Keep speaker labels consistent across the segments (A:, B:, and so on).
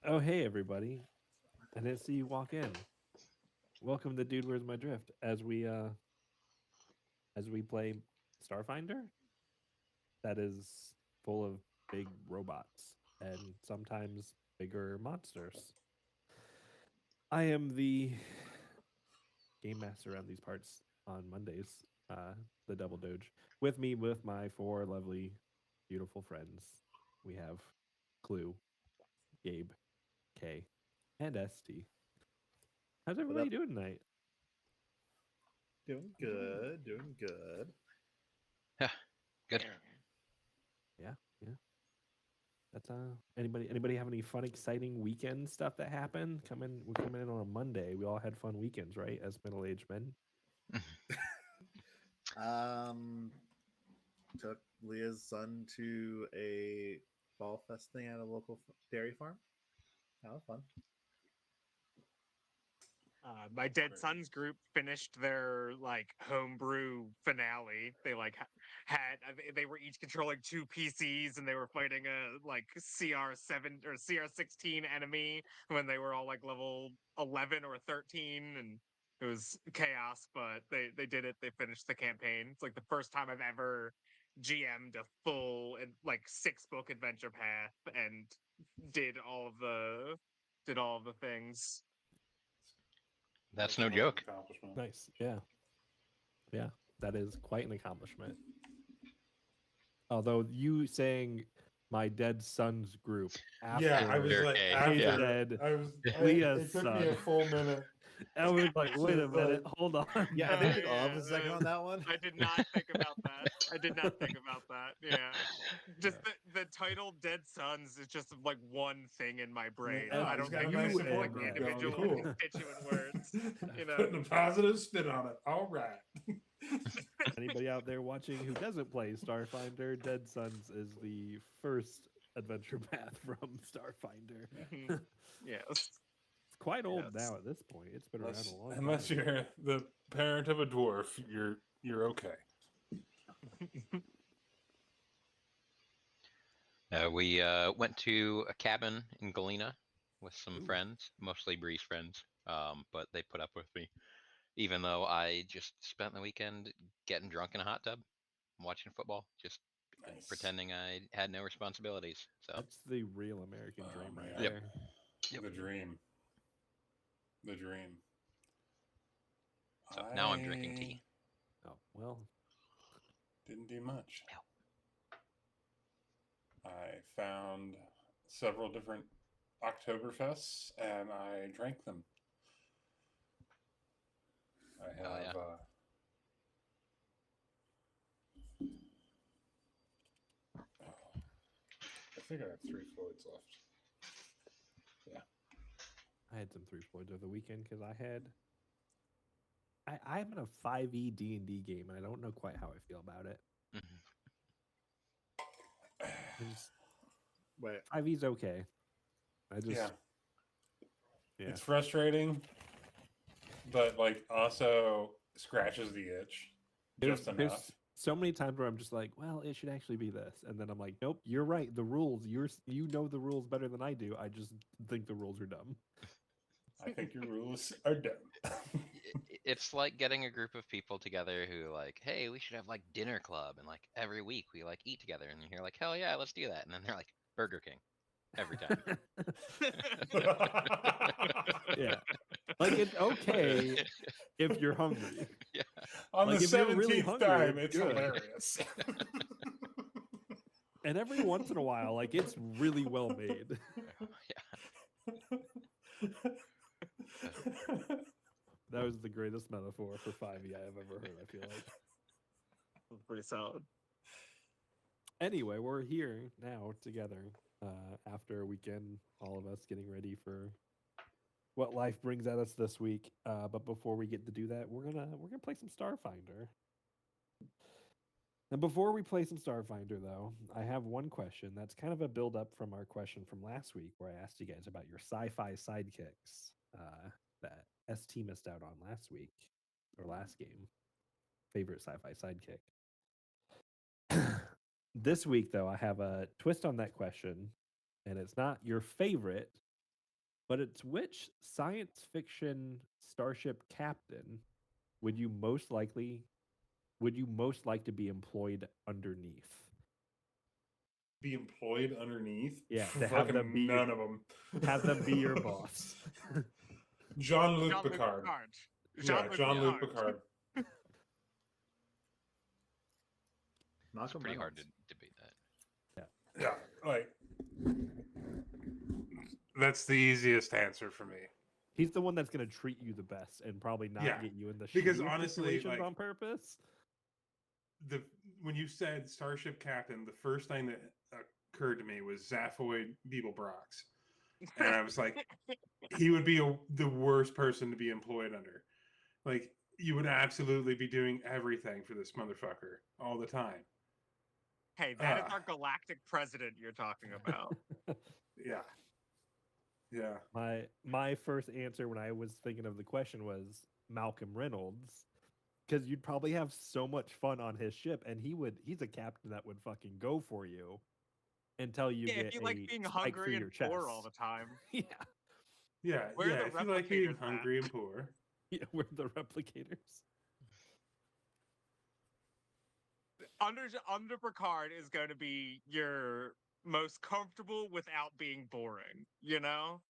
A: Oh, hey everybody! I didn't see you walk in. Welcome to Dude, Where's My Drift? As we play Starfinder, that is full of big robots and sometimes bigger monsters. I am the game master around these parts on Mondays. The Double Doge. With me, with my four lovely, beautiful friends, we have Clue, Gabe, K, and ST. How's
B: What
A: everybody
B: up?
A: doing tonight?
B: Doing good. Doing good.
C: Yeah, good.
A: Yeah, yeah. That's anybody have any fun, exciting weekend stuff that happened? We're coming in on a Monday. We all had fun weekends, right? As middle-aged men.
B: Um, took Leah's son to a fall fest thing at a local dairy farm. That was fun.
D: My Dead Sons group finished their homebrew finale. They they were each controlling two PCs and they were fighting a CR7 or CR16 enemy when they were all level 11 or 13, and it was chaos. But they did it. They finished the campaign. It's like the first time I've ever GM'd a full and 6-book adventure path and did all of the things.
C: That's no joke.
E: Accomplishment.
A: Nice. Yeah. Yeah. That is quite an accomplishment. Although you saying my dead son's group after
E: Yeah, I was like,
C: Okay,
E: after
C: yeah.
A: dead
E: it took me a
A: son.
E: full minute.
A: I was like, wait a
E: Like-
A: minute, hold on.
B: Yeah, I think we all have a second on that one.
D: I did not think about that. I did not think about that. Yeah. Just the title Dead Sons is just one thing in my brain.
E: Oh,
D: I
E: he's
D: don't
E: got a
D: think
E: nice
D: of it as
E: support group going.
D: individual
E: Cool.
D: constituent words. You know.
E: Putting a positive spin on it. All right.
A: Anybody out there watching who doesn't play Starfinder, Dead Sons is the first adventure path from Starfinder.
D: Yes.
A: It's quite old
D: Yes.
A: now at this point. It's been around a long
E: Unless
A: time.
E: you're the parent of a dwarf, you're okay.
C: We went to a cabin in Galena with some friends, mostly Bree's friends, but they put up with me, even though I just spent the weekend getting drunk in a hot tub, watching football, just
E: Nice.
C: pretending I had no responsibilities. So
A: That's the real American
E: Oh,
A: dream right
E: man.
C: Yep.
A: there.
C: Yep.
E: The dream. The dream.
C: So now I'm drinking tea.
A: Oh, well.
E: Didn't do much.
C: No.
E: I found several different Oktoberfests and I drank them. I have
C: Oh, yeah.
E: I think I have 3 Floyds left.
A: I had some 3 Floyds over the weekend because I'm in a 5e D&D game and I don't know quite how I feel about it.
C: Mhm.
B: Wait,
A: 5e's okay.
E: Yeah.
A: Yeah.
E: It's frustrating, but also scratches the itch just
A: There's
E: enough.
A: so many times where I'm just like, well, it should actually be this, and then I'm like, nope, you're right. The rules, you know the rules better than I do. I just think the rules are dumb.
E: I think your rules are dumb.
C: It's like getting a group of people together who hey, we should have dinner club, and every week we eat together, and you're like, hell yeah, let's do that, and then they're like Burger King every time.
A: Yeah, it's okay if you're hungry.
C: Yeah.
E: On the
A: If you're
E: 17th
A: really hungry,
E: time, it's
A: good.
E: hilarious.
A: And every once in a while, it's really well made. That was the greatest metaphor for 5e I have ever heard, I feel like.
D: Pretty solid.
A: Anyway, we're here now together after a weekend, all of us getting ready for what life brings at us this week. But before we get to do that, we're gonna play some Starfinder. And before we play some Starfinder, though, I have one question that's kind of a build up from our question from last week, where I asked you guys about your sci-fi sidekicks that ST missed out on last week or last game. Favorite sci-fi sidekick. This week, though, I have a twist on that question, and it's not your favorite, but it's which science fiction starship captain would you most like to be employed underneath?
E: Be employed underneath.
A: Yeah, to have them
E: Fucking
A: be
E: none of them.
A: Have them be your boss.
E: Jean-Luc
D: Jean-Luc
E: Picard.
D: Picard.
E: Yeah, Jean-Luc Picard.
C: It's
B: Malcolm
C: pretty hard
B: Reynolds.
C: to debate that.
E: Yeah, like that's the easiest answer for me.
A: He's the one that's going to treat you the best and probably not
E: Yeah,
A: get you in the
E: because
A: shittiest
E: honestly,
A: situations
E: like-
A: on purpose.
E: When you said Starship Captain, the first thing that occurred to me was Zaphoid Beeblebrox, and I was like, he would be the worst person to be employed under. Like, you would absolutely be doing everything for this motherfucker all the time.
D: Hey, that is our galactic president you're talking about.
E: Yeah, yeah.
A: My first answer when I was thinking of the question was Malcolm Reynolds, because you'd probably have so much fun on his ship, and he's a captain that would fucking go for you until you
D: Yeah,
A: get
D: if you like
A: a
D: being
A: spike
D: hungry
A: through
D: and
A: your chest.
D: poor all the time.
A: Yeah,
E: Yeah,
D: Where are
E: yeah.
D: the
E: If you like being
D: replicators at?
E: hungry and poor,
A: yeah, we're the replicators.
D: Under Picard is going to be your most comfortable without being boring, you know?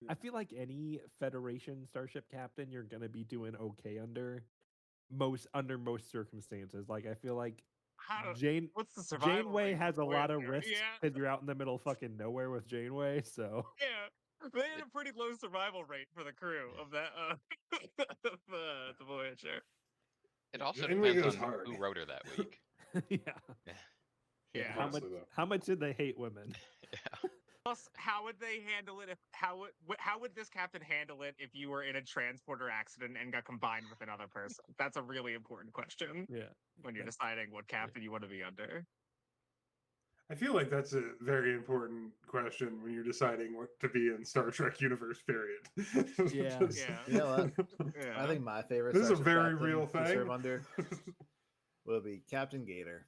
A: I feel like any Federation starship captain you're gonna be doing okay under most circumstances. Like I feel like
D: How what's the survival
A: Janeway
D: rate
A: has a
D: for
A: lot of
D: Voyager?
A: risks
D: Yeah,
A: because you're out in the middle of fucking nowhere with Janeway. So
D: yeah. They had a pretty low survival rate for the crew of that the Voyager.
C: It also
E: Janeway
C: depends
E: goes
C: on
E: hard.
C: who wrote her that week.
A: yeah.
D: Yeah.
E: honestly, though.
A: How much did they hate women?
C: Yeah.
D: Plus, how would they handle it how would this captain handle it if you were in a transporter accident and got combined with another person? That's a really important question
A: Yeah.
D: when you're deciding what captain you want to be under.
E: I feel like that's a very important question when you're deciding what to be in Star Trek universe. Period.
A: Yeah.
D: Yeah.
B: You know what?
D: Yeah.
B: I think my favorite
E: This is a
B: starship
E: very
B: captain
E: real
B: to serve
E: thing.
B: under will be Captain Gator.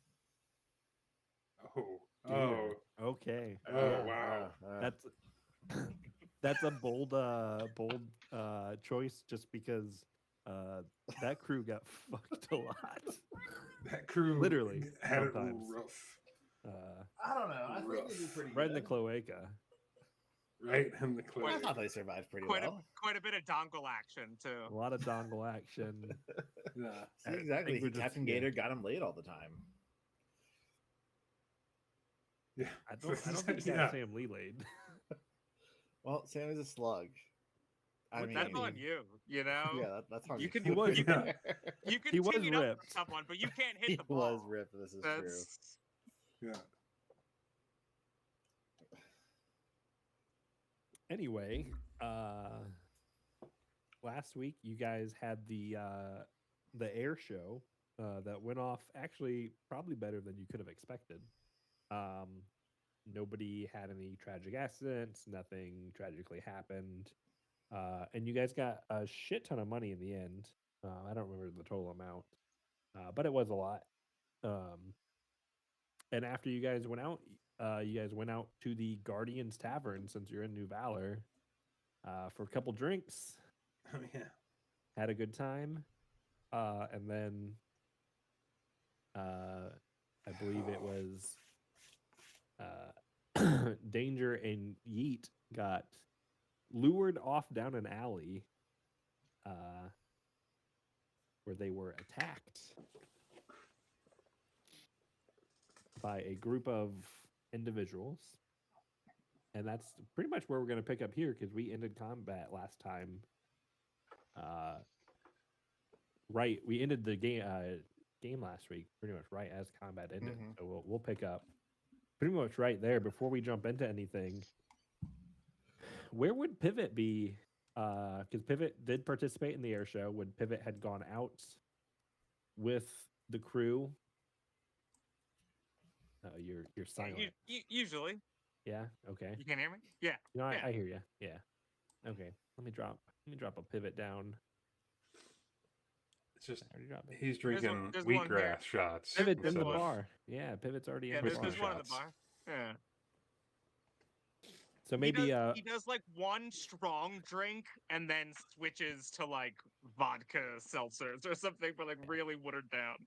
E: Oh,
A: Okay.
E: Oh,
A: Yeah.
E: wow.
A: That's a bold choice just because that crew got fucked a lot.
E: That crew
A: Literally,
E: had
A: sometimes.
E: it rough.
B: I don't know. I think they'd be pretty
A: Right in the
B: good.
A: cloaca.
E: Right in the
B: I
E: cliff.
B: thought they survived pretty
D: Quite
B: well.
D: a bit of dongle action
A: A
D: too.
A: lot of dongle action.
E: Yeah.
B: See, exactly.
A: we're just-
B: Captain
A: yeah.
B: Gator got him laid all the time.
E: Yeah.
A: I don't think he
E: Yeah.
A: got Sam Lee laid.
B: Well, Sam is a slug. I mean,
D: That's on you, you know?
B: yeah, that's hard.
D: You
B: to
D: can-
A: He was
D: you
E: can-
D: You can
A: He was
D: tee it up for
A: ripped.
D: someone, but you can't hit
B: He
D: the ball.
B: was ripped. This is true.
D: That's
E: Yeah.
A: Anyway, last week you guys had the air show that went off actually probably better than you could have expected. Nobody had any tragic accidents, nothing tragically happened, and you guys got a shit ton of money in the end. I don't remember the total amount, but it was a lot. And after you guys went out to the Guardians Tavern since you're in New Valor for a couple drinks,
E: Oh, yeah.
A: had a good time, and then I believe it was Danger and Yeet got lured off down an alley where they were attacked by a group of individuals. And that's pretty much where we're going to pick up here because we ended combat last time. Right, we ended the game last week pretty much right as combat ended.
B: Mhm.
A: So we'll pick up pretty much right there before we jump into anything. Where would Pivot be? Because Pivot did participate in the air show. Would Pivot had gone out with the crew? You're silent.
D: usually.
A: Yeah. Okay.
D: You can hear me? Yeah.
A: No,
D: Yeah.
A: I hear you. Yeah. Okay. Let me drop a Pivot down.
E: It's just
A: I already dropped it.
E: he's
D: There's
E: drinking
D: one here.
E: wheatgrass shots.
A: Pivot's in
E: instead
A: the
E: of-
A: bar. Yeah, Pivot's already
D: Yeah,
A: in the
D: there's
A: bar.
E: whiskey
D: one in the
E: shots.
D: bar. Yeah.
A: So maybe
D: he does like one strong drink and then switches to like vodka seltzers or something, but like really watered down.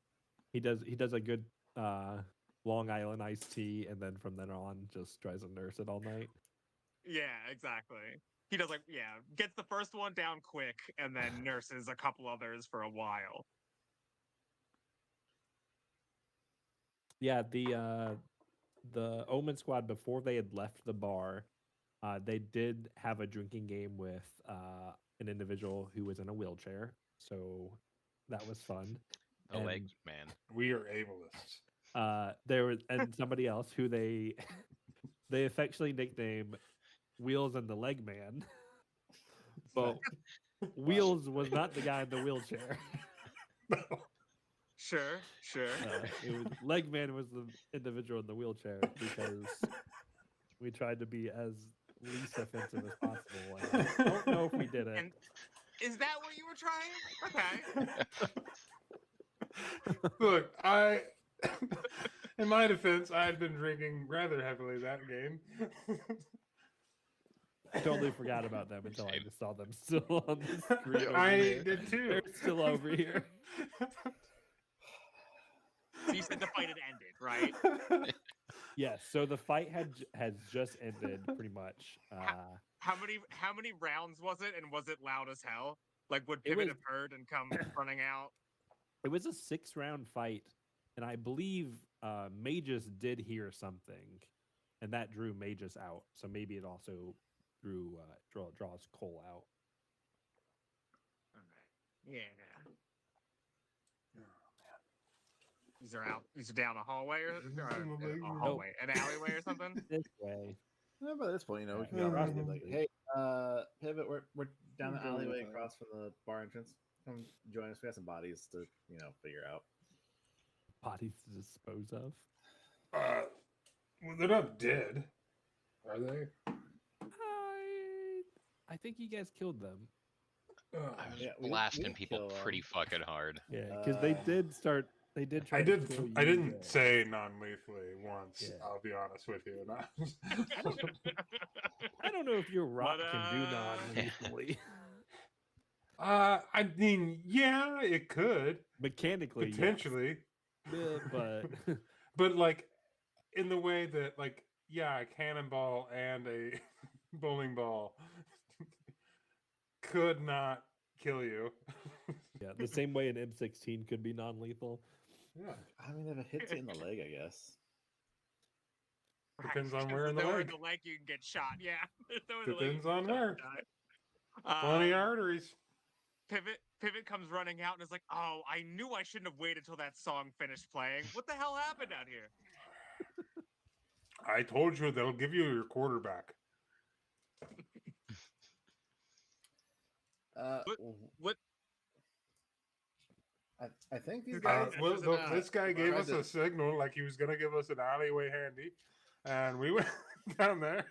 A: he does a good Long Island iced tea, and then from then on just tries to nurse it all night.
D: Yeah, exactly. He does like gets the first one down quick and then nurses a couple others for a while.
A: Yeah, the Omen Squad, before they had left the bar, they did have a drinking game with an individual who was in a wheelchair, so that was fun.
C: The
A: And,
C: leg man.
E: We are ableists.
A: there was and somebody else who they they affectionately nicknamed Wheels and the Leg Man. But Wheels was not the guy in the wheelchair.
D: Sure.
A: It was Legman was the individual in the wheelchair because we tried to be as least offensive as possible. And I don't know if we did it.
D: And is that what you were trying? Okay.
E: Look, in my defense, I had been drinking rather heavily that game.
A: I totally forgot about them until I
C: Same.
A: just saw them still on the screen. Over
E: I
A: here.
E: did too.
A: They're still over here.
D: So you said the fight had ended, right?
A: Yes. So the fight has just ended, pretty much.
D: How many rounds was it, and was it loud as hell? Like, would
A: It
D: Pivot
A: was-
D: have heard and come running out?
A: It was a 6-round fight, and I believe Magus did hear something, and that drew Magus out. So maybe it also draws Cole out.
D: Yeah. These are out. These are down a hallway or a hallway, an alleyway or something.
A: This way.
B: Well, by this point, you know, we
A: Yeah,
B: can go across and be
A: yeah.
B: like, hey, Pivot, we're down the alleyway across from the bar entrance. Come join us. We got some bodies to, figure out.
A: Bodies to dispose of.
E: Well, they're not dead, are they?
A: I think you guys killed them.
C: I was
B: Yeah, we
C: blasting
B: didn't
C: people
B: kill,
C: pretty fucking hard.
A: Yeah, because they did start. They did try.
E: I
A: to
E: did.
A: kill
E: I
A: you
E: didn't
A: guys.
E: say non-lethally once.
A: Yeah.
E: I'll be honest with you.
A: I don't know if your rock
D: But,
A: can do non-lethally.
E: I mean, yeah, it could
A: Mechanically, yes.
E: potentially,
A: but
E: but like in the way that, like, yeah, a cannonball and a bowling ball could not kill you.
A: yeah, the same way an M16 could be non-lethal.
E: Yeah,
B: I mean, if it hits you in the leg, I guess.
E: Depends on
D: Because
E: where in the
D: nowhere
E: leg.
D: the leg you can get shot. Yeah. Nowhere in the leg you
E: Depends
D: can
E: on
D: get shot
E: where.
D: and die.
E: Plenty of arteries.
D: Pivot comes running out and is like, "Oh, I knew I shouldn't have waited till that song finished playing. What the hell happened out here?"
E: I told you they'll give you your quarterback.
D: What?
B: I think these
D: Uh,
B: guys.
E: Well,
D: There's an
E: this guy gave
B: tried
E: us
B: to-
E: a signal like he was going to give us an alleyway handy, and we went down there.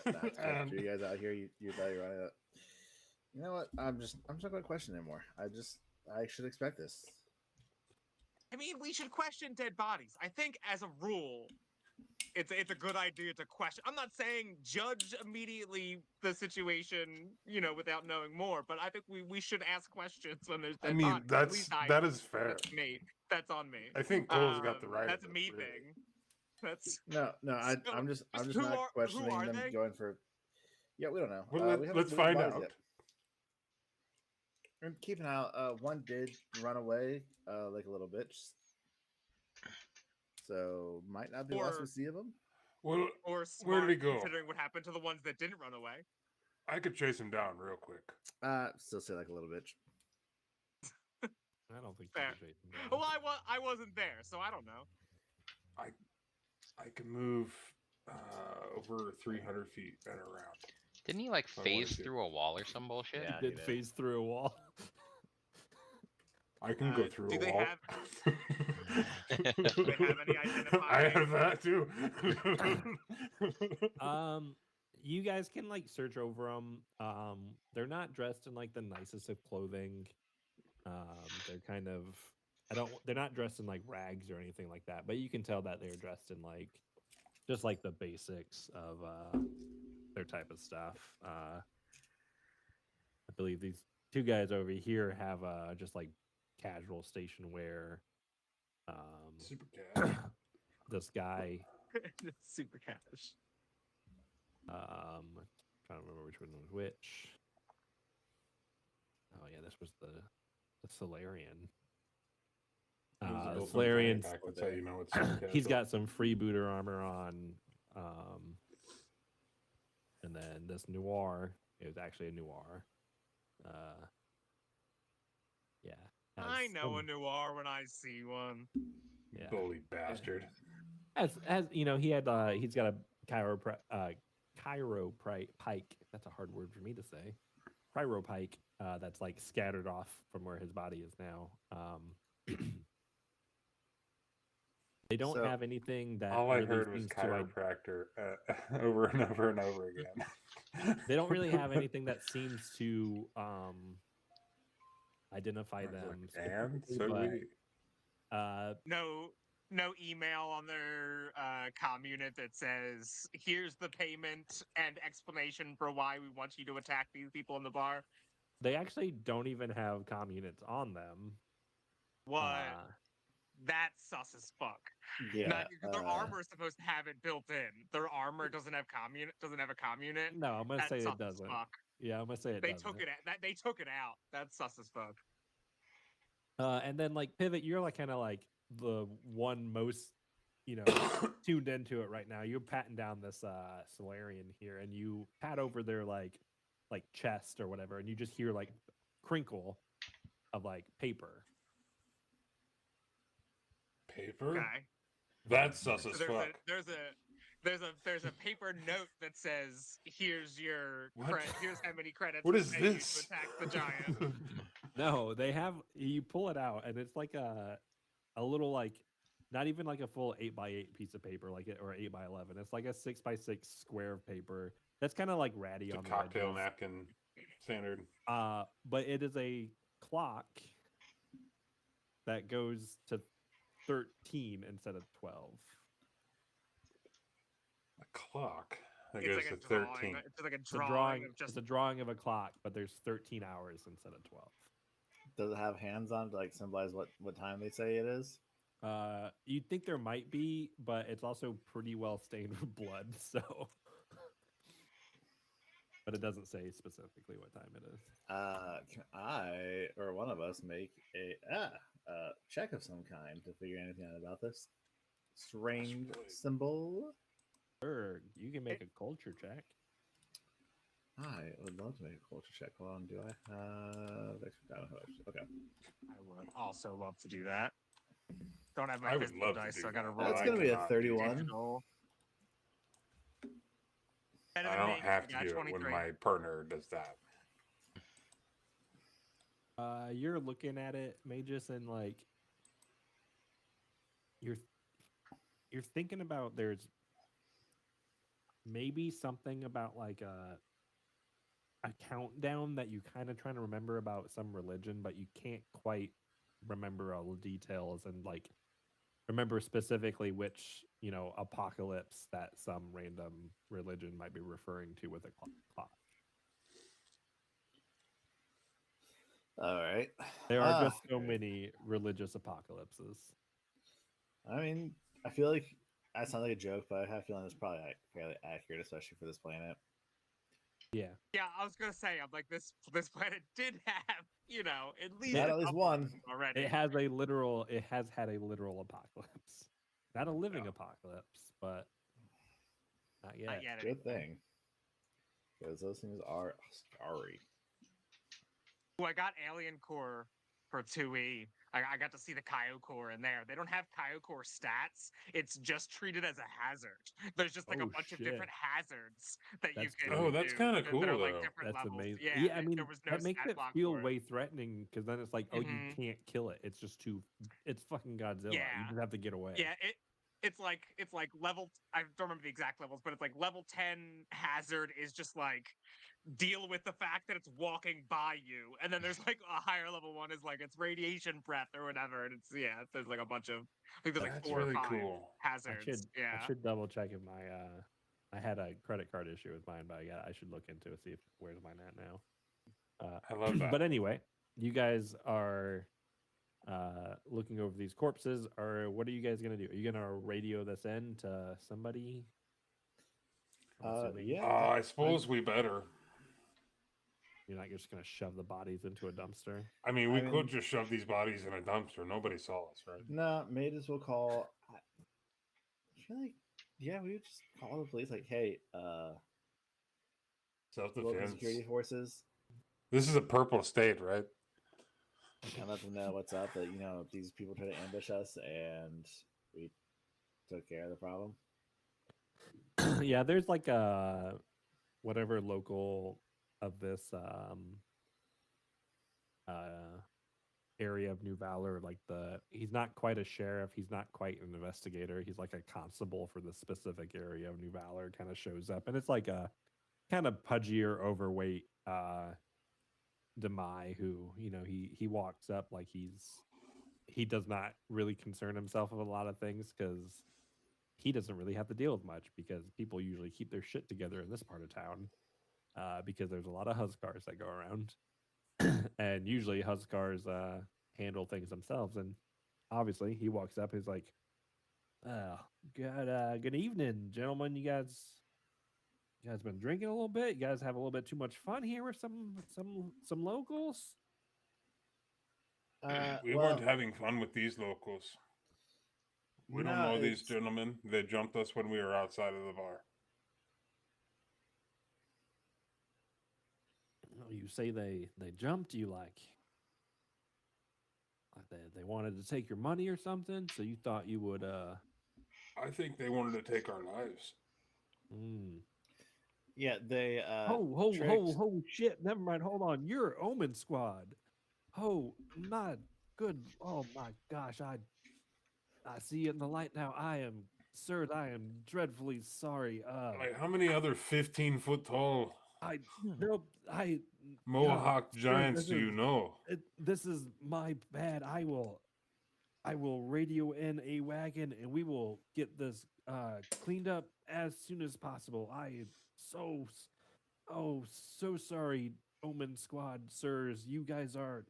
B: That's
E: And-
B: you guys out here. You thought you were running it. You know what? I'm just not going to question anymore. I should expect this.
D: I mean, we should question dead bodies. I think, as a rule, it's a good idea to question. I'm not saying judge immediately the situation, without knowing more. But I think we should ask questions when there's dead
E: I mean,
D: bodies. At least
E: that is fair.
D: That's me. That's on me.
E: I think Cole's got the right.
D: That's
E: of
D: a
E: it,
D: me
E: really.
D: thing. That's
B: No,
D: So,
B: I'm just
D: who
B: not
D: are- who
B: questioning
D: are
B: them
D: they?
B: going for. Yeah, we don't know.
E: Well,
B: we haven't
E: let's
B: moved
E: find
B: bodies
E: out.
B: yet. We're keeping an eye out. One did run away, like a little bitch. So might not be the last
D: Or-
B: we see of him.
E: Well,
D: or
E: Where did he
D: smart,
E: go?
D: considering what happened to the ones that didn't run away.
E: I could chase him down real quick.
B: Still say like a little bitch.
A: I don't think.
D: Fair.
A: you can chase them down.
D: Well, I wasn't there, so I don't know.
E: I can move over 300 feet and around.
C: Didn't he like
E: I wanted
C: phase
E: to.
C: through a wall or some bullshit?
B: Yeah.
A: Did phase through a wall.
E: I can go
D: Uh,
E: through
D: do
E: a
D: they
E: wall.
D: Do they have any
E: I
D: identifying-
E: have that too.
A: You guys can like search over them. They're not dressed in like the nicest of clothing. They're kind of they're not dressed in like rags or anything like that, but you can tell that they're dressed in like just like the basics of their type of stuff. I believe these two guys over here have just like casual station wear.
E: Super cat.
A: This guy,
D: Super cash.
A: trying to remember which one was which. Oh yeah, this was the Solarian. Solarian.
E: That's how you know it's super
A: He's
E: casual.
A: got some freebooter armor on, and then this Noir. It was actually a Noir. Yeah.
D: I
A: has
D: know a
A: some-
D: noir when I see one.
A: Yeah.
E: Bully bastard.
A: As you know, he's got a pike. That's a hard word for me to say. Cryo pike. That's like scattered off from where his body is now. They don't
B: So-
A: have anything that
E: All I
A: really
E: heard was
A: seems to
E: chiropractor over and over and over again.
A: they don't really have anything that seems to identify
E: I was
A: them.
E: like, and
A: specifically,
E: so do
A: but,
E: we.
D: No email on their comm unit that says, "Here's the payment and explanation for why we want you to attack these people in the bar."
A: they actually don't even have comm units on them.
D: What? That's sus as fuck.
B: Yeah.
D: Their armor is supposed to have it built in. Their armor doesn't have doesn't have a comm unit.
A: No, I'm gonna
D: That's
A: say
D: sus
A: it
D: as
A: doesn't.
D: fuck.
A: Yeah, I'm gonna say it
D: They
A: doesn't.
D: took it. They took it out. That's sus as fuck.
A: And then like Pivot, you're like kind of like the one most, tuned into it right now. You're patting down this Solarian here, and you pat over their like chest or whatever, and you just hear like crinkle of like paper.
E: Paper?
D: Okay.
E: That's sus as
D: There's
E: fuck.
D: there's a paper note that says, "Here's your
E: What?
D: here's how many credits
E: What
D: we
E: is
D: pay you
E: this?
D: to attack the giant."
A: No, they have. You pull it out, and it's like a little like, not even like a full 8x8 piece of paper, like it or 8x11. It's like a 6x6 square of paper. That's kind of like ratty
E: It's a
A: on the
E: cocktail
A: edges.
E: napkin standard.
A: But it is a clock that goes to 13 instead of 12.
E: A clock that
D: It's
E: goes
D: like
E: to
D: a drawing.
E: 13.
D: It's like a
A: It's a
D: drawing of just
A: It's a drawing of a clock, but there's 13 hours instead of 12.
B: Does it have hands on to like symbolize what time they say it is?
A: You'd think there might be, but it's also pretty well stained with blood, so. But it doesn't say specifically what time it is.
B: Can I or one of us make a check of some kind to figure anything out about this strange
E: really-
B: symbol?
A: Sure, you can make a culture check.
B: I would love to make a culture check. Hold on, do I have extra? I don't have extra. Okay,
D: I would also love to do that. Don't have my
E: I would
D: physical
E: love to
D: dice,
E: do
D: so I gotta
E: that,
D: roll.
B: that's
E: I
B: gonna be a
E: cannot do
B: 31.
D: digital. Better
E: I
D: than
E: don't
D: me,
E: have
D: I
E: to
D: got
E: do it when
D: 23.
E: my partner does that.
A: You're looking at it, Magus, and like you're thinking about there's maybe something about like a countdown that you kind of trying to remember about some religion, but you can't quite remember all the details and like remember specifically which apocalypse that some random religion might be referring to with a clock.
B: All right.
A: There are just so
E: okay.
A: many religious apocalypses.
B: I mean, I feel like that sounds like a joke, but I have a feeling it's probably like, fairly accurate, especially for this planet.
A: Yeah.
D: Yeah, I was gonna say, I'm like this planet did have, at least
B: Not
D: a
B: at least
D: couple
B: one.
D: of them already.
A: It has had a literal apocalypse. Not a living apocalypse, but not yet.
D: Not yet.
B: Good thing, because those things are scary.
D: Ooh, I got Alien Core for 2E. I got to see the Kaio Core in there. They don't have Kaio Core stats. It's just treated as a hazard. There's just like a
A: Oh,
D: bunch of
A: shit.
D: different hazards that you
A: That's
D: can.
A: great.
E: Oh, that's
D: do
E: kinda
D: that
E: cool,
D: are like
E: though.
D: different
A: That's
D: levels.
A: amazing.
D: Yeah,
A: I mean,
D: there was no
A: that makes
D: stat
A: it
D: block
A: feel
D: for it.
A: way threatening because then it's like, oh, you
D: Mhm.
A: can't kill it. It's just it's fucking Godzilla. You
D: Yeah.
A: just have to get away.
D: Yeah, it's like level. I don't remember the exact levels, but it's like level 10 hazard is just like deal with the fact that it's walking by you, and then there's like a higher level one is like it's radiation breath or whatever, and it's there's like a bunch of I think there's like
E: That's
D: 4 or
E: really
D: 5
E: cool.
D: hazards.
A: I should double check if my I had a credit card issue with mine, but I should look into it, see if where's mine at now.
E: I love that.
A: But anyway, you guys are looking over these corpses, or what are you guys gonna do? Are you gonna radio this in to somebody? I'm assuming
B: Yeah.
E: I suppose we better.
A: you're not just gonna shove the bodies into a dumpster.
E: I mean, we
B: I mean-
E: could just shove these bodies in a dumpster. Nobody saw us, right?
B: No, may as well call. I feel like, yeah, we would just call the police. Like, hey, local
E: Self-defense.
B: security forces,
E: This is a purple state, right?
B: and let them know what's up. That these people try to ambush us, and we took care of the problem.
A: Yeah, there's like a whatever local of this area of New Valor, like he's not quite a sheriff, he's not quite an investigator, he's like a constable for the specific area of New Valor, kind of shows up, and it's like a kind of pudgier, overweight Demai who, he walks up like he does not really concern himself with a lot of things because he doesn't really have to deal with much because people usually keep their shit together in this part of town because there's a lot of Huskars that go around. And usually Huskars handle things themselves. And obviously he walks up, he's like, good evening, gentlemen. You guys been drinking a little bit? You guys have a little bit too much fun here with some locals?
E: We weren't having fun with these locals. We don't know these gentlemen. They jumped us when we were outside of the bar.
A: You say they jumped you like they wanted to take your money or something, so you thought you would
E: I think they wanted to take our lives.
B: Yeah, they
A: ho shit, never mind, hold on, you're Omen Squad. Oh my good, oh my gosh, I see it in the light now. Sir, I am dreadfully sorry.
E: Like, how many other 15-foot tall Mohawk giants do you know?
A: This is my bad. I will radio in a wagon and we will get this cleaned up as soon as possible. I am so sorry, Omen Squad sirs. You guys are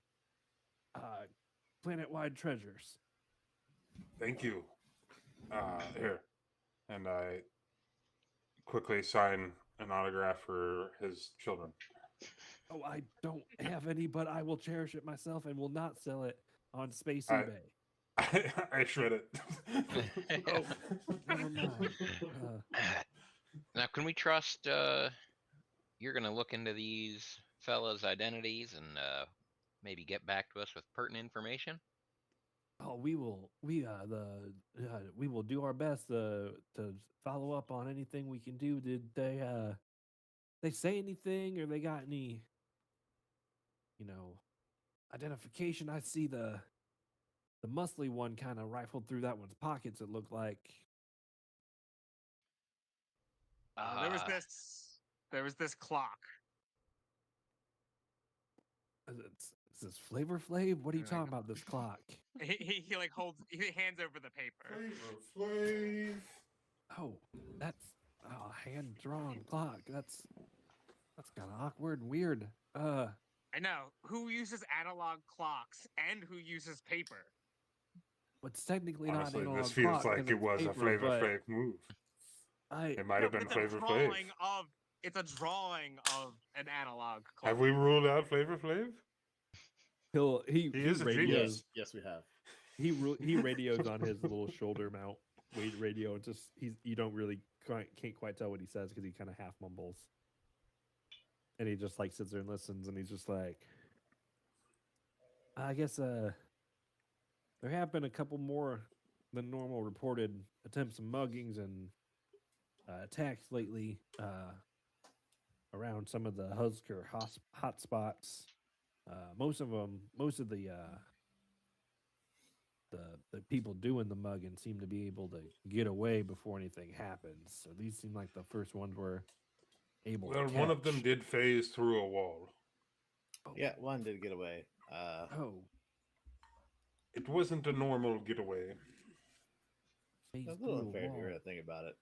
A: planet-wide treasures.
E: Thank you. Here. And I quickly sign an autograph for his children.
A: Oh, I don't have any, but I will cherish it myself and will not sell it on Space eBay.
E: I shred it.
A: Oh, never mind.
C: Now, can we trust you're going to look into these fellas' identities and maybe get back to us with pertinent information?
A: Oh, we will do our best to follow up on anything we can do. Did they say anything, or they got any identification? I see the muscly one kind of rifled through that one's pockets, it looked like.
D: There was this clock.
A: Is this Flavor Flav? What are you talking about, this clock?
D: He like he hands over the paper.
E: Flav.
A: Oh, that's a hand-drawn clock. That's kind of awkward and weird.
D: I know. Who uses analog clocks and who uses paper?
A: But it's technically
E: Honestly,
A: not analog
E: this feels
A: clock
E: like
A: 'cause
E: it
A: it's
E: was a
A: paper,
E: Flavor
A: but
E: Flav move. It might
D: No,
E: have been
D: it's
E: Flavor
D: a
E: Flav.
D: drawing of. It's a drawing of an analog clock.
E: Have we ruled out Flavor Flav?
A: he
E: is a
A: radios.
E: genius.
B: Yes, we have.
A: He radios on his little shoulder mount weight radio. And just you don't really can't quite tell what he says because he kind of half mumbles, and he just like sits there and listens, and he's just like, I guess there have been a couple more than normal reported attempts of muggings and attacks lately around some of the Husker hot spots. Most of the the people doing the mugging seem to be able to get away before anything happens. So these seem like the first ones we're able
E: Well,
A: to
E: one of them
A: catch.
E: did phase through a wall.
B: Yeah, one did get away.
A: Oh,
E: It wasn't a normal getaway.
A: phase
B: That's a
A: through
B: little
A: a
B: fair if you
A: wall.
B: really think about it.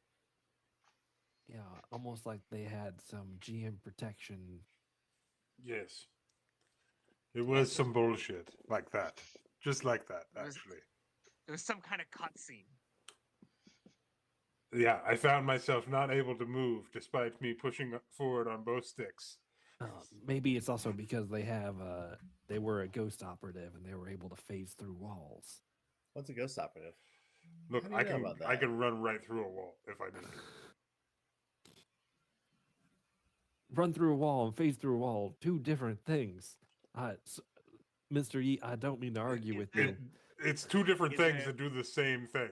A: Yeah, almost like they had some GM protection.
E: Yes. It was some bullshit like that. Just like that,
D: It was-
E: actually.
D: It was some kind of cutscene.
E: Yeah, I found myself not able to move despite me pushing forward on both sticks.
A: Maybe it's also because they were a ghost operative and they were able to phase through walls.
B: What's a ghost operative?
E: Look,
B: How do you know about
E: I
B: that?
E: can run right through a wall if I need to.
A: Run through a wall and phase through a wall, two different things. Mr. Yi, I don't mean to argue with you.
E: It's two different
D: Is
E: things
D: it-
E: that do the same thing.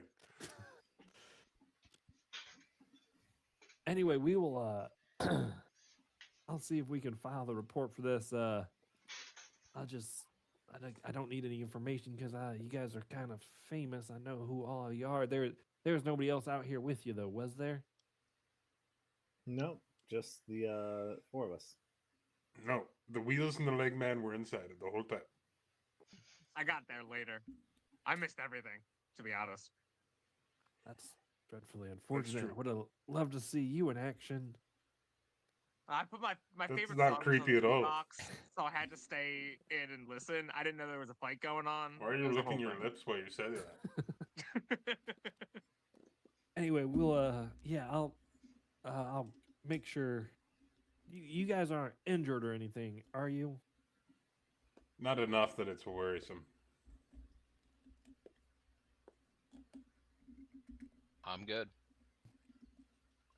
A: Anyway, we will I'll see if we can file the report for this. I don't need any information because you guys are kind of famous. I know who all of you are. There's nobody else out here with you though, was there?
B: No, just the four of us.
E: No, the wheels and the leg man were inside it the whole time.
D: I got there later. I missed everything, to be honest.
A: That's dreadfully unfortunate.
E: true.
A: I would have loved to see you in action.
D: I put my
E: That's
D: favorite
E: not
D: song was
E: creepy
D: on
E: at all.
D: Box, so I had to stay in and listen. I didn't know there was a fight going on.
E: Why are
D: It
E: you
D: was a
E: licking
D: whole
E: your
D: thing.
E: lips while you said that?
A: Anyway, we'll I'll make sure you guys aren't injured or anything, are you?
E: Not enough that it's worrisome.
C: I'm good.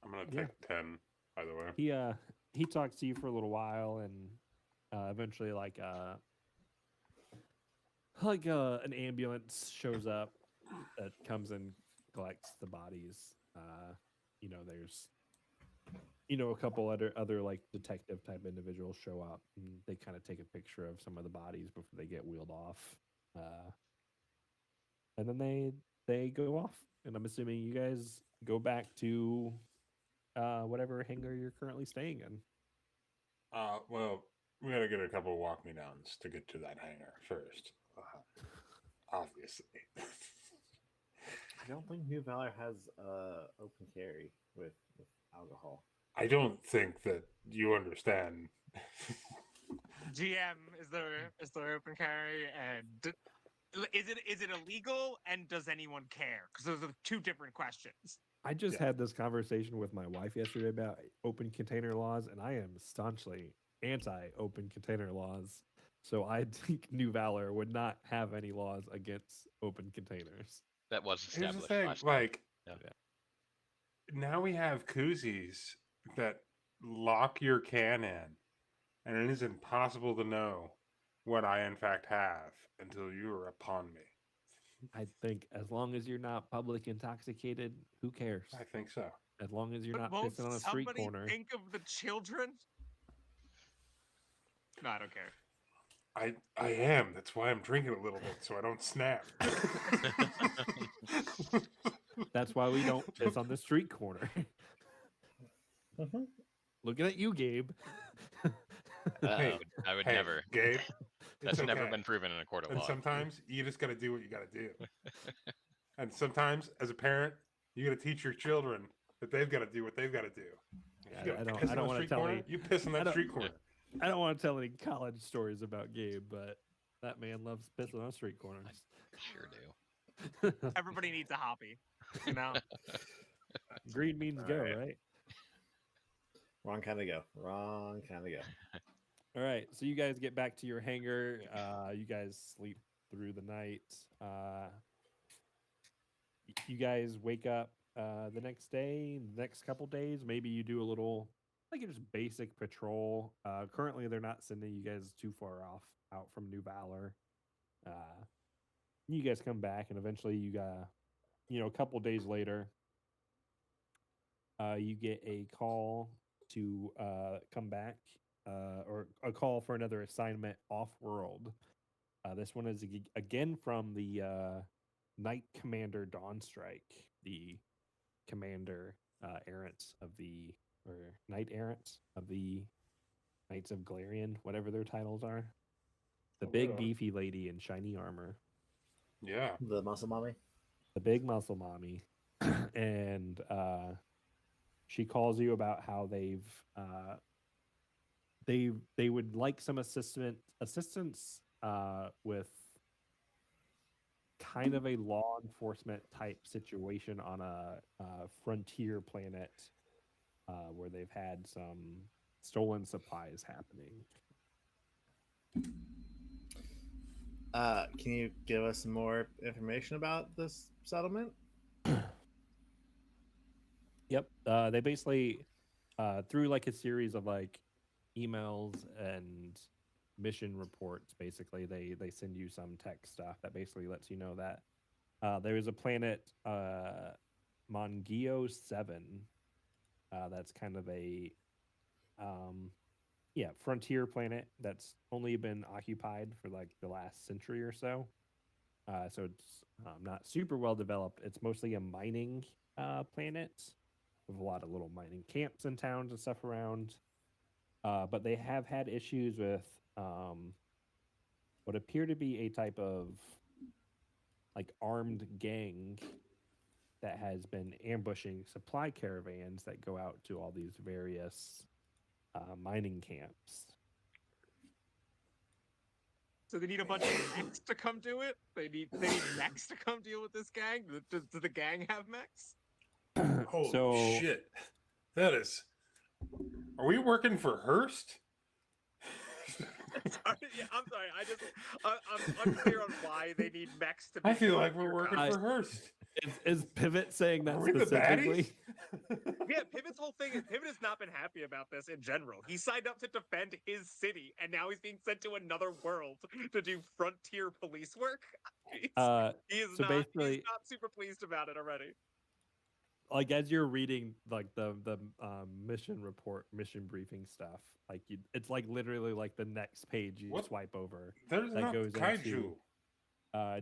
E: I'm gonna
A: Yeah.
E: take 10, by the way.
A: He talks to you for a little while and eventually an ambulance shows up that comes and collects the bodies. There's a couple other like detective type individuals show up and they kind of take a picture of some of the bodies before they get wheeled off. And then they go off. And I'm assuming you guys go back to whatever hangar you're currently staying in.
E: Well, we gotta get a couple of walk me downs to get to that hangar first. Obviously.
B: I don't think New Valor has open carry with alcohol.
E: I don't think that you understand.
D: GM, is there open carry, and is it illegal, and does anyone care? Because those are two different questions.
A: I just
E: Yeah.
A: had this conversation with my wife yesterday about open container laws, and I am staunchly anti-open container laws. So I think New Valor would not have any laws against open containers.
C: That was
E: Here's the
C: established
E: thing,
C: last time.
E: like,
C: Yeah.
E: now we have koozies that lock your can in, and it is impossible to know what I in fact have until you are upon me.
A: I think as long as you're not public intoxicated, who cares?
E: I think so.
A: As long as you're
D: But
A: not
D: won't
A: pissing on a street
D: somebody
A: corner.
D: think of the children? No, I don't care.
E: I am. That's why I'm drinking a little bit so I don't snap.
A: That's why we don't piss on the street corner. Looking at you, Gabe.
B: Uh-oh.
C: I would
E: Hey,
C: never.
E: Gabe.
C: That's
E: it's
C: never
E: okay.
C: been proven in a court of
E: And
C: law.
E: sometimes you just got to do what you got to do. And sometimes, as a parent, you got to teach your children that they've got to do what they've got to do. If
A: Yeah,
E: you gotta
A: I don't-
E: piss
A: I
E: on
A: don't
E: the
A: wanna
E: street
A: tell
E: corner,
A: any-
E: you piss on
A: I
E: that
A: don't-
E: street corner.
A: I don't want to tell any college stories about Gabe, but that man loves pissing on street corners.
C: Sure do.
D: Everybody needs a hobby, you know.
A: Green means go,
B: Alright.
A: right?
B: Wrong kind of go. Wrong kind of go.
A: All right, so you guys get back to your hangar. You guys sleep through the night. You guys wake up the next day, next couple days. Maybe you do a little, like just basic patrol. Currently, they're not sending you guys too far off out from New Valor. You guys come back, and eventually, a couple days later, you get a call to come back. Or a call for another assignment off world. This one is again from the Knight Commander Dawnstrike, the commander errant of the or knight errant of the Knights of Galarian, whatever their titles are. The
E: Oh,
A: big
E: right on.
A: beefy lady in shiny armor.
E: Yeah.
B: The muscle mommy.
A: The big muscle mommy. And she calls you about how they would like some assistance with kind of a law enforcement type situation on a frontier planet where they've had some stolen supplies happening.
B: Can you give us some more information about this settlement?
A: Yep. They basically through like a series of like emails and mission reports, basically they send you some tech stuff that basically lets you know that there is a planet Mongeo 7 that's kind of a frontier planet that's only been occupied for like the last century or so. So it's not super well developed. It's mostly a mining planet with a lot of little mining camps and towns and stuff around. But they have had issues with what appear to be a type of like armed gang that has been ambushing supply caravans that go out to all these various mining camps.
D: So they need a bunch of mechs to come do it. They need mechs to come deal with this gang. Does the gang have mechs?
E: Holy
A: So-
E: shit. That is. Are we working for Hearst?
D: Sorry, yeah, I'm sorry. I'm unclear on why they need mechs to. Be
E: I feel like
D: frontier
E: we're working
D: guys.
E: for Hearst.
A: Is Pivot saying that
E: Are we the
A: specifically?
E: baddies?
D: Yeah, Pivot's whole thing is Pivot has not been happy about this in general. He signed up to defend his city, and now he's being sent to another world to do frontier police work. He is
A: so basically-
D: he's not super pleased about it already.
A: Like as you're reading like the mission briefing stuff, like it's like literally like the next page you
E: What?
A: swipe over
E: There's
A: that
E: not
A: goes
E: kaiju.
A: into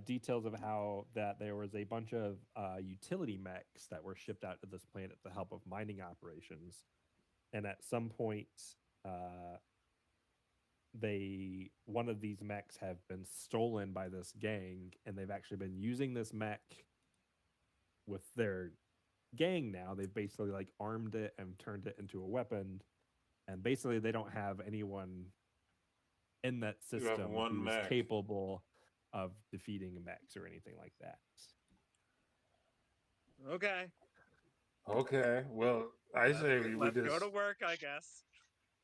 A: details of how that there was a bunch of utility mechs that were shipped out to this planet to help with mining operations, and at some point one of these mechs have been stolen by this gang, and they've actually been using this mech with their gang now. They've basically like armed it and turned it into a weapon, and basically they don't have anyone in that
E: You have
A: system
E: one
A: who's
E: mech.
A: capable of defeating mechs or anything like that.
D: Okay,
E: Okay, well, I say we
D: let's
E: just
D: go to work, I guess.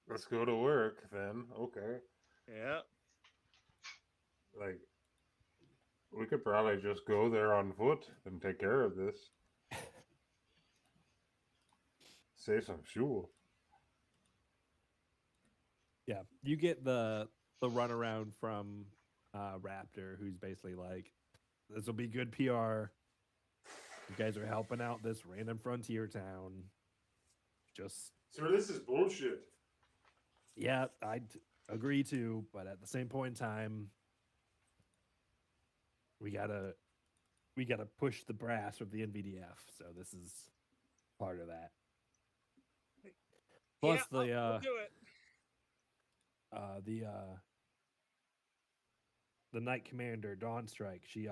E: let's go to work then. Okay,
D: Yeah.
E: like we could probably just go there on foot and take care of this. Save some fuel.
A: Yeah, you get the runaround from Raptor, who's basically like, "This will be good PR. You guys are helping out this random frontier town. Just
E: Sir, this is bullshit.
A: yeah, I'd agree to, but at the same point in time, we gotta push the brass with the NVDF. So this is part of that. Plus
D: yeah, we'll do it.
A: The Knight Commander Dawnstrike, she's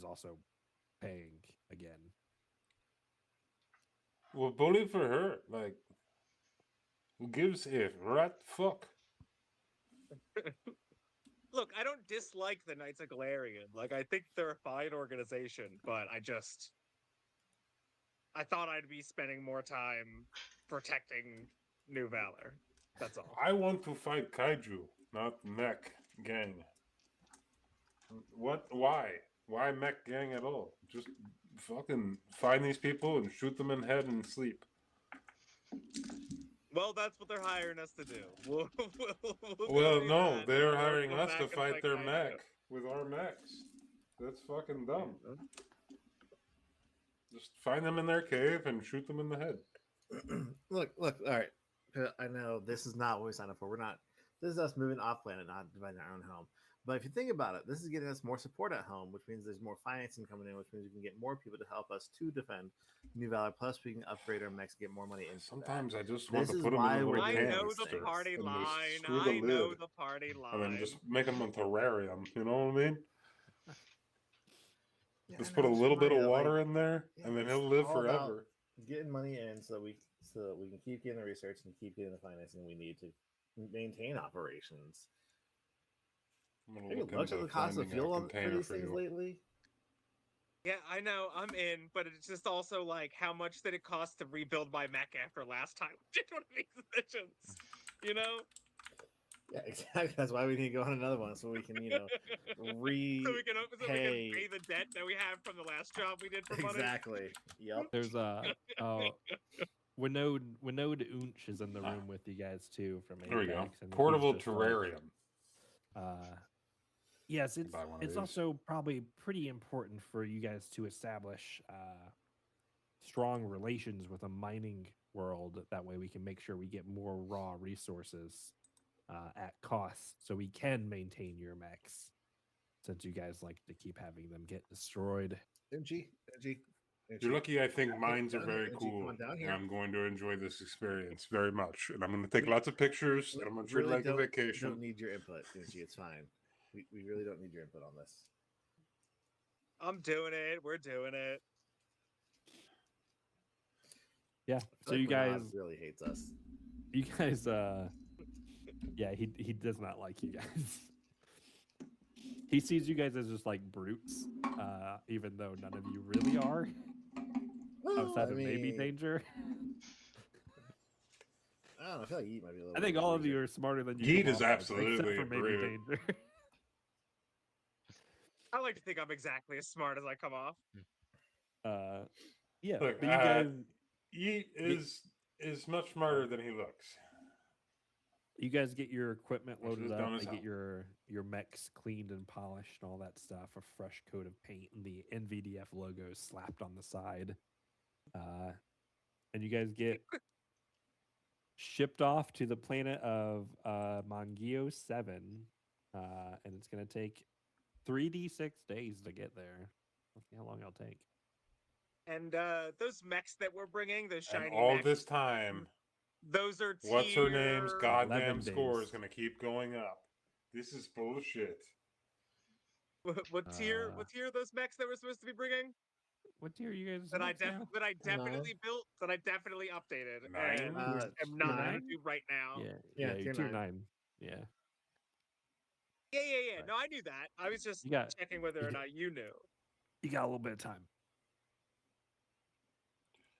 A: also paying again.
E: Well, bully for her. Like, who gives a rat fuck?
D: Look, I don't dislike the Knights of Galarian. Like, I think they're a fine organization, but I thought I'd be spending more time protecting New Valor. That's all.
E: I want to fight kaiju, not mech gang. What? Why? Why mech gang at all? Just fucking find these people and shoot them in the head and sleep.
D: Well, that's what they're hiring us to do. We'll
E: Well,
D: do
E: no,
D: that,
E: they're
D: and we'll
E: hiring
D: come
E: us
D: back
E: to
D: and
E: fight their
D: kaiju.
E: mech with our mechs. That's fucking dumb. Just find them in their cave and shoot them in the head.
B: Look. All right. I know this is not what we signed up for. We're not. This is us moving off planet, not dividing our own home. But if you think about it, this is getting us more support at home, which means there's more financing coming in, which means we can get more people to help us to defend New Valor. Plus, we can upgrade our mechs, get more money into that.
E: Sometimes I just want
B: This
E: to
B: is
E: put them in
B: why
E: a
B: we're
E: little
D: I
B: doing
D: know
B: these
D: the
B: things.
D: party
E: and
D: line.
E: just screw the
D: I know
E: lid,
D: the party
E: and then
D: line.
E: just make them a terrarium. You know what I mean?
B: Yeah,
E: Just
B: I
E: put a
B: know, just
E: little bit of
B: remind you,
E: water
B: like,
E: in there,
B: yeah,
E: and then
B: it's
E: he'll live
B: all about
E: forever.
B: getting money in so that we can keep getting the research and keep getting the financing we need to maintain operations.
E: I'm gonna
B: Have you
E: look
B: looked at
E: into
B: the cost of
E: finding a
B: fuel for
E: container
B: these
E: for
B: things
E: you.
B: lately?
D: Yeah, I know, I'm in, but it's just also like, how much did it cost to rebuild my mech after last time we did one of these missions? You know?
B: Yeah, exactly. That's why we need to go on another one so we can,
D: so we can
B: repay.
D: pay the debt that we have from the last job we did for money.
B: Exactly. Yep.
A: There's Winode Unch is in the room with you guys too from
E: There we go.
A: Apex. And he's
E: Portable
A: just like,
E: terrarium.
A: yes,
E: Buy one of
A: it's
E: these.
A: also probably pretty important for you guys to establish strong relations with a mining world. That way we can make sure we get more raw resources at cost so we can maintain your mechs, since you guys like to keep having them get destroyed.
B: Energy.
E: You're lucky. I think mines are
B: down here,
E: very
B: Angie,
E: cool,
B: come on down
E: and
B: here.
E: I'm going to enjoy this experience very much. And I'm going to take lots of pictures, and I'm going to treat it
B: Really
E: like a vacation.
B: don't need your input, Energy. It's fine. We really don't need your input on this.
D: I'm doing it. We're doing it.
A: Yeah.
B: I
A: So
B: feel
A: you
B: like Manad
A: guys,
B: really hates us.
A: yeah, he does not like you guys. He sees you guys as just like brutes, even though none of you really are, outside of maybe danger.
B: I don't know. I feel like Yeet might be a little.
A: I think
B: bit of a
A: all of you
B: bruiser.
A: are smarter than you.
E: Yeet
A: come
E: is
A: off as,
E: absolutely
A: except
E: a
A: for maybe
E: brute.
A: danger.
D: I like to think I'm exactly as smart as I come off.
A: Yeah,
E: Look,
A: but you guys,
E: Yeet is much smarter than he looks.
A: you guys get your equipment
E: Which
A: loaded
E: is dumb
A: up.
E: as
A: They get
E: hell.
A: your mechs cleaned and polished and all that stuff. A fresh coat of paint and the NVDF logo slapped on the side. And you guys get shipped off to the planet of Mongeo 7. And it's going to take 3d6 days to get there. Let's see how long it'll take.
D: And those mechs that we're bringing, those
E: And
D: shiny
E: all
D: mechs,
E: this time,
D: those are
E: what's her name's
D: tier-
E: goddamn
A: 11
E: score is
A: days.
E: going to keep going up. This is bullshit.
D: What tier? What tier are those mechs that we're supposed to be bringing?
A: What tier are you guys
D: That I
A: next now?
D: that I definitely built. That I definitely updated. And
E: Nine?
D: am
A: Tier
D: not
A: nine?
D: gonna do right now.
A: Yeah,
B: tier
A: you're tier
B: 9.
A: 9. Yeah.
D: Yeah.
A: Right.
D: No, I knew that. I was just
A: You got
D: checking whether
A: you
D: or
A: got-
D: not you knew.
A: You got a little bit of time.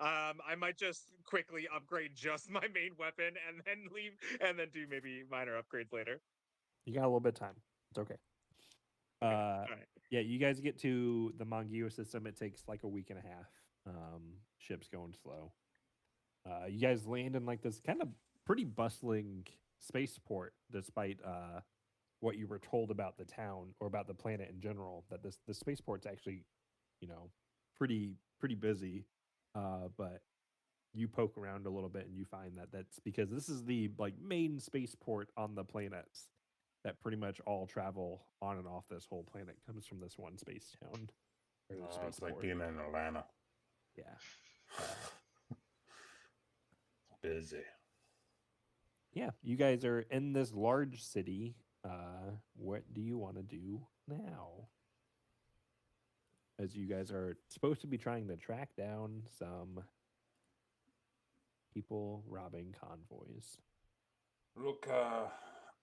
D: I might just quickly upgrade just my main weapon and then leave, and then do maybe minor upgrades later.
A: You got a little bit of time. It's okay.
D: Alright.
A: Yeah, you guys get to the Mongeo system. It takes like a week and a half. Ship's going slow. You guys land in like this kind of pretty bustling spaceport, despite what you were told about the town or about the planet in general. That the spaceport's actually, pretty busy. But you poke around a little bit and you find that that's because this is the like main spaceport on the planets that pretty much all travel on and off this whole planet comes from this one space town. Or
E: Oh, it's
A: spaceport.
E: like being in Atlanta.
A: Yeah.
E: Busy.
A: Yeah, you guys are in this large city. What do you want to do now? As you guys are supposed to be trying to track down some people robbing convoys.
E: Look,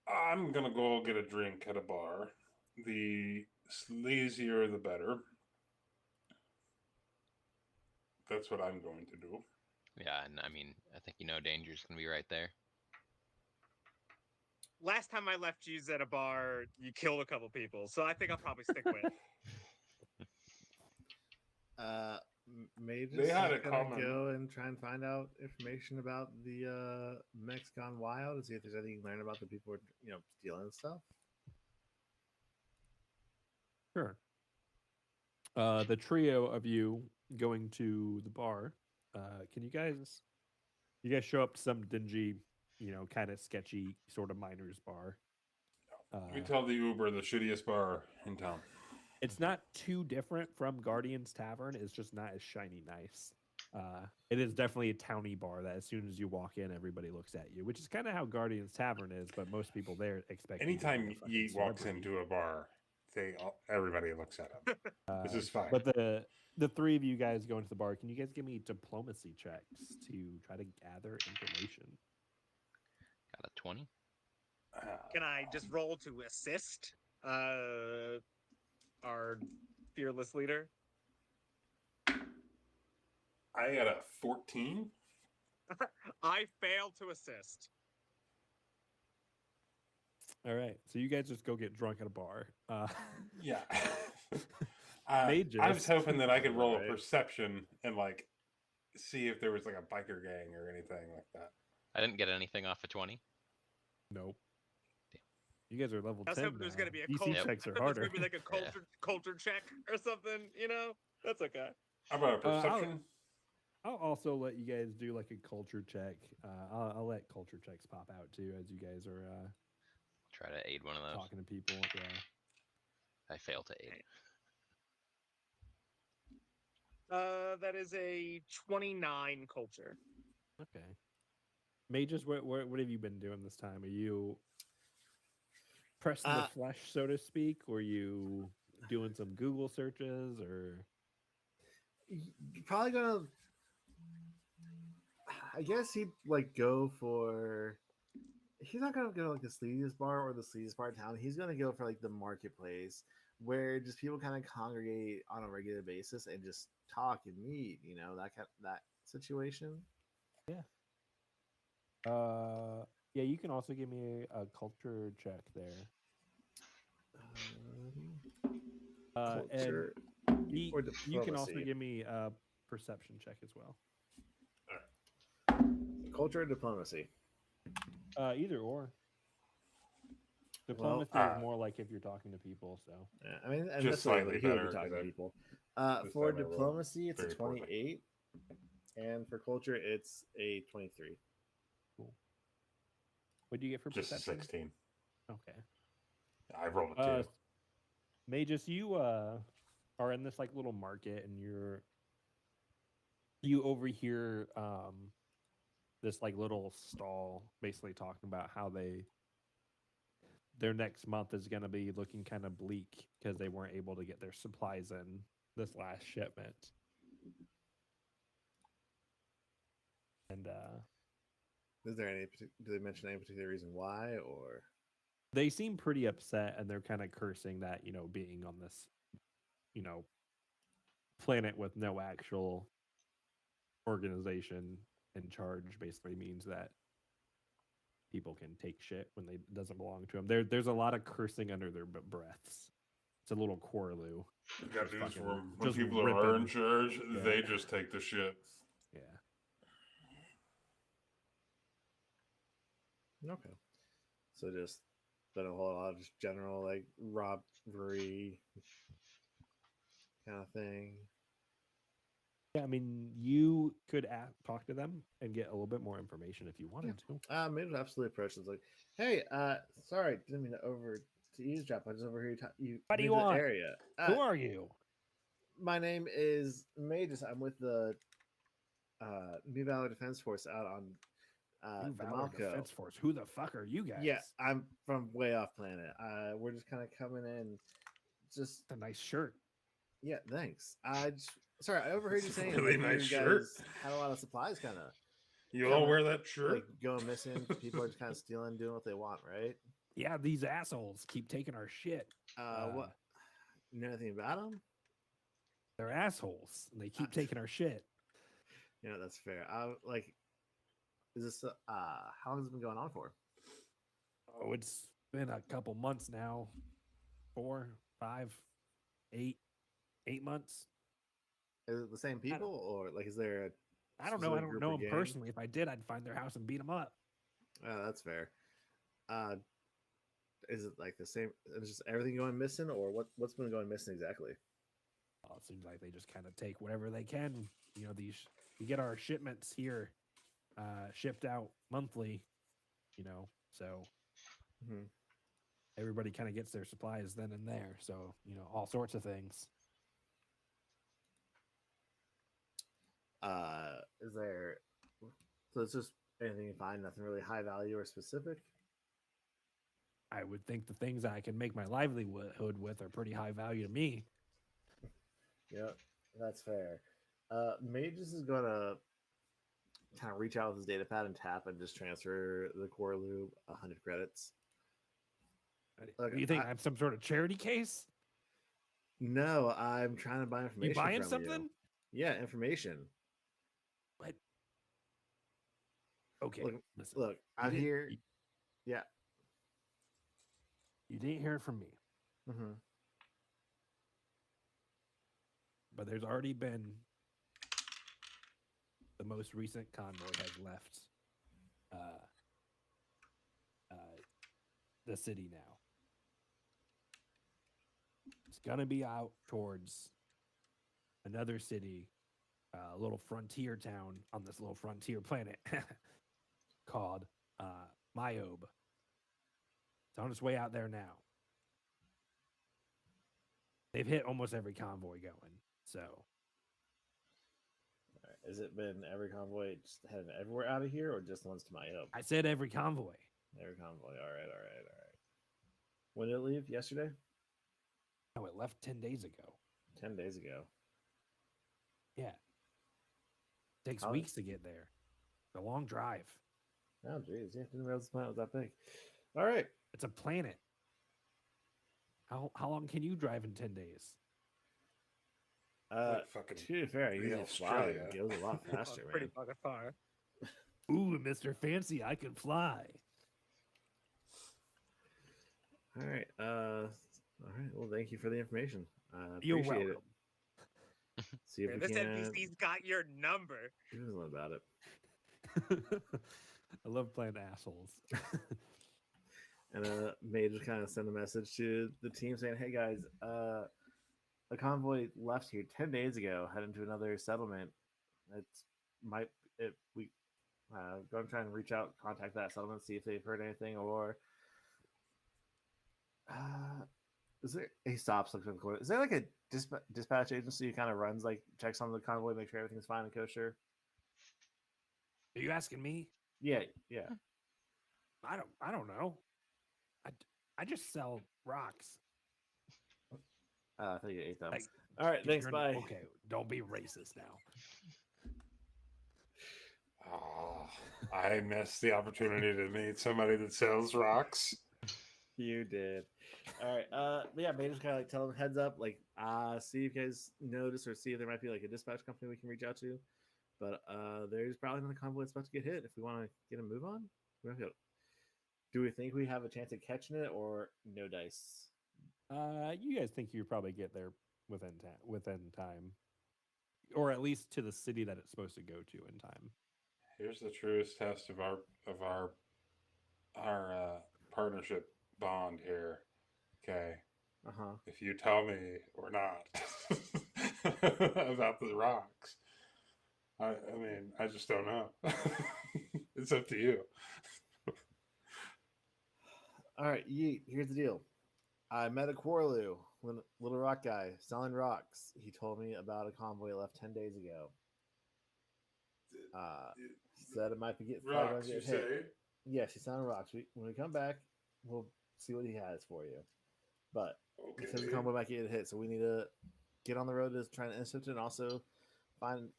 E: I'm gonna go get a drink at a bar. The sleazier, the better. That's what I'm going to do.
C: Yeah, and I mean, I think danger's gonna be right there.
D: Last time I left you at a bar, you killed a couple people, so I think I'll probably stick with.
B: Mages
E: They had
B: are
E: it
B: gonna
E: coming.
B: go and try and find out information about the mechs gone wild and see if there's anything you can learn about the people who are, stealing stuff.
A: Sure. The trio of you going to the bar. Can you guys show up to some dingy, kind of sketchy sort of miners bar.
E: We tell the Uber the shittiest bar in town.
A: It's not too different from Guardian's Tavern. It's just not as shiny nice. It is definitely a towny bar that as soon as you walk in, everybody looks at you, which is kind of how Guardian's Tavern is. But most people there expect. you to be a
E: Anytime
A: fucking
E: Yeet walks
A: celebrity.
E: into a bar, everybody looks at him. This is fine.
A: But the three of you guys go into the bar. Can you guys give me diplomacy checks to try to gather information?
C: Got a 20.
D: Can I just roll to assist our fearless leader?
E: I got a 14.
D: I fail to assist.
A: All right, so you guys just go get drunk at a bar.
E: Yeah.
A: They
E: I was
A: just-
E: hoping that I could roll
B: Right.
E: a perception and like see if there was like a biker gang or anything like that.
C: I didn't get anything off of 20.
A: Nope. You guys are level
D: I was
A: 10
D: hoping there's
A: now.
D: gonna be a
A: DC
D: culture.
A: checks
D: I
A: are
D: thought there's
A: harder.
D: gonna be like a culture check or something. You know, that's okay.
E: How about a
A: I'll-
E: perception?
A: I'll also let you guys do like a culture check. I'll let culture checks pop out too as you guys are
C: Try to aid one of those.
A: talking to people. Yeah.
C: I fail to aid.
D: That is a 29 culture.
A: Okay. Mages, what have you been doing this time? Are you pressing the flesh, so to speak, or are you doing some Google searches, or
B: Probably gonna. I guess he'd like go for. He's not gonna go like the sleaziest bar or the sleaziest bar in town. He's gonna go for like the marketplace where just people kind of congregate on a regular basis and just talk and meet. You know, that situation.
A: yeah, you can also give me a culture check there.
B: Culture
A: And you
B: or
A: can also
B: diplomacy.
A: give me a perception check as well.
B: Culture or diplomacy.
A: Either or.
B: Well,
A: Diplomacy is more like if you're talking to people. So
B: Yeah, I mean, and
E: Just
B: that's what
E: slightly
B: he would
E: better,
B: be talking
E: 'cause
B: to
E: I-
B: people.
E: this
B: For
E: time I rolled
B: diplomacy, it's a
E: very poorly.
B: 28, and for culture, it's a 23.
A: what do you get for
E: Just a
A: perception?
E: 16.
A: Okay.
E: I rolled a 2.
A: Magus, you are in this like little market, and you overhear this like little stall basically talking about how their next month is going to be looking kind of bleak because they weren't able to get their supplies in this last shipment. And
B: Is there any? Do they mention any particular reason why, or?
A: they seem pretty upset, and they're kind of cursing that, being on this, planet with no actual organization in charge basically means that people can take shit when it doesn't belong to them. There's a lot of cursing under their breaths. It's a little Corlew.
E: I got
A: Just
E: news
A: fucking-
E: for them. When
A: just
E: people are in
A: ripping.
E: charge,
A: Yeah.
E: they just take the shit.
A: Yeah.
B: Okay. So just been a whole lot of just general like robbery kind of thing.
A: Yeah, I mean, you could talk to them and get a little bit more information if you wanted to.
B: Maybe I'd absolutely approach it. Like, hey, sorry, didn't mean to eavesdrop. I just overheard you.
A: What do you
B: new to the
A: want?
B: Area.
A: Who are you?
B: My name is Magus. I'm with the New Valley Defense Force out on
A: New
B: the
A: Valor
B: Malco.
A: Defense Force. Who the fuck are you guys?
B: Yeah, I'm from way off planet. We're just kind of coming in. Just
A: It's a nice shirt.
B: yeah, thanks. Sorry, I overheard you
E: It's a
B: saying
E: really
B: that
E: nice
B: you
E: shirt.
B: guys had a lot of supplies, kind of
E: You
B: Yeah,
E: all
B: man.
E: wear that shirt?
B: like going missing. People are just kind of stealing, doing what they want, right?
A: Yeah, these assholes keep taking our shit.
B: What? You know anything about them?
A: They're assholes. And they keep taking our shit.
B: You know, that's fair. Is this how long has it been going on for?
A: Oh, it's been a couple months now. 4, 5, 8 months.
B: Is it the same people, or like is there a?
A: I don't know. I
B: specific
A: don't
B: group
A: know
B: or
A: them
B: gang?
A: personally. If I did, I'd find their house and beat them up.
B: That's fair. Is it like the same? Is just everything going missing, or what's been going missing exactly?
A: Oh, it seems like they just kind of take whatever they can. We get our shipments here, shipped out monthly. So
B: Mhm.
A: everybody kind of gets their supplies then and there. So, all sorts of things.
B: Is there? So it's just anything you find, nothing really high value or specific.
A: I would think the things I can make my livelihood with are pretty high value to me.
B: Yep, that's fair. Magus is gonna kind of reach out with his data pad and tap and just transfer the core loop 100 credits.
A: Do you think I'm some sort of charity case?
B: No, I'm trying to buy information.
A: You buying
B: from
A: something?
B: You. Yeah, information.
A: What? Okay, listen.
B: Look, I'm here. Yeah.
A: You didn't hear it from me,
B: Mm-hmm.
A: but there's already been the most recent convoy has left the city now. It's gonna be out towards another city, a little frontier town on this little frontier planet called Myobe. It's on its way out there now. They've hit almost every convoy going. So,
B: Has it been every convoy just heading everywhere out of here, or just the ones to Myobe?
A: I said every convoy.
B: Every convoy. All right. When did it leave? Yesterday?
A: No, it left 10 days ago.
B: 10 days ago.
A: Yeah. Takes
B: How-
A: weeks to get there. It's a long drive.
B: Oh, geez. Yeah, didn't realize the planet was that big. All right.
A: It's a planet. How long can you drive in 10 days?
E: Fucking
B: To be fair, you
E: the
B: just fly.
E: Australia.
B: It goes a lot faster,
D: Pretty
B: man.
D: fucking far.
A: Ooh, Mr. Fancy, I can fly.
B: All right. All right. Well, thank you for the information.
A: You're
B: Appreciate
A: welcome.
B: it. See if
D: Man,
B: we
D: this
B: can.
D: NPC's got your number.
B: He doesn't know about it.
A: I love playing assholes.
B: And May just kind of send a message to the team saying, "Hey guys, a convoy left here 10 days ago, heading to another settlement. We go and try and reach out, contact that settlement, see if they've heard anything, or is there?" He stops, looks at the corner. Is there like a dispatch agency who kind of runs, like checks on the convoy, make sure everything's fine and kosher?
A: Are you asking me?
B: Yeah.
A: I don't know. I just sell rocks.
B: I thought you ate them.
A: Like,
B: All right, thanks.
A: You're
B: Bye.
A: Okay, don't be racist now.
E: Oh, I missed the opportunity to meet somebody that sells rocks.
B: You did. All right. Yeah, May just kind of like tell them heads up, like see if you guys notice or see if there might be like a dispatch company we can reach out to. But there's probably another convoy that's about to get hit. If we want to get a move on, do we think we have a chance at catching it or no dice?
A: You guys think you probably get there within time, or at least to the city that it's supposed to go to in time.
E: Here's the truest test of our partnership bond here. Okay, if you tell me or not about the rocks, I mean, I just don't know. It's up to you.
B: All right, Yeet, here's the deal. I met a Quarlu, little rock guy, selling rocks. He told me about a convoy left 10 days ago. Said it might be getting
E: Rocks, you
B: hit.
E: say?
B: Yes, he's selling rocks. When we come back, we'll see what he has for you. But he says the convoy might get hit, so we need to get on the road to try and intercept it, and also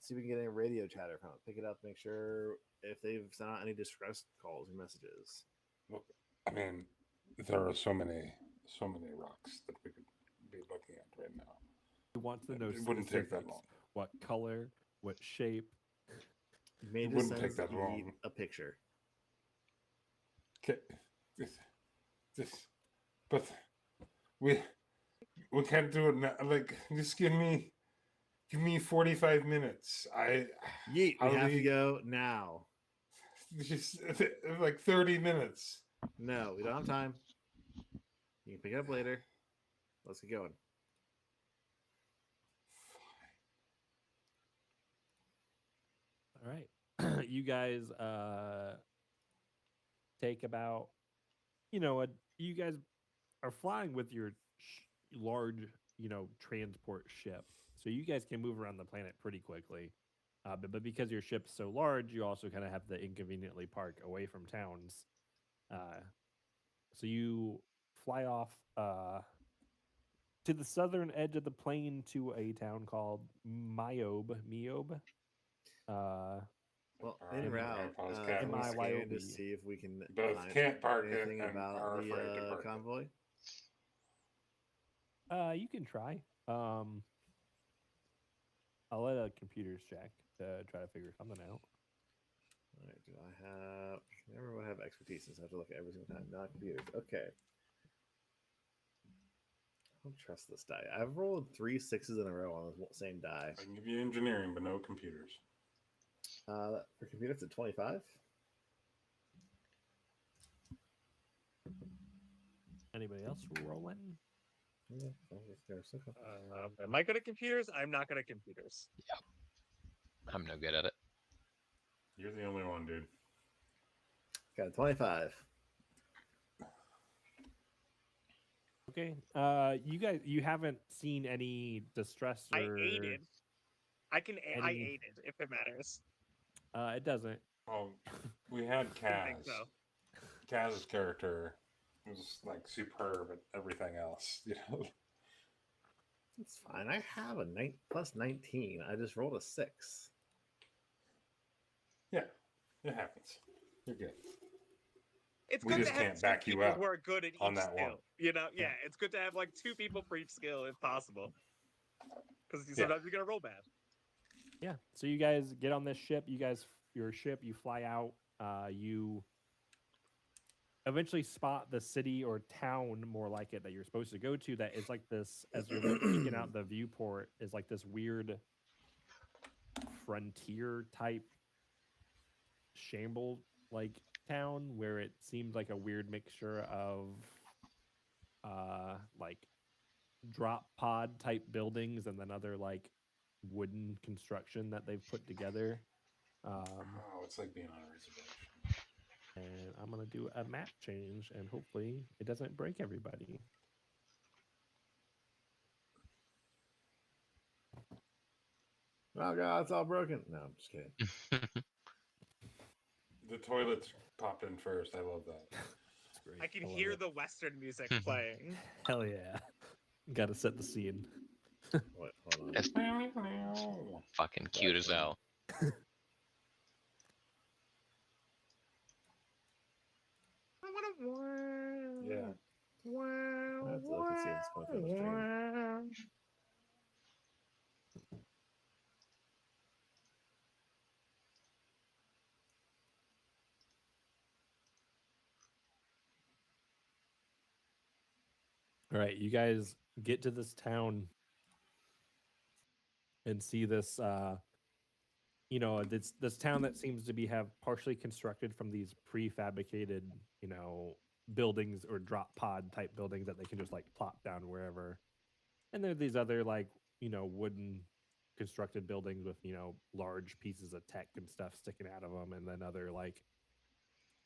B: see if we can get any radio chatter from it. Pick it up, make sure if they've sent out any distress calls or messages.
E: Look, I mean, there are so many rocks that we could be looking at right now.
A: He wants to know
E: It wouldn't take that
A: specifics.
E: long.
A: What color, what shape.
B: May
E: It
B: just
E: wouldn't
B: sends
E: take that
B: Yeet
E: long.
B: a picture.
E: Okay, but we can't do it now. Like, just give me 45 minutes.
B: Yeet, we
E: I'll
B: have to
E: leave-
B: go now.
E: Just like 30 minutes.
B: No, we don't have time. You can pick it up later. Let's get going.
A: All right. You guys take about, you guys are flying with your large, transport ship. So you guys can move around the planet pretty quickly. But because your ship's so large, you also kind of have to inconveniently park away from towns. So you fly off to the southern edge of the plain to a town called Miob.
B: Well,
E: Our
B: en route,
E: grandpa's
B: can
E: cabin.
B: we scan to
A: MIYOB.
B: see if we can
E: Both
B: find
E: can't park it
B: anything
E: and
B: about
E: are afraid to
B: the
E: park it.
B: convoy?
A: You can try. I'll let a computers check to try to figure something out.
B: All right, do I have? Never would have expertise since I have to look at every single time. Not computers. Okay. I don't trust this die. I've rolled 3 6s in a row on the same die.
E: I can give you engineering, but no computers.
B: For computers, at 25.
A: Anybody else rolling?
B: Yeah, there's okay.
D: Am I good at computers? I'm not good at computers.
C: I'm no good at it.
E: You're the only one, dude.
B: Got a 25.
A: Okay. You haven't seen any distress or
D: I aided. I
A: Any-
D: aided if it matters.
A: It doesn't.
E: Oh, we had
D: I think
E: Kaz.
D: so.
E: Kaz's character was like superb at everything else. You know,
B: It's fine. I have a plus 19. I just rolled a 6.
E: yeah, it happens. You're good.
D: It's
E: We
D: good
E: just
D: to have
E: can't
D: two
E: back you
D: people
E: up
D: who are good at
E: on
D: each
E: that
D: skill.
E: one.
D: You know,
A: Yeah.
D: it's good to have like 2 people for each skill if possible. Because
E: Yeah.
D: sometimes you're gonna roll bad.
A: Yeah. So you guys get on this ship. Your ship. You fly out. You eventually spot the city or town, more like it, that you're supposed to go to. That is like this. As you're peeking out the viewport, is like this weird frontier type shamble like town where it seemed like a weird mixture of like drop pod type buildings and then other like wooden construction that they've put together.
E: Oh, it's like being on a reservation.
A: And I'm gonna do a map change and hopefully it doesn't break everybody.
B: Oh god, it's all broken. No, I'm just kidding.
E: The toilets popped in first. I love that.
A: It's great.
D: I can
A: love
D: hear
A: it.
D: the Western music playing.
A: Hell yeah. Gotta set the scene.
B: Wait, hold on.
C: That's fucking cute as hell.
E: Yeah.
B: I have to look and see if it's coming from the stream.
A: All right, you guys get to this town and see this this town that seems to be have partially constructed from these prefabricated, buildings or drop pod type buildings that they can just like plop down wherever. And there are these other like, wooden constructed buildings with, large pieces of tech and stuff sticking out of them, and then other like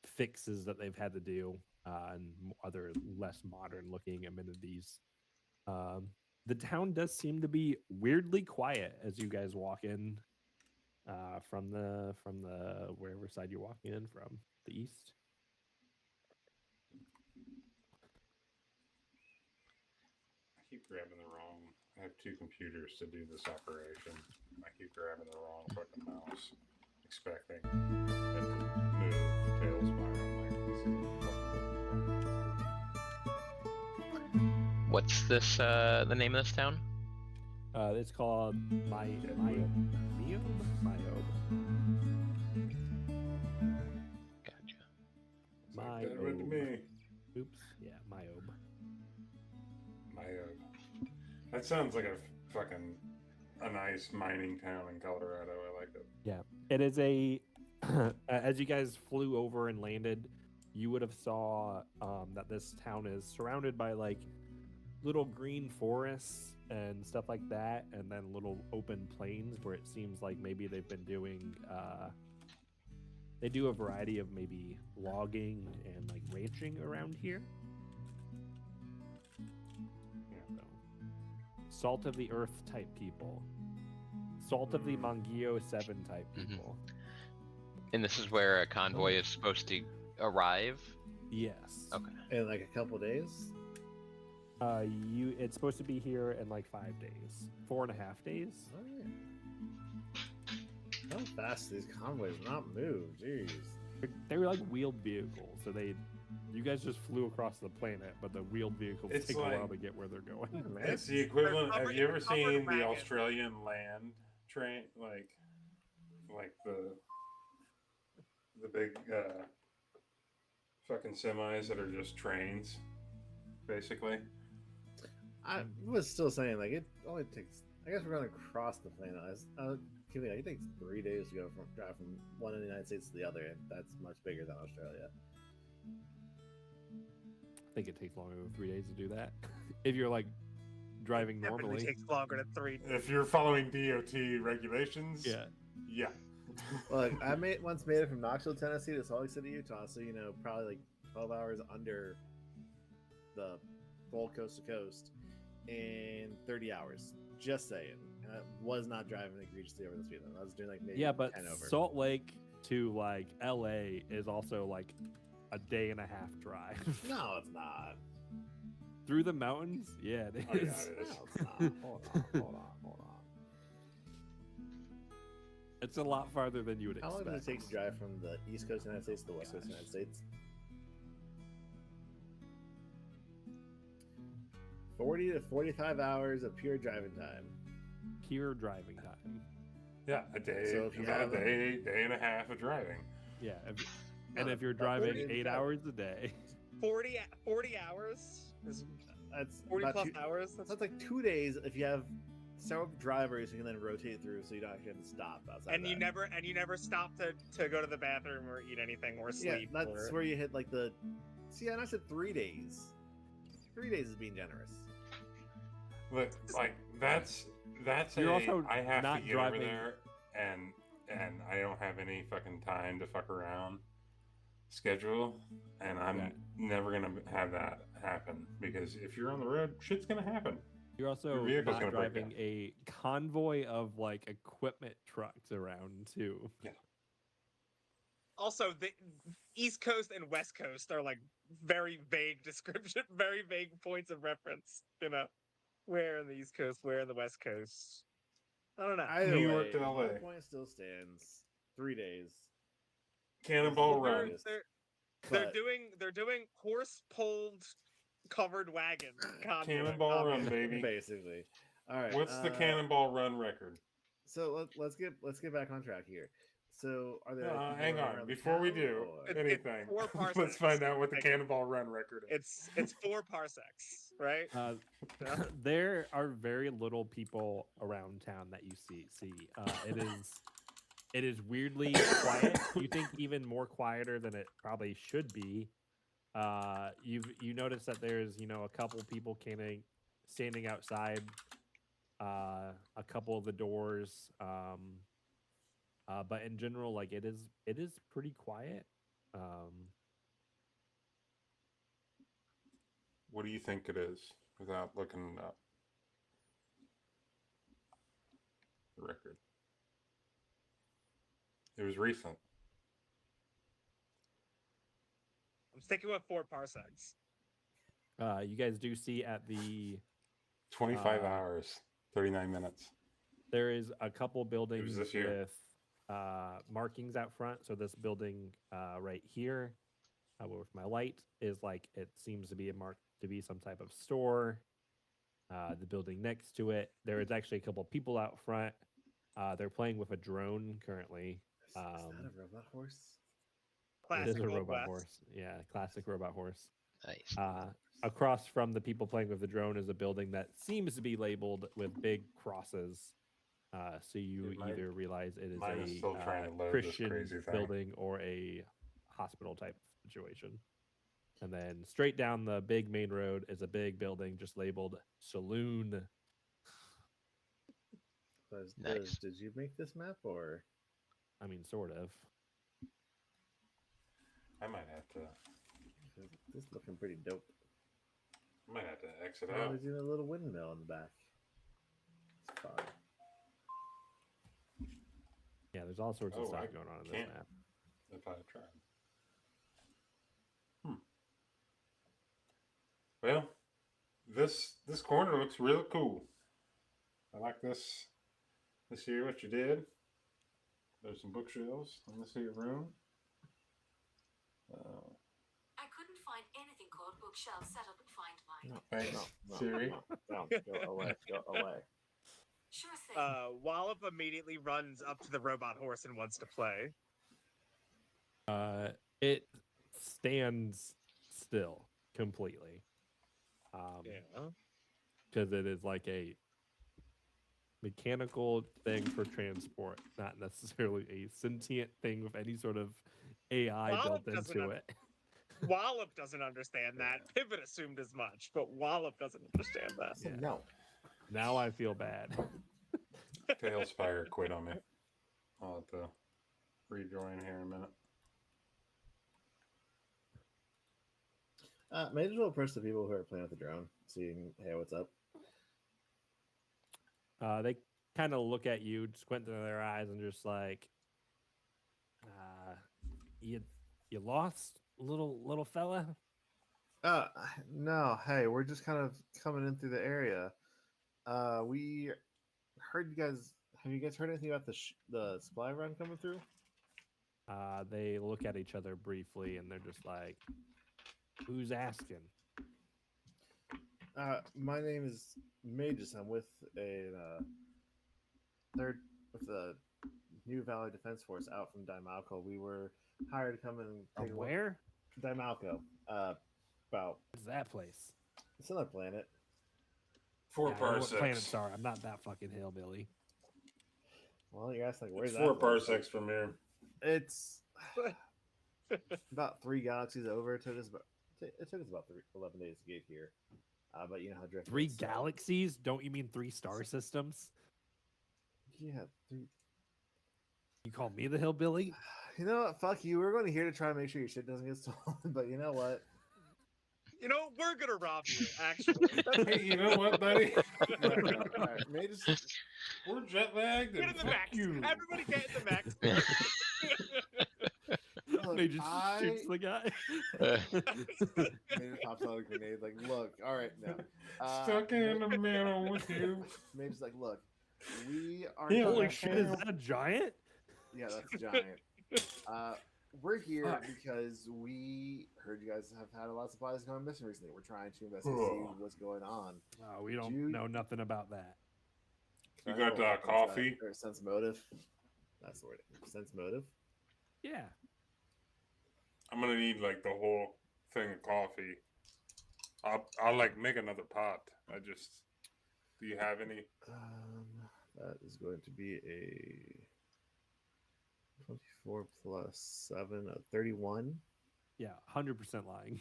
A: fixes that they've had to do, and other less modern looking amenities. The town does seem to be weirdly quiet as you guys walk in from the wherever side you're walking in from, the east.
E: I keep grabbing the wrong. I have 2 computers to do this operation. I keep grabbing the wrong fucking mouse, expecting it to move tailspire.
C: What's this? The name of this town?
A: It's called Myob.
C: Gotcha.
E: Like Deadwood to me.
A: Oops. Yeah, Myob.
E: That sounds like a nice mining town in Colorado. I like it.
A: Yeah, it is a. As you guys flew over and landed, you would have saw that this town is surrounded by like little green forests and stuff like that, and then little open plains where it seems like maybe they've been doing. They do a variety of maybe logging and like ranching around here. salt of the earth type people, salt of the Mongeo 7 type
C: Mhm.
A: people.
C: And this is where a convoy is supposed to arrive.
A: Yes.
C: Okay.
B: In like a couple days.
A: It's supposed to be here in like 5 days, 4.5 days.
B: Oh, yeah. How fast these convoys not move? Jeez.
A: They were like wheeled vehicles, so you guys just flew across the planet, but the wheeled vehicles
E: It's
A: take a while
E: like-
A: to get where they're going.
B: Yeah, man.
E: It's the equivalent. Have
D: covered-
E: you ever
D: it's a covered
E: seen the
D: wagon.
E: Australian land train, like the big fucking semis that are just trains, basically?
B: I was still saying like it only takes. I guess we're going to cross the planet. It takes 3 days to drive from one in the United States to the other, and that's much bigger than Australia.
A: I think it takes longer than 3 days to do that. If you're like driving
D: Definitely
A: normally.
D: takes longer than 3 days.
E: If you're following DOT regulations,
A: Yeah.
E: yeah.
B: Look, I once made it from Knoxville, Tennessee to Salt Lake City, Utah. So probably like 12 hours under the full coast to coast in 30 hours. Just saying. And I was not driving egregiously over the speed limit. I was doing like maybe
A: Yeah, but
B: 10 over.
A: Salt Lake to like LA is also like a day and a half drive.
B: No, it's not.
A: Through the mountains? Yeah, it
E: Oh, yeah,
A: is.
E: it is.
B: No, it's not. Hold on.
A: It's a lot farther than you would
B: How long
A: expect.
B: does it take to drive from the East Coast of the United States to the West Coast of the United States? 40 to 45 hours of pure driving time.
A: Pure driving time.
E: Yeah, a day.
B: So if you
E: about
B: have
E: a day and a half of driving.
A: Yeah. And
B: No,
A: if you're
B: about
A: driving
B: 40
A: 8 hours a day,
D: 40 hours is
B: That's
D: 40
B: about
D: plus
B: two-
D: hours.
B: That's like 2 days if you have several drivers you can then rotate through, so you don't actually have to stop outside.
D: And you
B: that.
D: never stop to go to the bathroom or eat anything or
B: Yeah,
D: sleep.
B: that's
D: or...
B: where you hit like the. See, and I said 3 days. 3 days is being generous.
E: But like that's
A: You're also
E: I have
A: not
E: to get
A: driving-
E: over there and I don't have any fucking time to fuck around schedule, and I'm
A: Yeah.
E: never gonna have that happen because if you're on the road, shit's gonna happen.
A: you're also
E: Your vehicle's
A: not
E: gonna break
A: driving
E: down.
A: a convoy of like equipment trucks around too.
D: Also, the East Coast and West Coast are like very vague description, very vague points of reference. Where in the East Coast, where in the West Coast. I don't know.
B: Either
E: New
B: way,
E: York to
B: my
E: LA.
B: point still stands. 3 days.
E: Cannonball
B: Well,
E: Run.
D: They're
B: But-
D: doing horse pulled covered wagon convoy.
E: Cannonball Run,
D: obviously.
E: baby.
B: Basically. All right.
E: What's the Cannonball Run record?
B: So let's get back on track here. So are there?
E: Hang
B: more
E: on.
B: around the
E: Before we
B: town,
E: do
B: or-
D: It's
E: anything,
D: 4 parsecs.
E: let's find out what the
D: Like-
E: Cannonball Run record is.
D: It's 4 parsecs, right? Yeah.
A: There are very little people around town that you see. It is weirdly quiet. You think even more quieter than it probably should be. You notice that there's a couple people standing outside a couple of the doors. But in general, like it is pretty quiet.
E: What do you think it is without looking it up? The record. It was recent.
D: I'm sticking with 4 parsecs.
A: You guys do see at the
E: 25 hours, 39 minutes.
A: there is a couple buildings
E: this year.
A: with markings out front. So this building right here, with my light, is like it seems to be marked to be some type of store. The building next to it, there is actually a couple people out front. They're playing with a drone currently.
B: Is that a robot horse?
A: It is
D: Classic
A: a
D: Old
A: robot
D: West.
A: horse. Yeah, classic robot horse.
C: Nice.
A: Across from the people playing with the drone is a building that seems to be labeled with big crosses. So you
E: Dude, mine-
A: either realize it is
E: mine is
A: a
E: still trying to load this
A: Christian
E: crazy thing.
A: building or a hospital type situation. And then straight down the big main road is a big building just labeled Saloon.
C: Nice.
B: Did you make this map, or
A: I mean, sort of.
E: I might have to.
B: this is looking pretty dope?
E: I might have to exit
B: Oh,
E: out.
B: there's even a little windmill in the back. It's fine.
A: Yeah, there's all sorts of
E: Oh,
A: stuff
E: I
A: going on in this
E: can't.
A: map.
E: If I tried. Well, this corner looks real cool. I like this. This here, what you did. There's some bookshelves in this here room.
F: I couldn't find anything called bookshelf. Set up and find mine.
B: No,
E: Thanks,
B: no,
E: Siri.
B: no, go away, go away.
F: Sure thing.
D: Wallop immediately runs up to the robot horse and wants to play.
A: It stands still completely.
D: Yeah.
A: Because it is like a mechanical thing for transport, not necessarily a sentient thing with any sort of AI
D: Wallop
A: built
D: doesn't
A: into
D: have-
A: it.
D: Wallop doesn't understand that. Pivot assumed as much, but Wallop doesn't understand that.
B: I said
A: Yeah.
B: no.
A: Now I feel bad.
E: Tailspire quit on me. I'll have to rejoin here in a minute.
B: May as well approach the people who are playing with the drone, seeing, hey, what's up?
A: They kind of look at you, squint into their eyes, and just like, you lost, little fella.
B: No, hey, we're just kind of coming in through the area. We heard you guys. Have you guys heard anything about the supply run coming through?
A: They look at each other briefly, and they're just like, "Who's asking?"
B: My name is Magus. I'm with a with the New Valley Defense Force out from Dimalco. We were hired to come and
A: From
B: take a look.
A: where?
B: Dimalco. About
A: What's that place?
B: it's another planet.
E: 4
A: Yeah, I know what
E: parsecs.
A: planets are. I'm not that fucking hillbilly.
B: Well, you're asking like, where's
E: It's
B: that?
E: 4
B: from?
E: parsecs from here.
B: It's about 3 galaxies over. It took us about 11 days to get here. But you know how drift
A: 3
B: is, so-
A: galaxies? Don't you mean 3 star systems?
B: Yeah, 3.
A: You call me the hillbilly?
B: You know what? Fuck you. We're going here to try to make sure your shit doesn't get stolen. But you know what?
D: You know, we're gonna rob you, actually.
E: Hey, you know what, buddy?
B: All right, Magus,
E: We're jet lagged
D: Get
E: and
D: in the
E: fuck
D: max.
E: you.
D: Everybody get in the max.
B: Look,
A: They just shoots the guy.
B: Magus pops out a grenade. Like, look, all right, now.
E: Stuck in the middle with you.
B: Magus like, look, we are.
E: Yeah,
A: Holy
E: like,
A: shit, is that a giant?
B: Yeah, that's giant. We're here because we heard you guys have had a lot of supplies going missing recently. We're trying to investigate see what's going on.
A: Oh, we don't
B: You-
A: know nothing about that.
E: You
B: I
E: got
B: know,
E: coffee?
B: or sense motive. That's the word. Sense motive.
A: Yeah.
E: I'm gonna need like the whole thing of coffee. I'll like make another pot. Do you have any?
B: That is going to be a 24 plus 7, 31.
A: Yeah, 100% lying.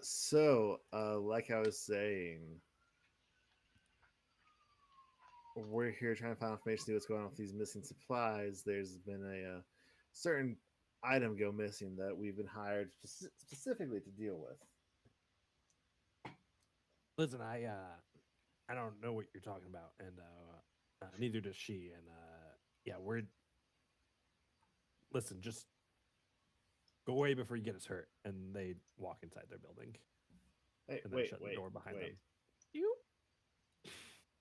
B: So, like I was saying, we're here trying to find information, see what's going on with these missing supplies. There's been a certain item go missing that we've been hired specifically to deal with.
A: Listen, I don't know what you're talking about, and neither does she. And yeah, listen, just go away before you get us hurt. And they walk inside their building,
B: Hey,
A: and then shut the door behind them. You?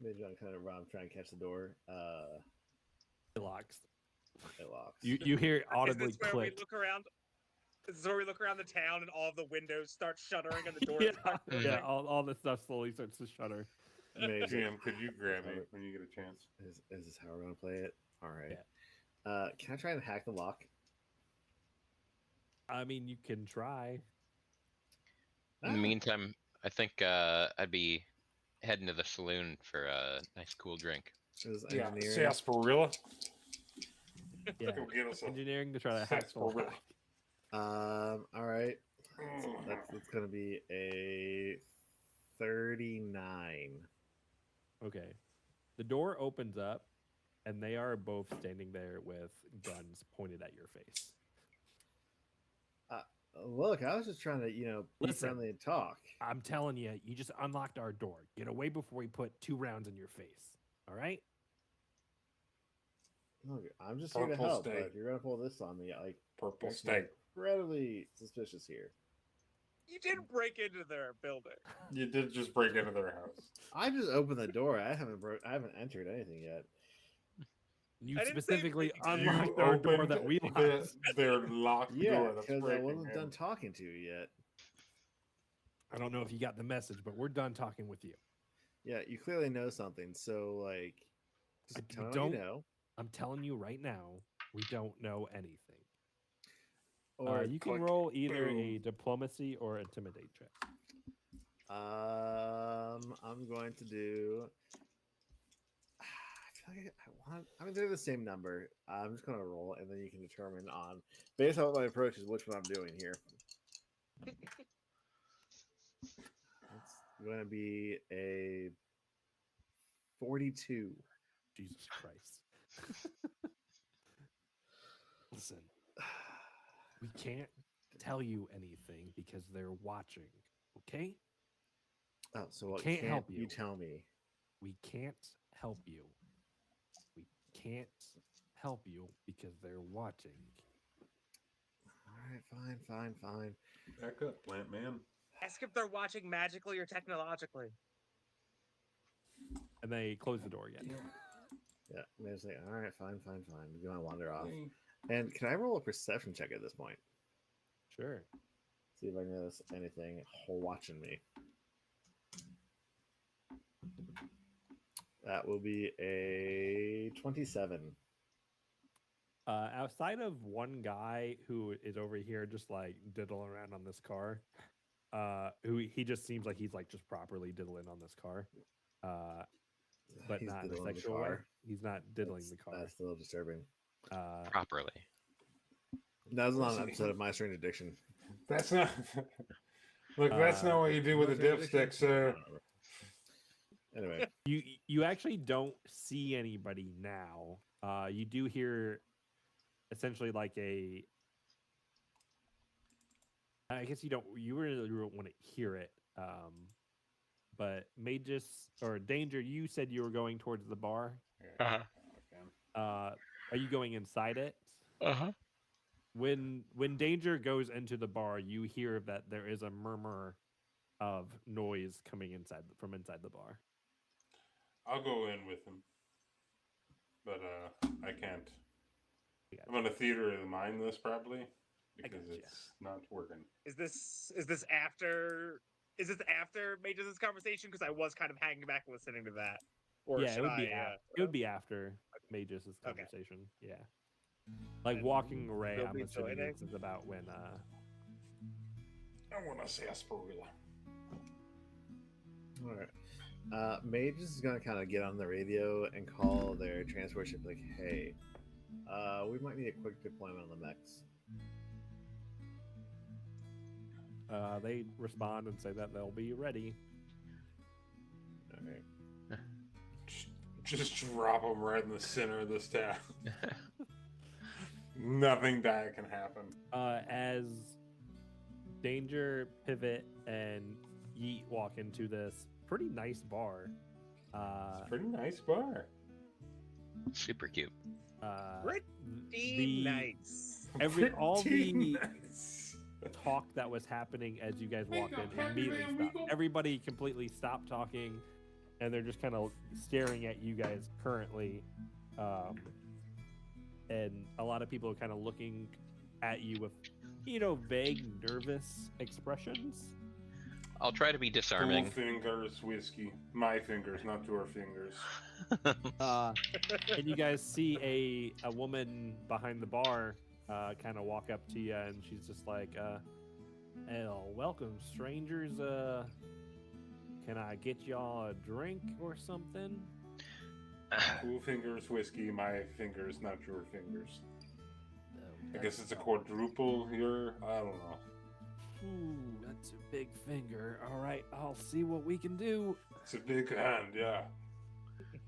B: Maybe I'm kind of around trying to catch the door.
A: It locks.
B: It locks.
A: You hear it audibly
D: Is this where
A: click.
D: we look around? Is this where we look around the town and all of the windows start shuttering and the doors
A: Yeah,
D: start
A: yeah.
D: closing?
A: All the stuff slowly starts to shudder.
B: Amazing.
E: Jim, could you grab me when you get a chance?
B: Is this how we're gonna play it? All right.
A: Yeah.
B: Can I try and hack the lock?
A: I mean, you can try.
C: In the meantime, I think I'd be heading to the saloon for a nice cool drink.
B: Is
E: Yeah,
B: engineering?
E: sarsaparilla.
A: Yeah,
E: Go get us a
A: engineering to try to hack the
E: sarsaparilla.
B: All right. So that's gonna be a 39.
A: Okay. The door opens up, and they are both standing there with guns pointed at your face.
B: Look, I was just trying to, be
A: Listen.
B: friendly and talk.
A: I'm telling you, you just unlocked our door. Get away before we put 2 rounds in your face. All right?
B: Look, I'm just here to
E: Purple
B: help,
E: steak.
B: but if you're gonna pull this on me,
E: Purple
B: that's
E: steak.
B: incredibly suspicious here.
D: You did break into their building.
E: You did just break into their house.
B: I just opened the door. I haven't entered anything yet.
A: You
D: I didn't say
A: specifically
D: anything.
A: unlocked our door that we locked.
E: their locked
B: Yeah,
E: door. That's
B: because I
E: breaking
B: wasn't
E: in.
B: done talking to you yet.
A: I don't know if you got the message, but we're done talking with you.
B: Yeah, you clearly know something. So, just
A: I
B: tell me
A: don't-
B: what you know.
A: I'm telling you right now, we don't know anything.
B: Or
A: You can
E: click,
A: roll either a
E: boom.
A: diplomacy or intimidate check.
B: I'm going to do. I feel like I mean, they're the same number. I'm just going to roll, and then you can determine on based on what my approach is which one I'm doing here. It's going to be a 42.
A: Jesus Christ. Listen, we can't tell you anything because they're watching, okay?
B: Oh, so
A: We
B: what
A: can't help
B: you
A: you.
B: tell me?
A: We can't help you. We can't help you because they're watching.
B: All right, fine.
E: Back up, Plant Man.
D: Ask if they're watching magically or technologically.
A: And they close the door again.
B: Yeah, I'm gonna say, all right, fine. You're gonna wander off. And can I roll a perception check at this point?
A: Sure.
B: See if I notice anything watching me. That will be a 27.
A: Outside of one guy who is over here just like diddling around on this car, who he just seems like he's like just properly diddling on this car, but
B: He's
A: not in a
B: diddling the
A: sexual way.
B: car.
A: He's not diddling the car.
B: That's a little disturbing.
C: Properly.
B: That was not
E: Was
B: an
E: he-
B: episode of My Strange Addiction.
E: That's not. Look, that's not what you do with a dipstick, sir.
B: Anyway,
A: You actually don't see anybody now. You do hear essentially like a. I guess you really don't want to hear it. But Magus or Danger, you said you were going towards the bar.
C: Uh-huh.
A: Are you going inside it?
C: Uh-huh.
A: When Danger goes into the bar, you hear that there is a murmur of noise coming from inside the bar.
E: I'll go in with him, but I can't.
A: I got
E: I'm on a theater of the mind this probably because
A: gotcha.
E: it's not working.
D: Is this after Mage's conversation? Because I was kind of hanging back listening to that. Or
A: Yeah, it
D: should
A: would be
D: I,
A: it would be after Magus'
D: Okay.
A: conversation. Yeah, like
D: And
A: walking away.
D: they'll
A: I'm
D: be
A: assuming
D: joining?
A: this is about when.
E: I want to say sarsaparilla.
B: all right. Magus is gonna kind of get on the radio and call their transport ship like, "Hey, we might need a quick deployment on the mechs."
A: They respond and say that they'll be ready.
B: All right.
E: Just drop him right in the center of this town. Nothing bad can happen.
A: As Danger, Pivot, and Yeet walk into this pretty nice bar.
E: It's a pretty nice bar.
C: Super cute.
D: Pretty nice.
A: All
E: Pretty
A: the
E: nice.
A: talk that was happening as you guys walked in immediately stopped. Everybody completely stopped talking, and they're just kind of staring at you guys currently. And a lot of people are kind of looking at you with, vague, nervous expressions.
C: I'll try to be
E: Two
C: disarming.
E: fingers whiskey. My fingers, not your fingers.
A: And you guys see a woman behind the bar kind of walk up to you, and she's just like, welcome, strangers. Can I get y'all a drink or something?
E: Two fingers whiskey, my fingers, not your fingers. I guess
A: That's-
E: it's a quadruple here. I don't know.
A: Ooh, that's a big finger. All right, I'll see what we can do.
E: It's a big hand, yeah.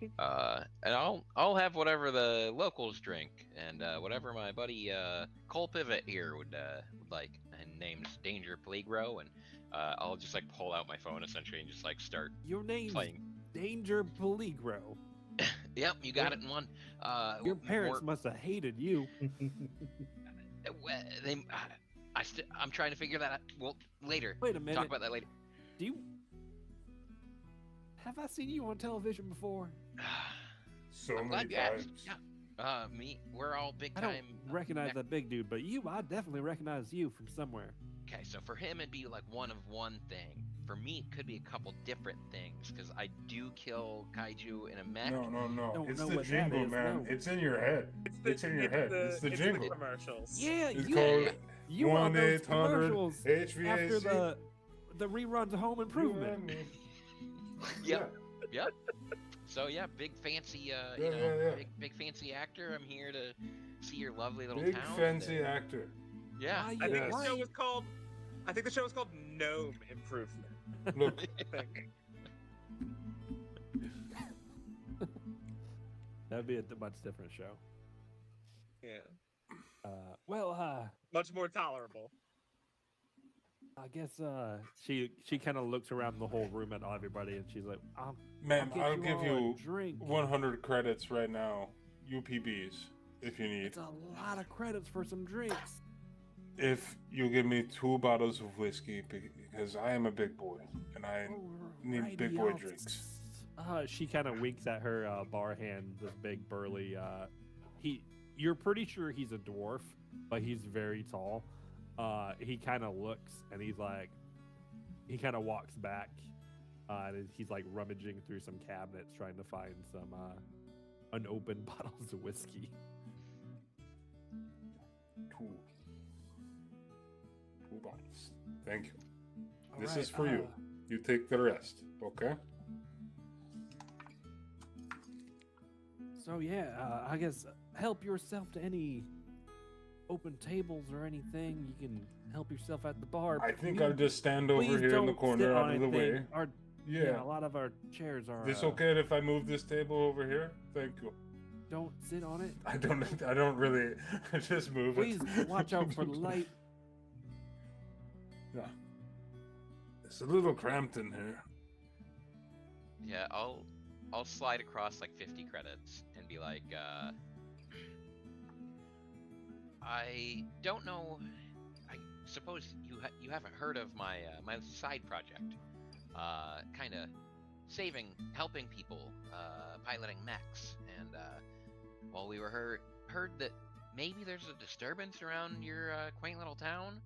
C: And I'll have whatever the locals drink, and whatever my buddy Cole Pivot here would like. And name's Danger Peligro, and I'll just like pull out my phone essentially and just like start
A: Your name's
C: playing.
A: Danger Peligro.
C: Yep, you got it in one.
A: Your parents must have hated you.
C: They, I'm trying to figure that out. Well, later.
A: Wait a minute.
C: Talk about that later.
A: Do you have I seen you on television before?
E: So
C: I'm
E: many
C: glad you asked.
E: times.
C: Yeah. We're all big
A: I
C: time.
A: don't recognize that big dude, but you, I definitely recognize you from somewhere.
C: Okay, so for him it'd be like one of one thing. For me, it could be a couple different things because I do kill kaiju in a mech.
E: No.
A: Don't
E: It's
A: know
E: the
A: what that
E: jingle,
A: is,
E: man.
A: no.
E: It's in your head. It's in your head. It's the jingle.
D: commercials.
A: Yeah,
E: It's
A: you,
E: called
A: you on those
E: 1-800
A: commercials after
E: HVAC.
A: the reruns of Home
E: You
A: Improvement.
E: and me.
C: Yep. Yep. So yeah, big fancy,
E: Yeah.
C: big fancy actor. I'm here to see your lovely little
E: Big
C: town.
E: fancy actor.
C: Yeah.
A: Why
D: I
A: you-
D: think the
A: why
D: show
A: you-
D: was called. I think the show was called Gnome Improvement.
E: Look,
D: I think.
A: That'd be a much different show.
D: Yeah. Much more tolerable.
A: I guess she kind of looks around the whole room at everybody, and she's like,
E: man, I'll give
A: all a
E: you
A: drink.
E: 100 credits right now. UPBs, if you need.
A: It's a lot of credits for some drinks.
E: If you give me 2 bottles of whiskey, because I am a big boy and I need big boy drinks.
A: She kind of winks at her bar hand. This big burly. You're pretty sure he's a dwarf, but he's very tall. He kind of looks and he's like, he kind of walks back, and he's like rummaging through some cabinets trying to find some unopened bottles of whiskey.
E: 2 bottles. Thank you.
A: All
E: This
A: right,
E: is for you. You take the rest, okay?
A: So yeah, I guess help yourself to any open tables or anything. You can help yourself at the bar.
E: I think
A: Please-
E: I'll just stand over
A: please
E: here in the
A: don't sit
E: corner
A: on
E: out of the way.
A: anything.
E: Yeah.
A: A lot of our chairs are.
E: This okay if I move this table over here? Thank you.
A: Don't sit on it.
E: I don't really just move
A: Please
E: it.
A: watch out for the light.
E: Yeah. It's a little cramped in here.
C: Yeah, I'll slide across like 50 credits and be like, I don't know. I suppose you haven't heard of my my side project, kind of helping people, piloting mechs, and well, we were heard that maybe there's a disturbance around your quaint little town,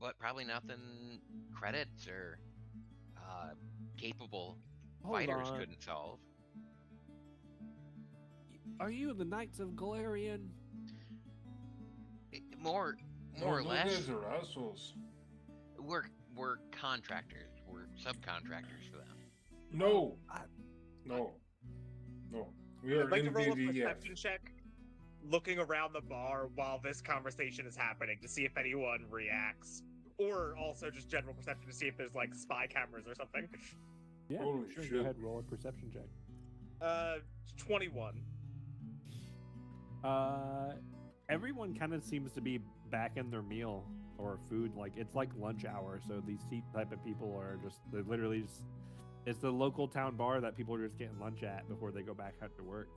C: but probably nothing credits or capable
A: Hold
C: fighters
A: on.
C: couldn't solve.
A: Are you the Knights of Galarian?
C: More or
E: Those
C: less,
E: guys are assholes.
C: we're contractors. We're subcontractors for them.
E: No.
A: I-
E: No. We are
D: I'd like
E: in
D: to roll a
E: VVF.
D: perception check, looking around the bar while this conversation is happening to see if anyone reacts, or also just general perception to see if there's like spy cameras or something.
A: Yeah,
E: Holy
A: sure.
E: shit.
A: Go ahead, roll a perception check.
D: 21.
A: Everyone kind of seems to be back in their meal or food. Like it's like lunch hour, so these type of people are they're literally just. It's the local town bar that people are just getting lunch at before they go back out to work.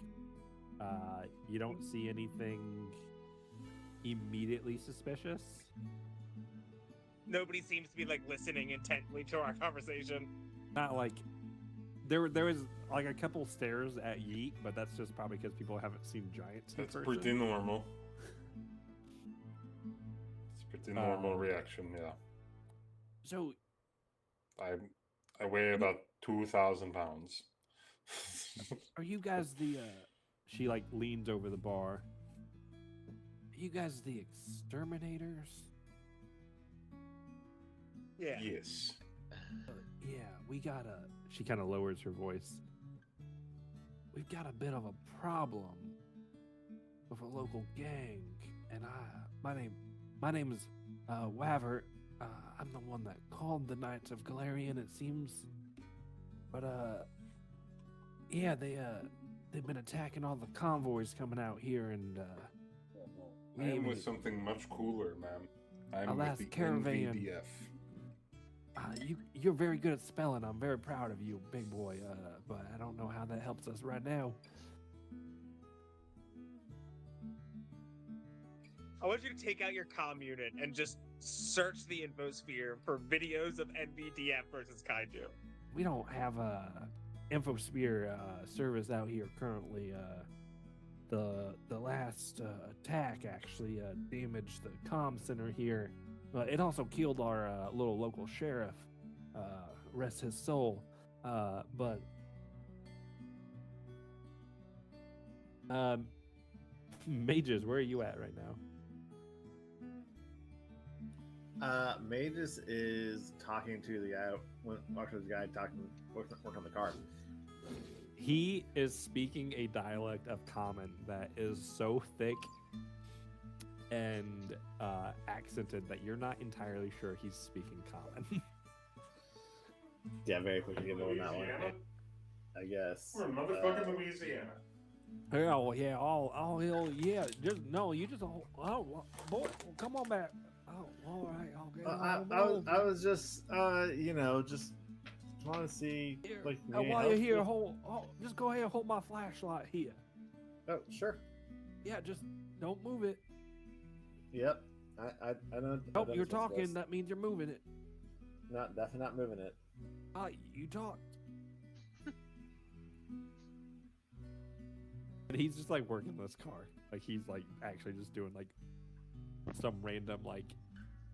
A: You don't see anything immediately suspicious.
D: Nobody seems to be like listening intently to our conversation.
A: Not like there was like a couple stares at Yeet, but that's just probably because people haven't seen giants. in
E: That's
A: person.
E: pretty normal. It's pretty normal reaction, yeah.
A: So
E: I weigh about 2,000 pounds.
A: are you guys the? She like leans over the bar. Are you guys the exterminators?
D: Yeah.
E: Yes.
A: Yeah, we got a. She kind of lowers her voice. We've got a bit of a problem with a local gang, and my name is Waver. I'm the one that called the Knights of Galarian, it seems. But Yeah, they've been attacking all the convoys coming out here, and
E: I am with something much cooler, man. I'm with
A: last
E: the
A: caravan.
E: NVDF.
A: You're very good at spelling. I'm very proud of you, big boy. But I don't know how that helps us right now.
D: I want you to take out your comm unit and just search the infosphere for videos of NVDF versus Kaiju.
A: We don't have a infosphere service out here currently. The last attack actually damaged the comm center here. It also killed our little local sheriff. Rest his soul. But Mages, where are you at right now?
B: Magus is talking to the guy. Actually, the guy working on the car.
A: He is speaking a dialect of Common that is so thick and accented that you're not entirely sure he's speaking Common.
B: Yeah, very quickly give on that one.
E: Louisiana?
B: I guess.
E: We're in motherfucking Louisiana.
A: Oh yeah, oh hell yeah! Just no, you just boy, come on back. Oh, all right, I'll get
B: I was just just want to see like
A: while you're here, just go ahead and hold my flashlight here.
B: Oh sure.
A: Yeah, just don't move it.
B: Yep. I know.
A: Oh, you're talking. That means you're moving it.
B: Definitely not moving it.
A: You talked. And he's just like working this car. Like he's like actually just doing like some random like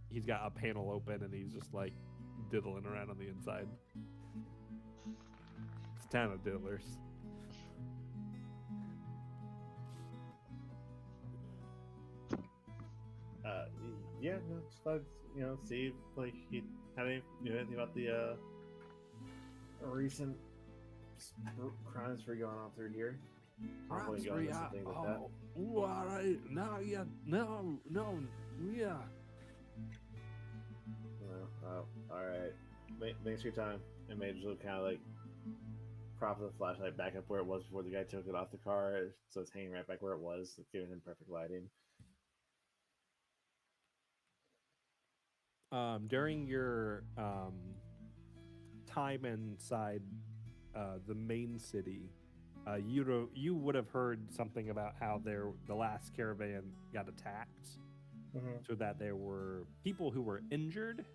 A: he's got a panel open and he's just like diddling around on the inside. It's a town of diddlers.
B: Yeah, no, just thought, see if like he had anything about the recent crimes for going on through here. Probably going into something like that.
A: Ooh, all right. No, yeah, no, yeah.
B: Oh, all right. Thanks for your time. And Major will kind of like prop the flashlight back up where it was before the guy took it off the car, so it's hanging right back where it was, giving him perfect lighting.
A: During your time inside the main city, you would have heard something about how the last caravan got attacked, so that there were people who were injured,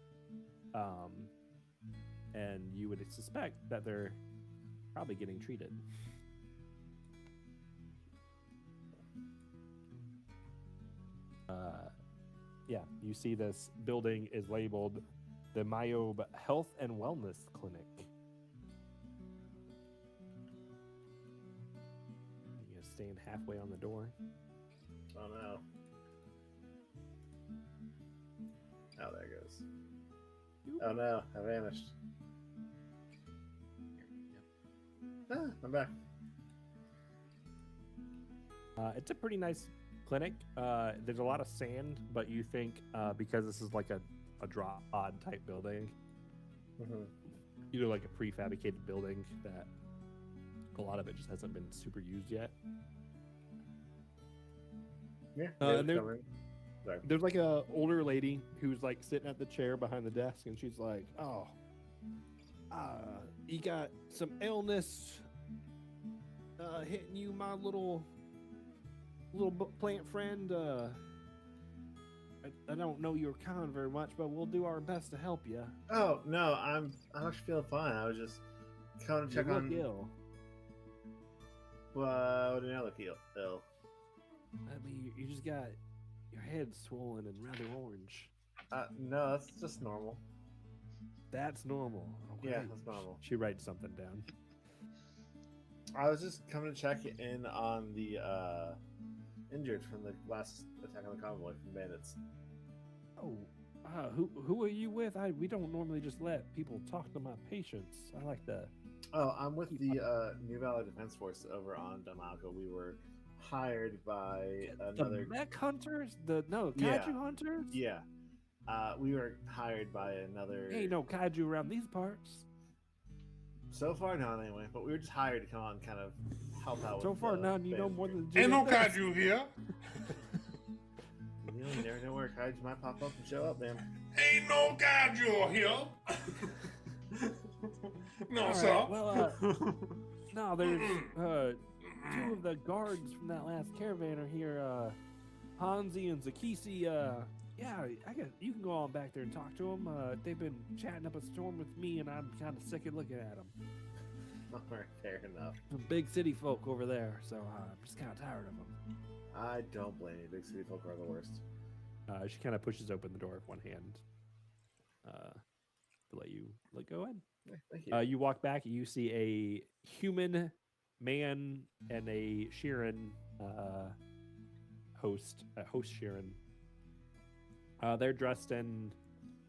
A: and you would suspect that they're probably getting treated. Yeah, you see this building is labeled the Mayob Health and Wellness Clinic. You stand halfway on the door.
B: Oh no. Oh, there it goes. Oh no, I vanished. I'm back.
A: It's a pretty nice clinic. There's a lot of sand, but you think because this is like a drop pod type building, like a prefabricated building, that a lot of it just hasn't been super used yet.
B: Yeah.
A: And there's like a older lady who's like sitting at the chair behind the desk, and she's like, "Oh, you got some illness hitting you, my little plant friend. I don't know your kind very much, but we'll do our best to help you."
B: Oh no, I'm actually feeling fine. I was just coming to check on.
A: Ill.
B: Well, what do you know? Look ill.
A: I mean, you just got your head swollen and rather orange.
B: No, that's just normal.
A: That's normal. Okay.
B: Yeah, that's normal.
A: She writes something down.
B: I was just coming to check in on the injured from the last attack on the convoy from bandits.
A: Oh, who are you with? We don't normally just let people talk to my patients. I like that.
B: Oh, I'm with the New Valley Defense Force over on Damalco. We were hired by another.
A: The mech hunters? Kaiju hunters?
B: Yeah. We were hired by another.
A: Ain't no kaiju around these parts.
B: So far, none anyway. But we were just hired to come on and kind of help out.
A: So
B: with
A: far,
B: the
A: none. You know
B: band
A: more
B: group.
A: than
E: Ain't no
A: Jimmy does.
E: kaiju here.
B: You never know where kaiju might pop up and show up, man.
E: Ain't no kaiju here. No,
A: All right,
E: sir.
A: well, no, there's two of the guards from that last caravan are here. Hansi and Zakisi. Yeah, I guess you can go on back there and talk to them. They've been chatting up a storm with me, and I'm kind of sick of looking at them.
B: Alright, fair enough.
A: Some big city folk over there, so I'm just kind of tired of them.
B: I don't blame you. Big city folk are the worst.
A: She kind of pushes open the door with one hand to let you go in.
B: Yeah, thank you.
A: You walk back, and you see a human man and a Sheeran host Sheeran. They're dressed in,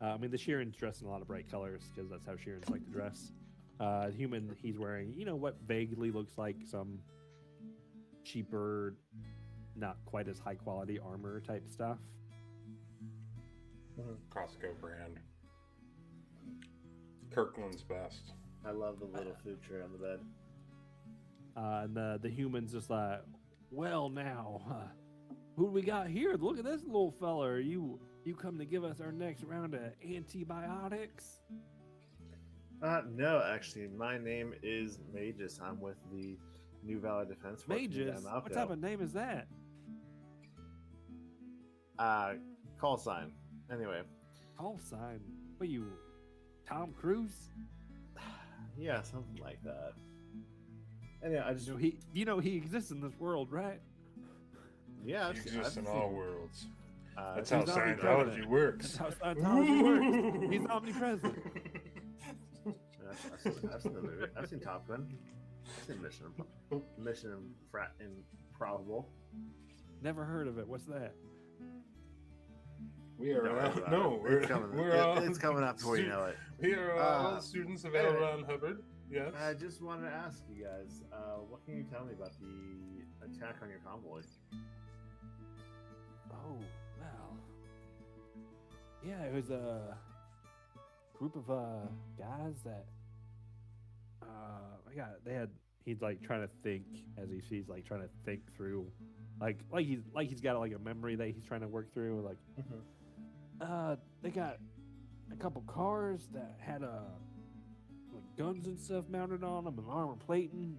A: I mean, the Sheeran's dressed in a lot of bright colors because that's how Sheerans like to dress. Human, he's wearing, you know, what vaguely looks like some cheaper, not quite as high quality armor type stuff.
E: Costco brand. Kirkland's best.
B: I love the little food tray on the bed.
A: And the human's just like, well, now, who do we got here? Look at this little fella. Are you come to give us our next round of antibiotics?
B: No, actually, my name is Magus. I'm with the New Valley Defense Force.
A: Mages? What type of name is that?
B: Call sign. Anyway,
A: Call sign. What you, Tom Cruise?
B: yeah, something like that. Anyway, I just
A: You know he exists in this world, right?
B: yeah,
E: He
B: I've
E: exists
B: seen-
E: in all worlds. That's
A: he's
E: how
A: omnipresent.
E: Scientology works.
A: That's how Scientology works. He's omnipresent.
B: I've seen the movie. I've seen Top Gun. I've seen Mission Improbable.
A: Never heard of it. What's that?
E: We are
B: Don't worry
E: all,
B: about
E: no,
B: it. It's coming.
E: we're all
B: It's coming up before you know it.
E: We are all
B: Uh,
E: students of
B: anyway.
E: L. Ron Hubbard. Yes.
B: I just wanted to ask you guys, what can you tell me about the attack on your convoy?
A: Oh, well. Yeah, it was a group of guys that he's like trying to think as he's like trying to think through like he's got like a memory that he's trying to work through. Like they got a couple cars that had like guns and stuff mounted on them and armor plating,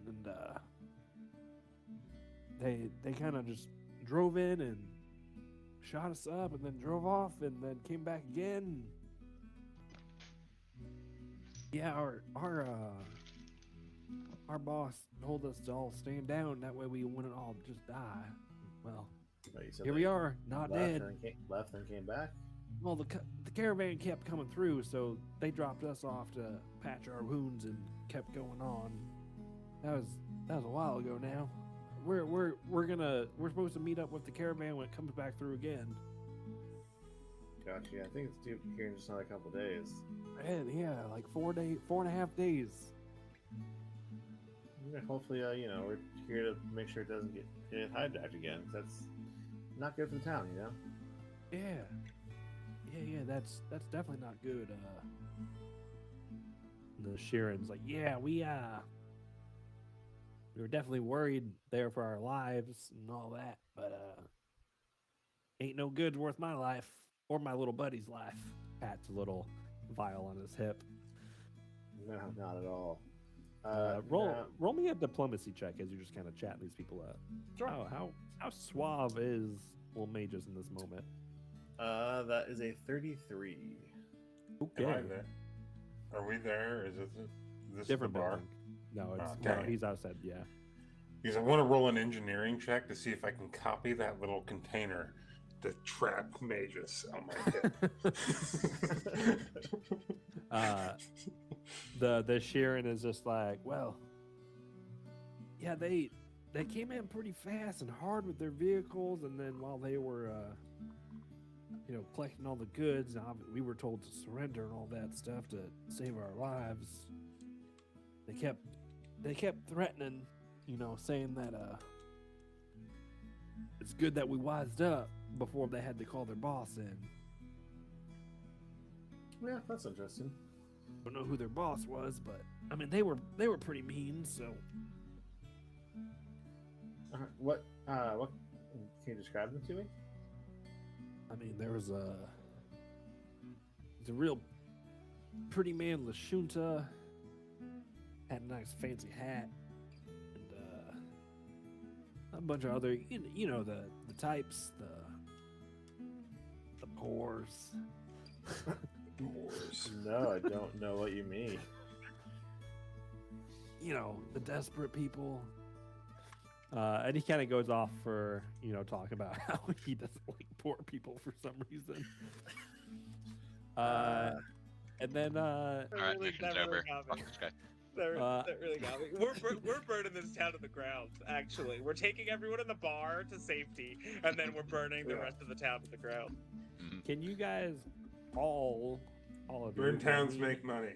A: and they kind of just drove in and shot us up and then drove off and then came back again. Yeah, our boss told us to all stand down, that way we wouldn't all just die. Well,
B: Oh, you said
A: here
B: they
A: we are, not dead.
B: Left and came back.
A: Well, the caravan kept coming through, so they dropped us off to patch our wounds and kept going on. That was a while ago now. We're supposed to meet up with the caravan when it comes back through again.
B: Gotcha. I think it's due here in just another couple days.
A: And yeah, like 4.5 days.
B: Yeah, hopefully, we're here to make sure it doesn't get hijacked again. That's not good for the town, you know.
A: Yeah, that's definitely not good. The Sheeran's like, yeah, we were definitely worried there for our lives and all that, but ain't no good worth my life or my little buddy's life. Pat's a little vial on his hip.
B: No, not at all.
A: Roll me a diplomacy check as you're just kind of chatting these people up.
B: Sure.
A: How suave is Will Mages in this moment?
B: That is a 33.
A: Okay.
E: Am I there? Are we there? Is this
A: Different
E: the bar?
A: building. No, it's
E: Oh, dang it.
A: he's outside. Yeah.
E: Because I want to roll an engineering check to see if I can copy that little container to trap mages on my head.
A: The Sheeran is just like, well, yeah, they came in pretty fast and hard with their vehicles, and then while they were collecting all the goods, we were told to surrender and all that stuff to save our lives. They kept threatening, saying that it's good that we wised up before they had to call their boss in.
B: Yeah, that's interesting.
A: Don't know who their boss was, but I mean they were pretty mean. So
B: What can you describe them to me?
A: I mean there was a real pretty man Lashunta, had a nice fancy hat, and a bunch of other you know the types, the whores.
B: No, I don't know what you mean.
A: You know, the desperate people. And he kind of goes off for, talk about how he doesn't like poor people for some reason. And then,
C: All right,
D: really-
C: mission's
D: that really
C: over.
D: got me.
C: Fuck this guy.
D: That really got me. We're burning this town to the ground. Actually, we're taking everyone in the bar to safety, and then we're burning the rest of the town to the ground.
A: can you guys all of you
E: Burn towns
A: roll me
E: make money.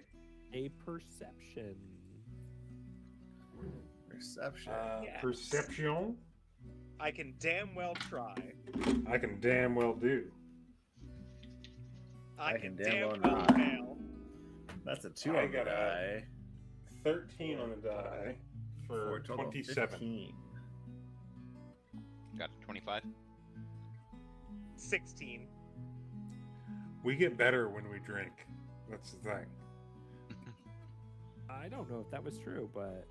A: a perception?
B: Perception.
D: Yes.
E: Perception.
D: I can damn well try.
E: I can damn well do.
D: I
B: can
D: can
B: damn
D: damn
B: well
D: well
B: not.
D: fail.
B: That's a 2
E: I
B: on the
E: got a-
B: die.
E: 13 on the die for
B: a total of
E: 27.
B: 15.
C: Got a 25.
D: 16.
E: We get better when we drink. That's the thing.
A: I don't know if that was true, but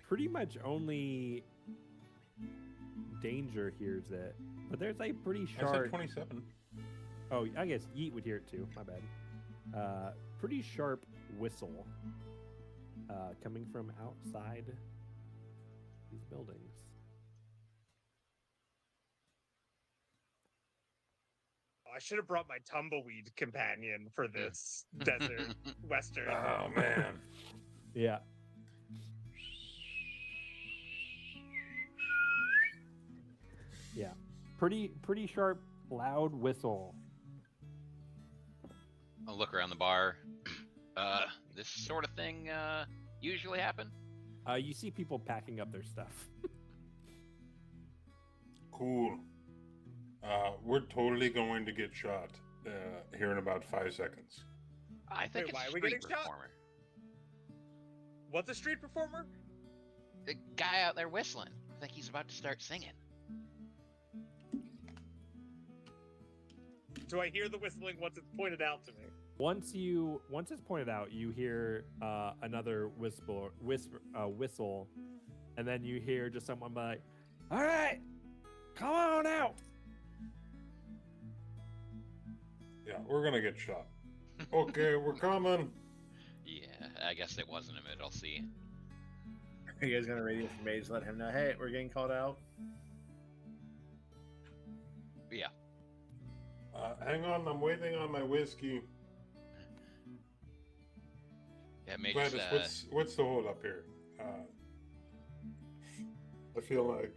A: pretty much only Danger hears it, but there's a pretty
E: I said
A: sharp.
E: 27.
A: Oh, I guess Yeet would hear it too. My bad. Pretty sharp whistle coming from outside these buildings.
D: I should have brought my tumbleweed companion for this desert western.
E: Oh, man.
A: Yeah. Yeah. Pretty sharp, loud whistle.
C: I'll look around the bar. This sort of thing usually happen?
A: You see people packing up their stuff.
E: Cool. We're totally going to get shot here in about 5 seconds.
C: I think
D: Wait,
C: it's
D: why
C: a
D: are we
C: street
D: getting shot?
C: performer.
D: What's a street performer?
C: The guy out there whistling. I think he's about to start singing.
D: Do I hear the whistling once it's pointed out to me?
A: Once it's pointed out, you hear another whistle, and then you hear just someone be like, "All right, come on out."
E: Yeah, we're going to get shot. Okay, we're coming.
C: Yeah, I guess it wasn't him. I'll see.
B: Are you guys gonna radio for Mage? Let him know. Hey, we're getting called out.
C: Yeah.
E: Hang on, I'm waiting on my whiskey.
C: Yeah, Mage.
E: Gladys, what's the hold up here? I feel like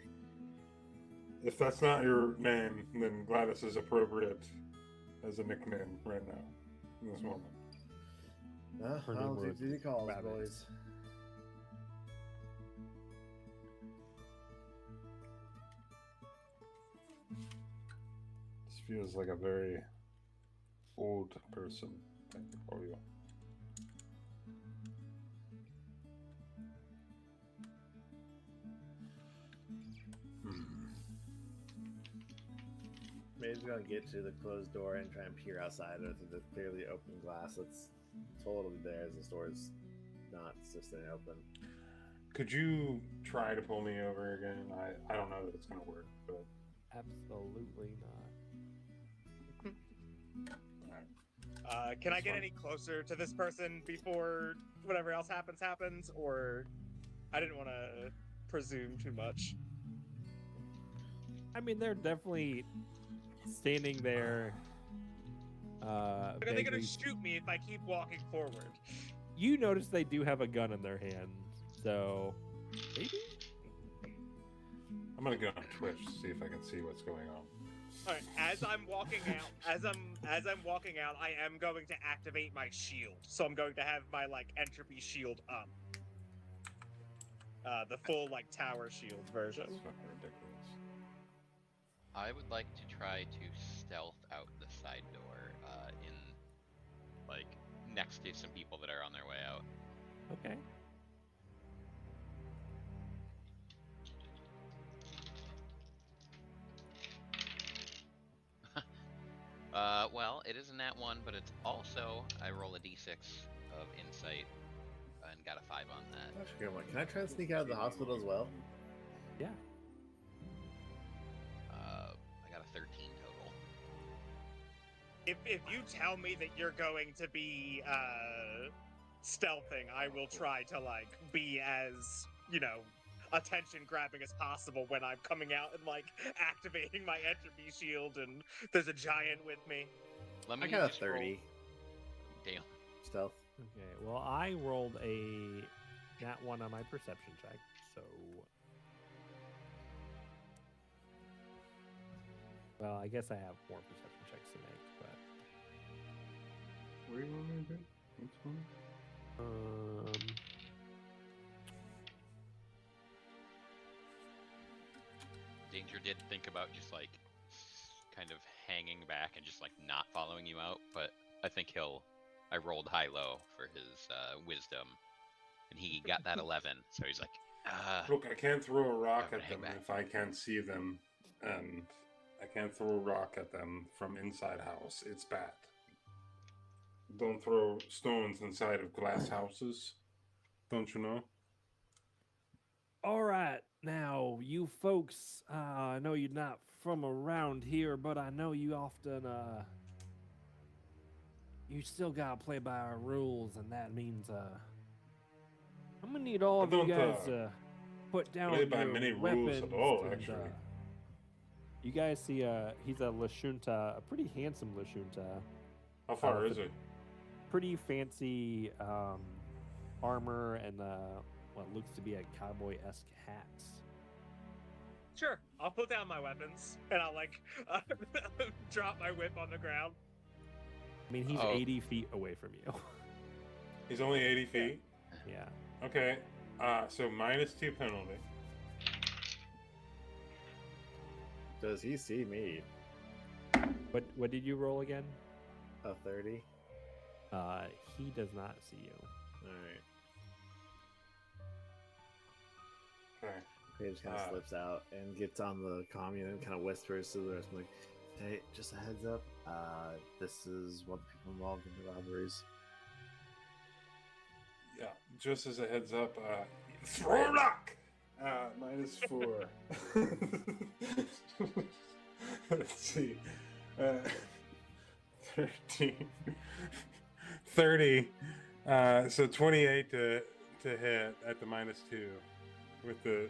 E: if that's not your name, then Gladys is appropriate as a nickname right now, in this moment.
A: Her name
B: I'll
A: was
B: do the calls,
A: Rabbit.
B: boys.
E: This feels like a very old person. I can call you.
B: Mage's gonna get to the closed door and try and peer outside of the clearly open glass that's totally there as the store's not just staying open.
E: Could you try to pull me over again? I don't know that it's gonna work, but
A: Absolutely not.
D: Can I get any closer to this person before whatever else happens? Or I didn't want to presume too much.
A: I mean, they're definitely standing there.
D: Are they gonna
A: vaguely-
D: shoot me if I keep walking forward?
A: You notice they do have a gun in their hand, so maybe.
E: I'm gonna get on Twitch to see if I can see what's going on.
D: All right, as I'm walking out, as I'm walking out, I am going to activate my shield. So I'm going to have my entropy shield up. The full tower shield version.
E: That's fucking ridiculous.
C: I would like to try to stealth out the side door, in like next to some people that are on their way out.
A: Okay.
C: Well, it is a nat 1, but it's also I roll a d6 of insight and got a 5 on that.
B: That's a good one. Can I try to sneak out of the hospital as well?
A: Yeah.
C: I got a 13 total.
D: If you tell me that you're going to be stealthing, I will try to like be as, attention grabbing as possible when I'm coming out and like activating my entropy shield and there's a giant with me.
C: Let me
B: I got a
C: just roll-
B: 30
C: Damn.
B: stealth.
A: Okay. Well, I rolled a nat 1 on my perception check, so. Well, I guess I have more perception checks to make, but.
E: What do you want me to do? What's going on?
C: Danger did think about just like kind of hanging back and just like not following you out, but I think I rolled high-low for his wisdom, and he got that 11, so he's like,
E: Look, I can't throw a rock
C: I'm
E: at
C: gonna
E: them
C: hang back.
E: if I can't see them, and I can't throw a rock at them from inside house. It's bad. Don't throw stones inside of glass houses. Don't you know?
A: All right, now you folks, I know you're not from around here, but I know you often, you still gotta play by our rules, and that means, I'm gonna need all
E: I
A: of you
E: don't,
A: guys put down
E: play by
A: your
E: many rules
A: weapons.
E: at all,
A: and,
E: actually.
A: you guys see, he's a Lashunta, a pretty handsome Lashunta.
E: How far
A: with
E: is it?
A: Pretty fancy armor and what looks to be a cowboy-esque hat.
D: Sure, I'll put down my weapons and I'll like drop my whip on the ground.
A: I mean, he's
C: Oh.
A: 80 feet away from you.
E: He's only 80 feet.
A: Yeah.
E: Okay. So -2 penalty.
B: Does he see me?
A: What did you roll again?
B: A 30.
A: He does not see you.
B: All right.
E: Okay.
B: He just kind of slips out and gets on the commune and kind of whispers to the rest. Like, hey, just a heads up. This is one of the people involved in the robberies.
E: Yeah. Just as a heads up, throw a rock. -4. Let's see. 13. 30. So 28 to hit at the -2 with the,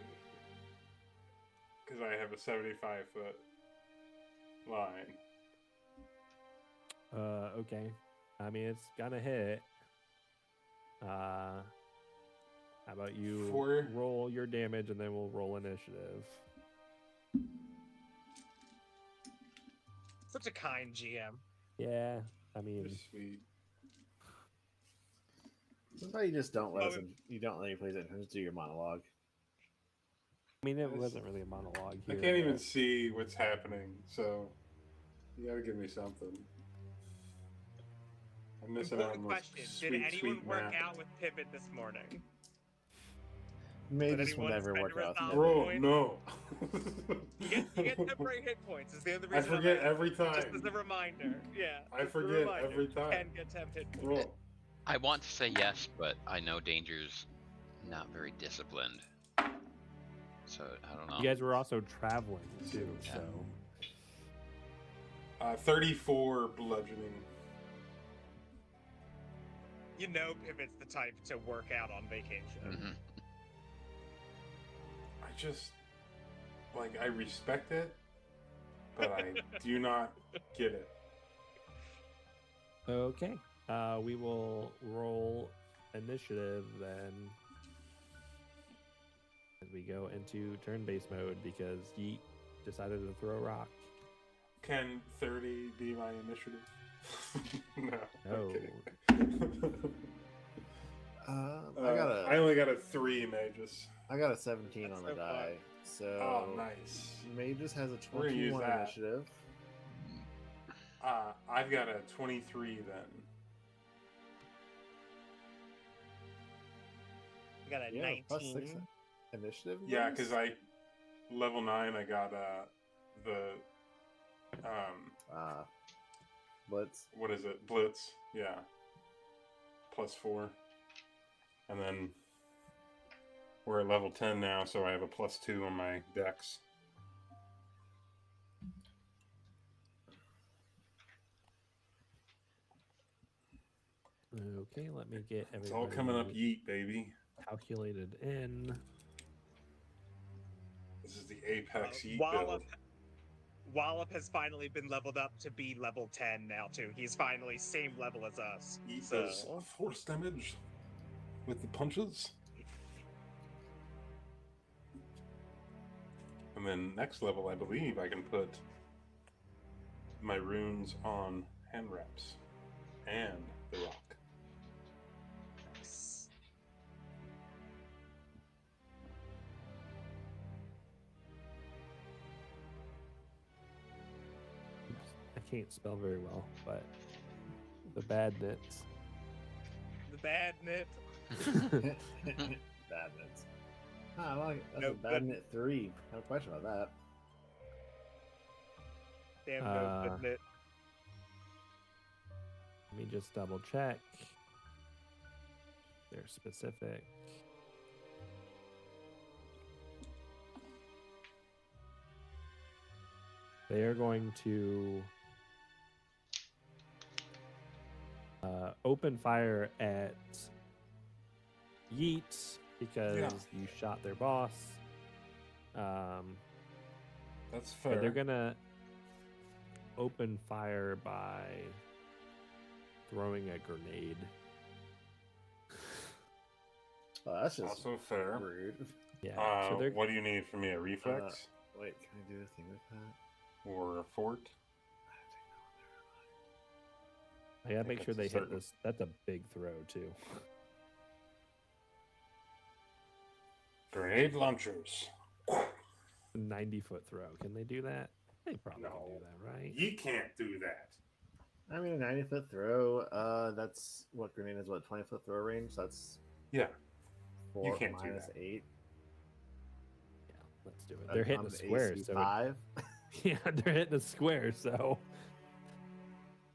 E: because I have a 75-foot line.
A: Okay. I mean, it's gonna hit. How about you
E: 4.
A: roll your damage and then we'll roll initiative.
D: Such a kind GM.
A: Yeah. I
E: You're
A: mean,
E: sweet.
B: Sometimes you just don't let
D: Oh,
B: us. You don't let me play attention to your monologue.
A: it
E: Yes.
A: wasn't really a monologue
E: I
A: here.
E: can't even
A: but-
E: see what's happening, so you gotta give me something. I'm missing out on
D: Important
E: those
D: question:
E: sweet,
D: did anyone
E: sweet
D: work
E: math.
D: out with Pivot this morning?
B: Maybe
D: Did
B: this will
D: anyone
B: never
D: spend
B: work
D: a
B: out.
D: resolve
E: Bro,
D: point?
E: no.
D: You get temporary hit points. Is the other
E: I
D: reason I'm
E: forget
D: asking.
E: every
D: Just
E: time.
D: as a reminder. Yeah.
E: I
D: just a
E: forget
D: reminder.
E: every
D: You
E: time.
D: can get temp hit points.
E: Bro,
C: I want to say yes, but I know Danger's not very disciplined. So I don't know.
A: You guys were also traveling too,
C: Yeah.
A: so
E: 34 bludgeoning.
D: You know Pivot's the type to work out on vacation.
C: Mhm.
E: I just, I respect it, but I do not get it.
A: okay. We will roll initiative then as we go into turn-based mode because Yeet decided to throw a rock.
E: Can 30 be my initiative? No.
A: No.
E: I'm kidding. I only got a 3 Magus.
B: I got a 17
D: That's
B: on the
D: so fun.
B: die. So
E: Oh, nice.
B: Magus has a
E: We're gonna use
B: 21
E: that.
B: initiative.
E: I've got a 23 then.
D: I got a
B: Yeah,
D: 19.
B: plus 6 initiative.
E: Yeah,
B: Magus?
E: because I level 9. I got the
B: Blitz.
E: what is it? Blitz. Yeah, +4, and then we're at level 10 now, so I have a +2 on my dex.
A: Okay, let me get
E: It's
A: everybody
E: all coming up yeet, baby.
A: calculated in.
E: This is the Apex yeet
D: Wallop,
E: build.
D: Wallop has finally been leveled up to be level 10 now too. He's finally same level as us.
E: Yeet
D: So
E: does force damage with the punches. And then next level, I believe I can put my runes on hand wraps and the rock.
D: nice.
A: I can't spell very well, but the bad nits.
D: The bad knit.
B: Badness. I like that's
D: No
B: a bad
D: good.
B: knit 3. No question about that.
D: Damn no good knit.
A: Let me just double check. They're specific. They are going to open fire at Yeet because you shot their boss.
E: That's
A: But
E: fair.
A: they're gonna open fire by throwing a grenade.
B: Oh, that's just
E: Also fair.
B: rude.
A: Yeah. So they're
E: What do you need from me? A reflex
B: Wait, can I do a thing with that?
E: or a fort?
A: I gotta
E: think
A: make sure
E: that's
A: they
E: a
A: hit this. That's a big throw too.
E: Grenade launchers.
A: 90-foot throw. Can they do that? They probably can
E: No.
A: do that, right?
E: You can't do that.
B: I mean, a 90-foot throw. That's what grenade is. What 20-foot throw range? That's
E: Yeah.
B: 4
E: can't do
B: minus
E: that.
B: 8.
A: Yeah, let's do it. They're hitting a square,
B: AC
A: so
B: 5.
A: yeah, they're hitting a square, so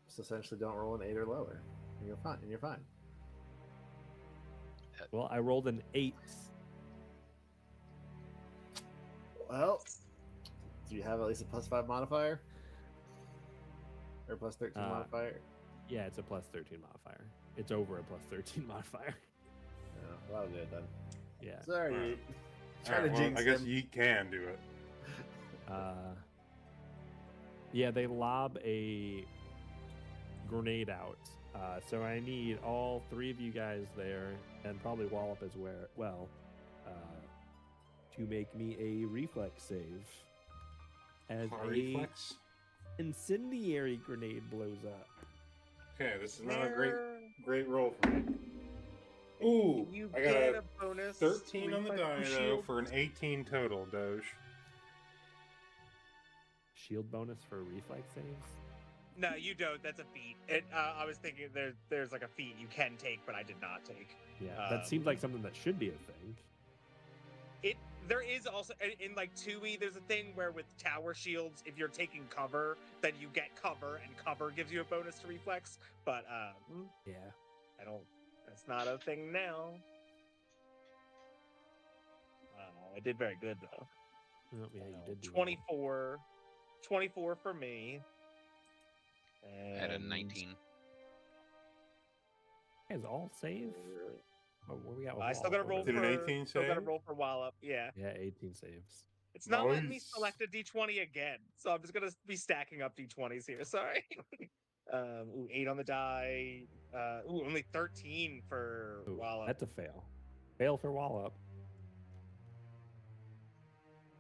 B: So essentially, don't roll an 8 or lower, and you're fine.
A: well, I rolled an 8.
B: Well, do you have at least a +5 modifier or +13 modifier?
A: Yeah, it's a +13 modifier. It's over a +13 modifier.
B: No, well, that'll do it then.
A: Yeah.
B: Sorry,
E: Alright.
B: try
E: Alright,
B: to
E: well,
B: jinx
E: I guess
B: him.
E: you can do it.
A: Yeah, they lob a grenade out. So I need all 3 of you guys there, and probably Wallop as well, to make me a reflex save. As
E: A
A: a
E: reflex?
A: incendiary grenade blows up.
E: Okay, this is not a great roll for me. Ooh,
D: You
E: I
D: get
E: got
D: a bonus
E: 13 on the die
D: reflex
E: though
D: shield.
E: for an 18 total, Doge.
A: Shield bonus for reflex saves?
D: No, you don't. That's a feat. I was thinking there's like a feat you can take, but I did not take.
A: Yeah, that seems like something that should be a thing.
D: There is also in like 2E, there's a thing where with tower shields, if you're taking cover, then you get cover, and cover gives you a bonus to reflex. But
A: Yeah.
D: I don't. That's not a thing now. I did very good though.
A: Oh, yeah, you did do well.
D: 24 for me.
C: I had a
D: And
C: 19.
A: You guys all save? Oh, where we at with
D: I still gotta
A: Wallop?
D: roll
A: What
E: Did
A: is
E: an
D: for.
E: 18
D: Still gotta
E: save?
D: roll for Wallop. Yeah.
A: it? Yeah, 18 saves.
D: It's not letting me
E: Nice.
D: select a d20 again, so I'm just gonna be stacking up d20s here. Sorry. 8 on the die. Only 13 for
A: Ooh,
D: Wallop.
A: that's a fail. Fail for Wallop.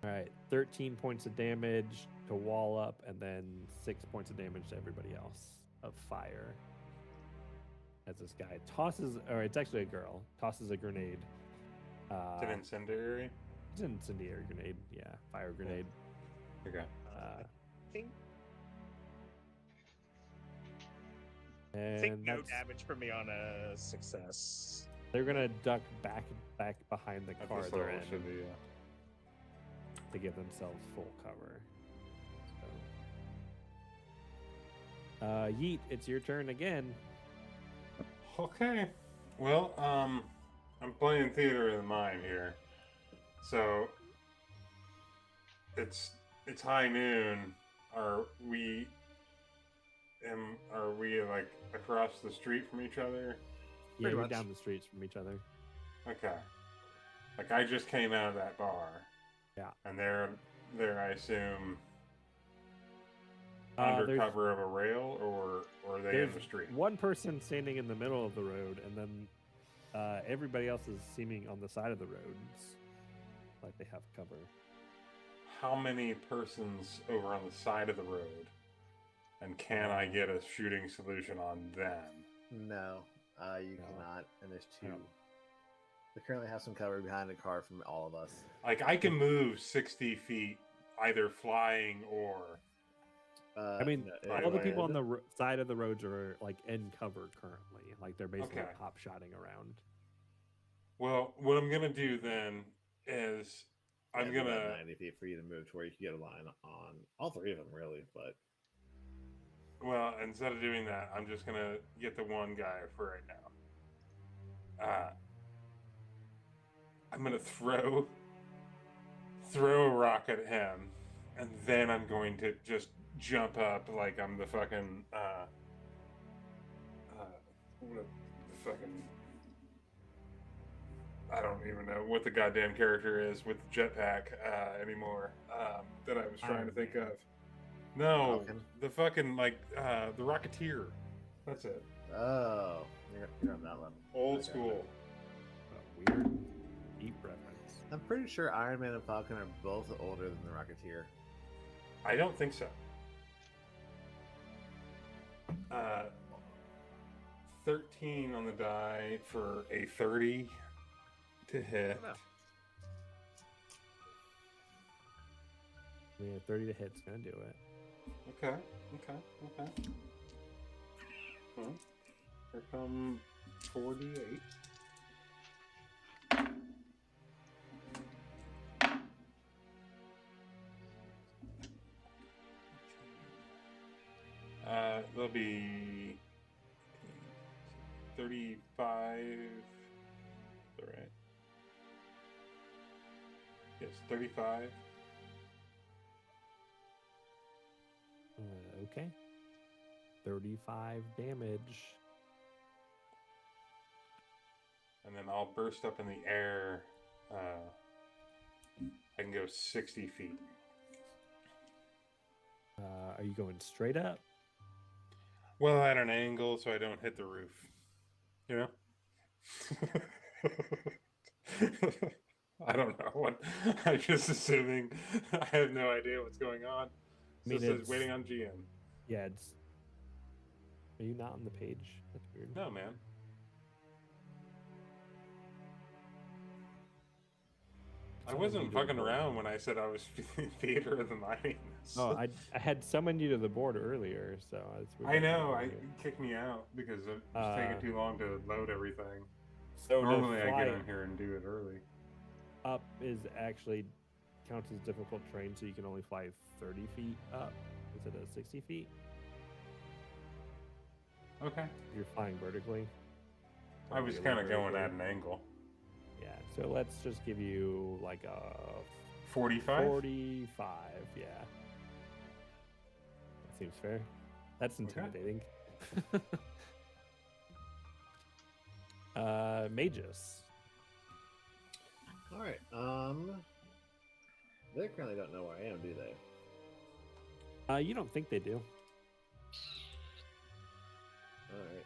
A: All right, 13 points of damage to Wallop, and then 6 points of damage to everybody else of fire. as this guy tosses, or it's actually a girl, tosses a grenade.
E: It's an incendiary.
A: It's an incendiary grenade, yeah, fire grenade.
E: Okay.
D: think
A: And
D: no
A: that's,
D: damage for me on a success.
A: they're gonna duck back behind the
E: At
A: car
E: this
A: they're
E: level,
A: in
E: should be.
A: to give themselves full cover. So, Yeet, it's your turn again.
E: Okay. Well, I'm playing theater of the mind here, so it's high noon. Are we like across the street from each other?
A: Yeah,
B: Pretty
A: you're
B: much.
A: down the streets from each other.
E: Okay. Like I just came out of that bar.
A: Yeah.
E: And they're I assume under
A: There's-
E: cover of a rail, or are they in
A: There's
E: the street?
A: one person standing in the middle of the road, and then everybody else is seeming on the side of the roads, like they have cover.
E: How many persons over on the side of the road? And can I get a shooting solution on them?
B: No, you
A: No.
B: cannot. And there's two.
A: No.
B: They currently have some cover behind the car from all of us.
E: Like I can move 60 feet, either flying or.
A: I mean,
B: no,
A: all the people on
B: and-
A: the side of the roads are like in cover currently, like they're basically
E: Okay.
A: pop shotting around.
E: Well, what I'm gonna do then is I'm
B: it'd be about
E: gonna
B: 90 feet for you to move to where you can get a line on all three of them, really. But
E: well, instead of doing that, I'm just gonna get the one guy for right now. I'm gonna throw a rock at him, and then I'm going to just jump up like I'm the fucking what the fucking, I don't even know what the goddamn character is with the jetpack anymore that I was trying
A: Iron
E: to think
A: Man.
E: of. No,
B: Falcon?
E: the fucking like the Rocketeer. That's it.
B: oh, you're on that level.
E: Old
B: Okay.
E: school.
A: A weird, deep reference.
B: I'm pretty sure Iron Man and Falcon are both older than the Rocketeer.
E: I don't think so. 13 on the die for a 30 to hit.
B: No.
A: I mean, a 30 to hit's gonna do it.
E: Okay. Well, here come 48. There'll be 35. Is that right? Yes, 35.
A: Okay. 35 damage.
E: And then I'll burst up in the air. I can go 60 feet.
A: Are you going straight up?
E: Well, at an angle so I don't hit the roof. You know? I don't know what. I'm just assuming. I have no idea what's going on.
A: I mean,
E: So it says
A: it's-
E: waiting on GM.
A: Yeah, it's. Are you not on the page? That's weird.
E: No, man. I
A: Someone
E: wasn't
A: needed a
E: fucking
A: board.
E: around when I said I was theater of the mind.
A: Oh, I had summoned you to the board earlier, so it's weird.
E: I
A: that you
E: know.
A: were
E: I
A: here.
E: kicked me out because it was taking too long to load everything.
A: So to
E: Normally, I
A: fly
E: get in here and do it early.
A: up is actually counts as difficult terrain, so you can only fly 30 feet up instead of 60 feet.
E: Okay.
A: If you're flying vertically.
E: I was kind of going at an angle.
A: Yeah, so let's just give you like a
E: 45?
A: 45. Yeah, that seems fair. That's intimidating. Magus.
B: All right. They currently don't know where I am, do they?
A: You don't think they do?
B: All right.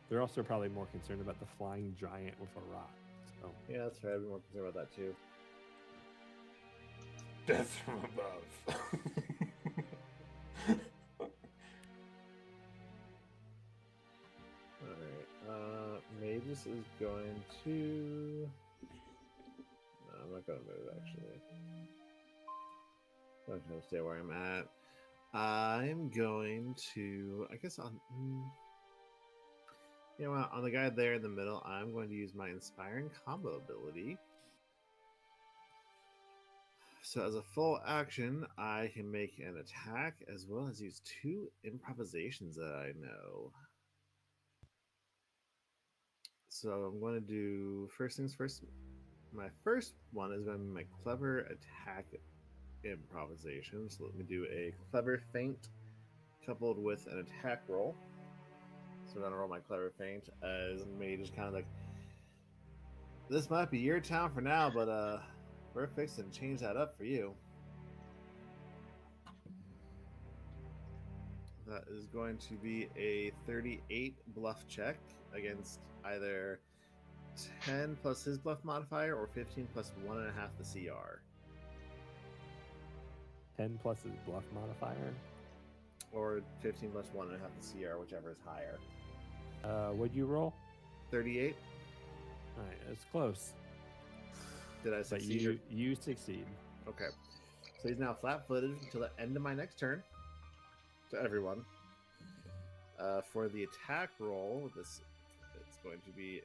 A: They're also probably more concerned about the flying giant with a rock. So
B: Yeah, that's fair. I'd be more concerned about that too.
E: Death from above.
B: this is going to. No, I'm not going to move actually. I'm going to stay where I'm at. I'm going to. I guess on. You know what? On the guy there in the middle, I'm going to use my Inspiring Combo ability. So as a full action, I can make an attack as well as use 2 improvisations that I know. So I'm going to do first things first. My first one is going to be my clever attack improvisation. So let me do a clever feint coupled with an attack roll. So I'm going to roll my clever feint as Mage is kind of like, this might be your town for now, but we're fixing to change that up for you. That is going to be a 38 bluff check against either 10 plus his bluff modifier or 15 plus 1.5 the CR.
A: 10 plus his bluff modifier.
B: Or 15 plus 1.5 the CR, whichever is higher.
A: What'd you roll?
B: 38.
A: All right, it's close.
B: Did I
A: But
B: succeed?
A: you succeed.
B: Okay. So he's now flat-footed until the end of my next turn. To everyone. For the attack roll, it's going to be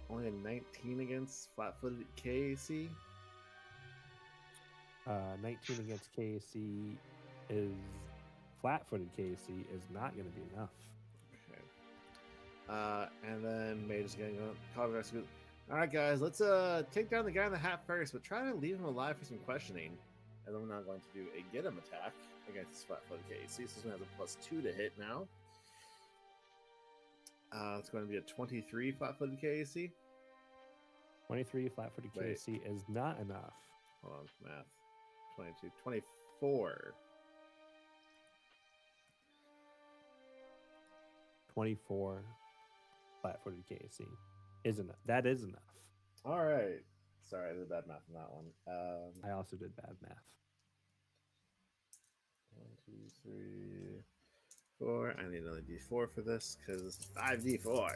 B: only a 19 against flat-footed KAC.
A: 19 against KAC is flat-footed. KAC is not going to be enough.
B: Okay. And then Mage is going to call the rest of it. All right, guys, let's take down the guy in the hat first, but try to leave him alive for some questioning. And then we're now going to do a get him attack against this flat-footed KAC. So this one has a +2 to hit now. It's going to be a 23 flat-footed KAC.
A: 23 flat-footed
B: Wait.
A: KAC is not enough.
B: Hold on, math. 22, 24.
A: 24 flat-footed KAC is enough. That is enough.
B: All right. Sorry, I did bad math on that one.
A: I also did bad math.
B: 1, 2, 3, 4. I need another D4 for this because this is 5D4. All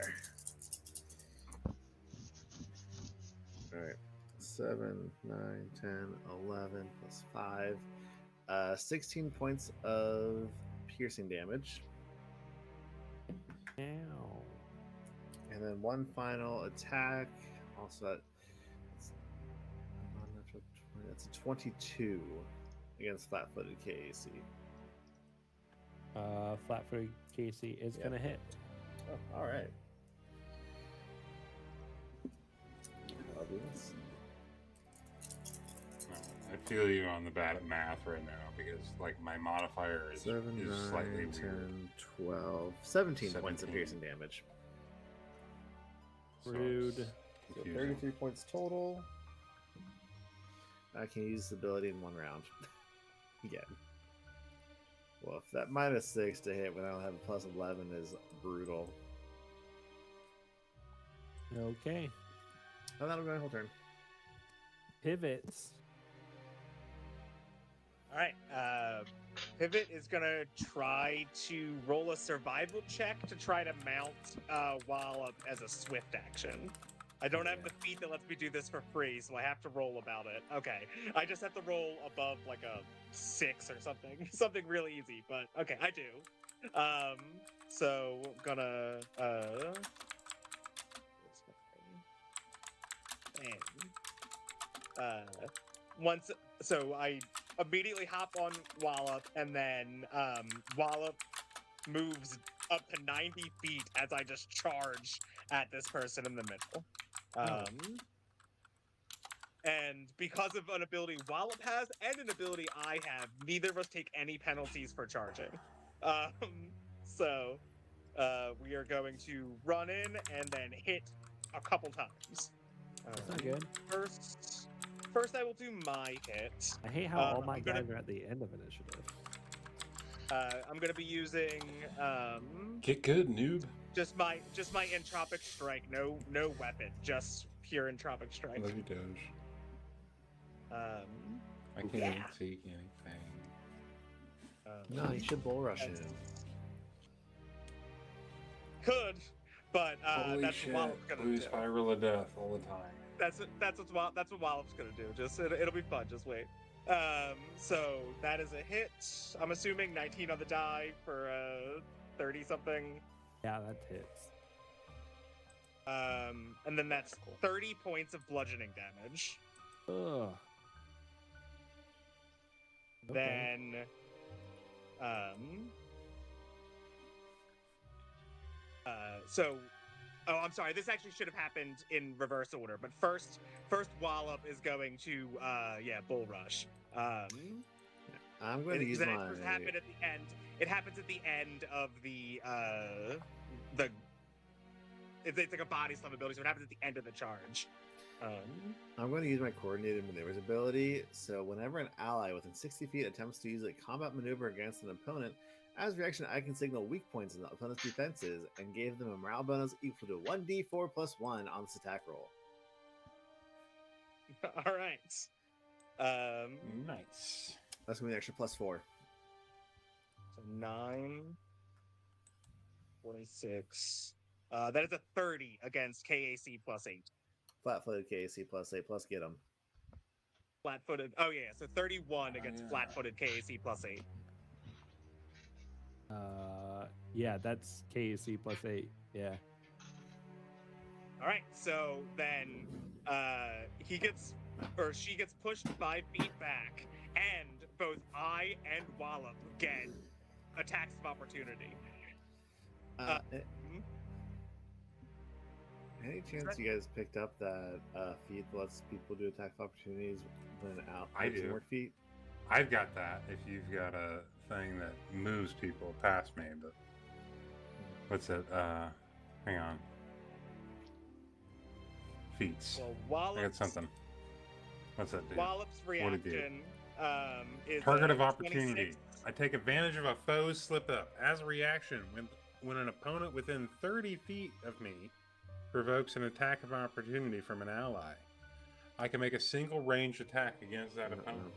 B: right. 7, 9, 10, 11 plus 5. 16 points of piercing damage.
A: Ow.
B: And then one final attack. Also, that's a 22 against flat-footed KAC.
A: Flat-footed KAC is
B: Yeah.
A: going to hit.
B: Oh, all right. I'll do this.
E: I feel you on the bad at math right now because like my modifier is
B: 7,
E: is
B: 9,
E: slightly
B: 10,
E: weird.
B: 12, 17 points of
E: 17.
B: piercing damage.
E: So
A: Rude.
E: it's
B: So
E: confusing.
B: 33 points total. I can use this ability in one round. Again. Well, if that -6 to hit when I don't have a +11 is brutal.
A: Okay.
B: Oh, that'll go my whole turn.
A: Pivots.
D: All right. Pivot is gonna try to roll a survival check to try to mount Wallop as a swift action. I don't have the feat that lets me do this for free, so I have to roll about it. Okay, I just have to roll above like a 6 or something, something really easy. But okay, I do. So I'm gonna once. So I immediately hop on Wallop, and then Wallop moves up to 90 feet as I just charge at this person in the middle. And because of an ability Wallop has and an ability I have, neither of us take any penalties for charging. So we are going to run in and then hit a couple times.
A: That's not good.
D: First, I will do my hit.
A: I hate how all my
D: I'm gonna-
A: guys are at the end of initiative.
D: I'm going to be using
E: Get good, noob.
D: just my entropic strike. No weapon, just pure entropic
E: I
D: strike.
E: love you, Doge. I can't
D: Yeah.
E: even take anything.
B: No, you should bull rush him.
D: could, but
E: Holy
D: that's
E: shit!
D: what Wallop's gonna
E: Blue
D: do.
E: spiral of death all the time.
D: That's what Wallop's gonna do. Just it'll be fun. Just wait. So that is a hit. I'm assuming 19 on the die for 30 something.
A: Yeah, that hits.
D: And then that's 30 points of bludgeoning damage.
A: Ugh. Okay.
D: Then, I'm sorry. This actually should have happened in reverse order. But first Wallop is going to, Bull Rush.
B: I'm going to use
D: It
B: my.
D: happened at the end. It happens at the end of the. It's like a body slam ability, so it happens at the end of the charge.
B: I'm going to use my coordinated maneuvers ability. So whenever an ally within 60 feet attempts to use a combat maneuver against an opponent, as a reaction, I can signal weak points in the opponent's defenses and give them a morale bonus equal to 1d4 plus 1 on this attack roll.
D: All right.
E: Nice.
B: That's going to be an extra plus 4.
D: So 9, 26. That is a 30 against KAC plus 8.
B: Flat-footed KAC plus 8 plus get them.
D: Flat-footed. Oh yeah, so 31 against flat-footed KAC plus 8.
A: Yeah, that's KAC plus 8. Yeah.
D: All right, so then she gets pushed 5 feet back, and both I and Wallop get attacks of opportunity.
B: Any chance you guys picked up that feat that lets people do attack of opportunities when out?
E: I do.
B: Work feat?
E: I've got that. If you've got a thing that moves people past me, but what's it? Hang on. Feats.
D: Well,
E: I got something. What's that do?
D: Wallop's
E: What'd it do?
D: reaction is
E: Target of
D: 26.
E: opportunity. I take advantage of a foe's slip up. As a reaction, when an opponent within 30 feet of me provokes an attack of opportunity from an ally, I can make a single ranged attack against that opponent.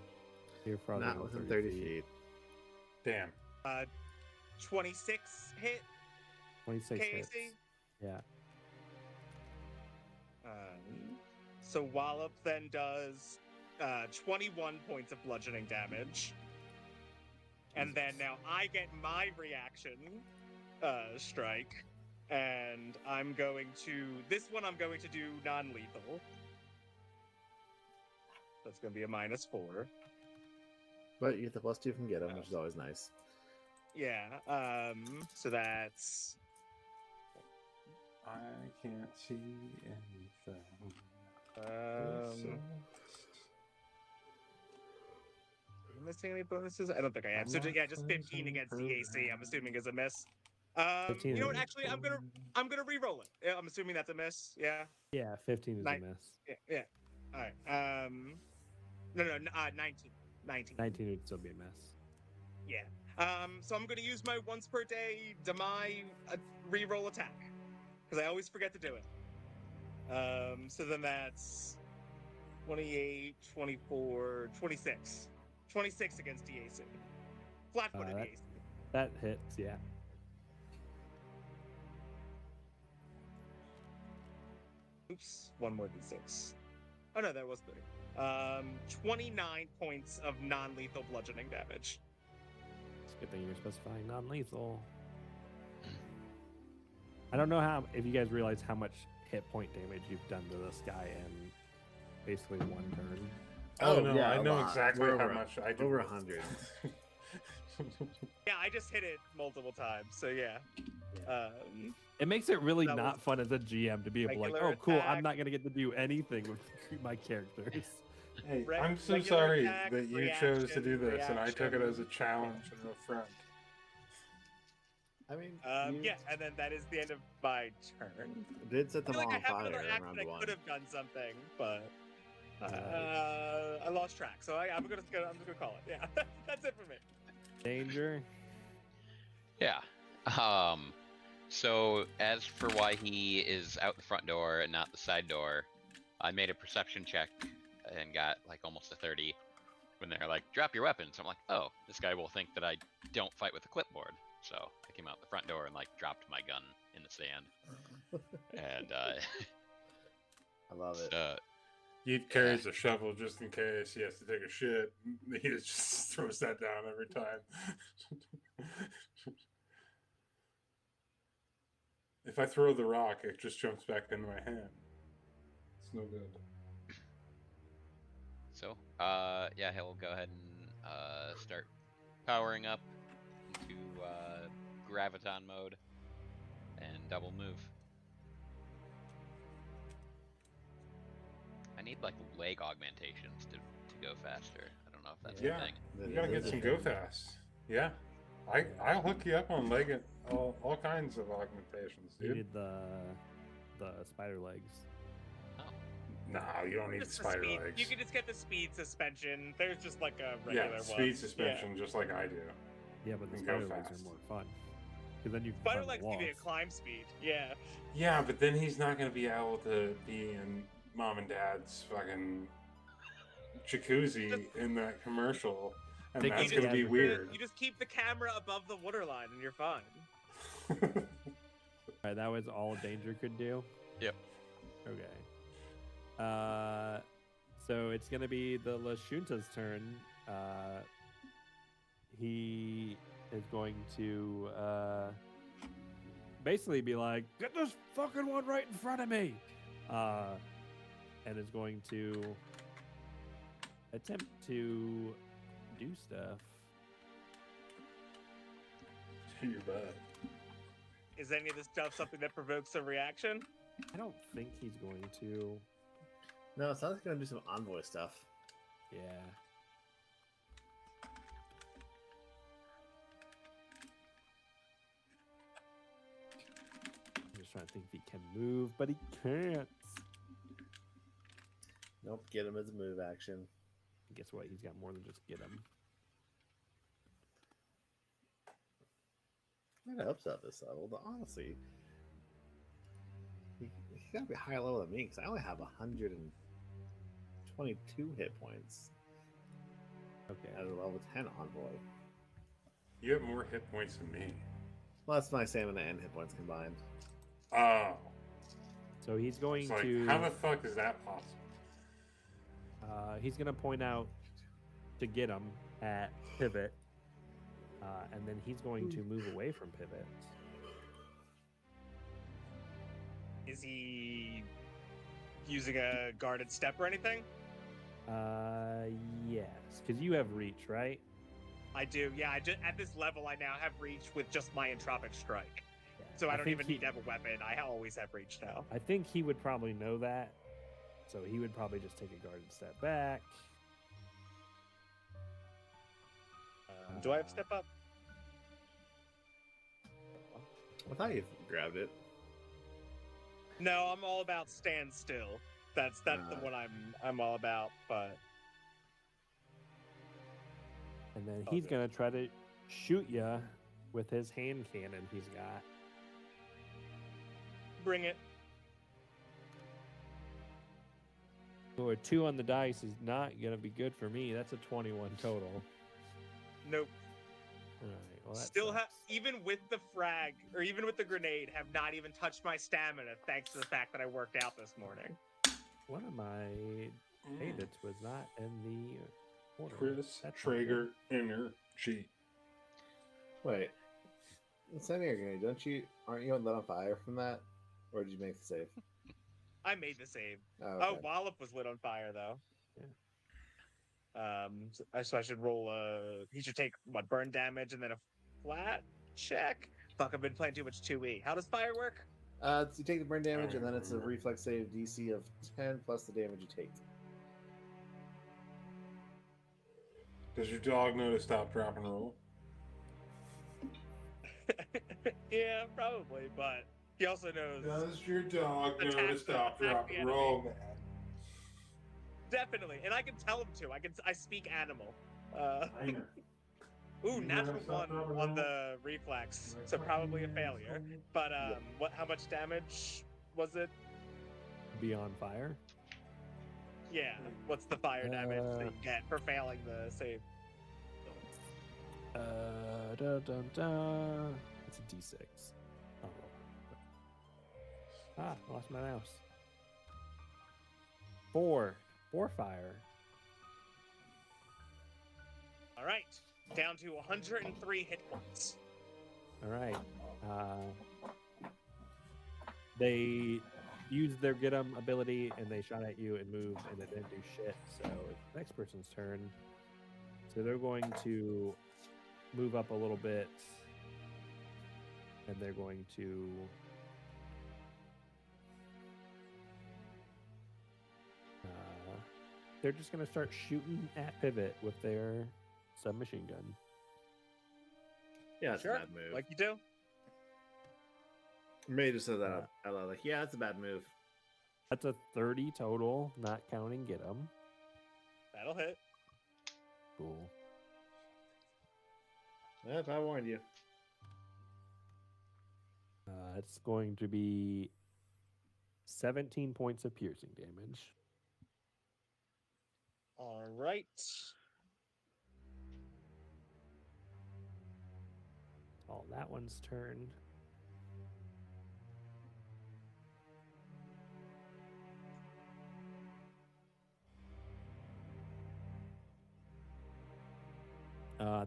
A: You're probably
B: Not within 30 feet.
E: Damn.
D: 26 hit
A: 26
D: KAC.
A: hits. Yeah.
D: So Wallop then does 21 points of bludgeoning damage. And then now I get my reaction strike. And I'm going to... This one I'm going to do non-lethal. That's going to be a -4.
B: But you get the +2 from get them, which is always nice.
D: Yeah, so that's...
E: I can't see anything.
D: Am I missing any bonuses? I don't think I am. So yeah, just 15 against DAC, I'm assuming is a miss. You know what? Actually, I'm gonna re-roll it. Yeah, I'm assuming that's a miss. Yeah.
A: Yeah, 15 is a miss.
D: Yeah. All right. No, 19.
A: 19 would still be a miss.
D: Yeah. So I'm gonna use my once per day Demai re-roll attack because I always forget to do it. So then that's 28, 24, 26. 26 against DAC. Flat-footed DAC.
A: That hits, yeah.
D: Oops, one more than 6. Oh no, that was 30. 29 points of non-lethal bludgeoning damage.
A: It's a good thing you're specifying non-lethal. I don't know if you guys realize how much hit point damage you've done to this guy in basically one turn.
E: Oh no,
B: yeah,
E: I know
B: lot.
E: exactly
B: We're
E: how
B: over-
E: much I do.
B: Over 100.
D: Yeah, I just hit it multiple times, so yeah.
A: It makes it really
D: That
A: not
D: was
A: fun as a GM to be able to like,
D: regular
A: oh cool,
D: attack.
A: I'm not gonna get to do anything with my characters.
E: Hey,
D: Reg-
E: I'm so
D: regular
E: sorry
D: attack,
E: that you chose to do
D: reaction,
E: this, and I took it as a
D: reaction.
E: challenge and an affront.
B: I mean,
D: Yeah, and then that is the end of my turn.
B: did set
D: I
B: them
D: feel like
B: all
D: I
B: on
D: have
B: fire
D: another
B: in
D: action
B: round
D: I
B: 1.
D: could have done something, but I lost track, so I'm just gonna call it. Yeah, that's it for me.
A: Danger.
C: Yeah. So as for why he is out the front door and not the side door, I made a perception check and got like almost a 30 when they're like, drop your weapons. I'm like, oh, this guy will think that I don't fight with a clipboard. So I came out the front door and like dropped my gun in the sand. And
B: I love it.
C: so,
E: He carries a shovel just in case he has to take a shit. He just throws that down every time. If I throw the rock, it just jumps back into my hand. It's no good.
C: so yeah, he'll go ahead and start powering up into graviton mode and double move. I need like leg augmentations to go faster. I don't know if that's
E: Yeah.
C: a thing.
E: You gotta get some go fast. Yeah. I'll hook you up on leg all kinds of augmentations,
A: You
E: dude.
A: need the spider legs.
E: No, you don't need
D: Just the
E: spider
D: speed.
E: legs.
D: You can just get the speed suspension. There's just like a regular
E: Yeah,
D: one.
E: speed suspension, just like I do.
A: Yeah, but the
E: And go
A: spider legs
E: fast.
A: are more fun. Because then you can
D: Spider
A: climb
D: legs
A: the
D: give you a
A: walls.
D: climb speed. Yeah.
E: Yeah, but then he's not gonna be able to be in mom and dad's fucking jacuzzi in that commercial, and
A: They
E: that's
A: keep
E: gonna
A: the
E: be
A: other-
E: weird.
D: You just keep the camera above the waterline and you're fine.
A: Alright, that was all Danger could do?
C: Yep.
A: Okay. So it's gonna be the Lashunta's turn. He is going to basically be like, "Get this fucking one right in front of me," and is going to attempt to do stuff.
E: Your butt.
D: Is any of this stuff something that provokes a reaction?
A: I don't think he's going to.
B: No, it sounds like gonna do some envoy stuff.
A: Yeah. I'm just trying to think if he can move, but he can't.
B: Nope, get him as a move action.
A: Guess what? He's got more than just get him.
B: I had hopes at this level, but honestly, he gotta be higher level than me because I only have 122 hit points
A: Okay.
B: as a level 10 envoy.
E: You have more hit points than me.
B: Well, that's my stamina and hit points combined.
E: Oh,
A: So he's going
E: it's like,
A: to.
E: how the fuck is that possible?
A: He's gonna point out to get him at pivot, and then he's going to move away from pivot.
D: Is he using a guarded step or anything?
A: Yes, because you have reach, right?
D: I do. Yeah, at this level, I now have reach with just my entropic strike.
A: Yeah.
D: So I don't
A: think
D: even
A: he-
D: need to have a weapon. I always have reach now.
A: I think he would probably know that, so he would probably just take a guarded step back.
D: Do I have step up?
B: I thought you grabbed it.
D: No, I'm all about stand still. That's the one I'm all about. But
A: And then
D: Oh,
A: he's
D: good.
A: gonna try to shoot you with his hand cannon he's got.
D: bring it.
A: So a 2 on the dice is not gonna be good for me. That's a 21 total.
D: Nope.
A: All right. Well, that
D: Still have,
A: sucks.
D: even with the frag or even with the grenade, have not even touched my stamina thanks to the fact that I worked out this morning.
A: One of my bandits was not in the order.
E: Chris
A: That's not
E: Traeger
A: good.
E: energy.
B: Wait, sending a grenade, aren't you lit on fire from that, or did you make the save?
D: I made the save.
B: Oh,
D: Oh,
B: okay.
D: Wallop was lit on fire though. So I should roll he should take what, burn damage and then a flat check. Fuck, I've been playing too much 2E. How does fire work?
B: So you take the burn damage, and then it's a reflex save DC of 10 plus the damage you take.
E: Does your dog know to stop, drop, and roll?
D: Yeah, probably, but he also knows
E: Does your dog know
D: Attack
E: to stop,
D: the-
E: drop,
D: attack the
E: and roll,
D: enemy.
E: man?
D: definitely, and I can tell him to. I speak animal.
E: Minor.
D: Ooh,
E: You
D: natural
E: wanna stop,
D: one
E: drop, and
D: on
E: roll?
D: the reflex, so probably a failure. But how much damage was it?
A: Be on fire.
D: Yeah, what's the fire damage that you get for failing the save?
A: Da, da, da. It's a D6. Oh, Ah, lost my mouse. 4 fire.
D: All right, down to 103 hit points.
A: All right. They used their get 'em ability and they shot at you and moved and it didn't do shit. So it's the next person's turn. So they're going to move up a little bit and they're going to they're just going to start shooting at Pivot with their submachine gun.
B: Yeah, that's
D: Sure,
B: a bad move.
D: like you do.
B: May just said that out loud. Like, yeah, that's a bad move.
A: That's a 30 total, not counting get 'em.
D: That'll hit.
A: Cool.
B: Yep, I warned you.
A: It's going to be 17 points of piercing damage.
D: All right.
A: All that one's turn.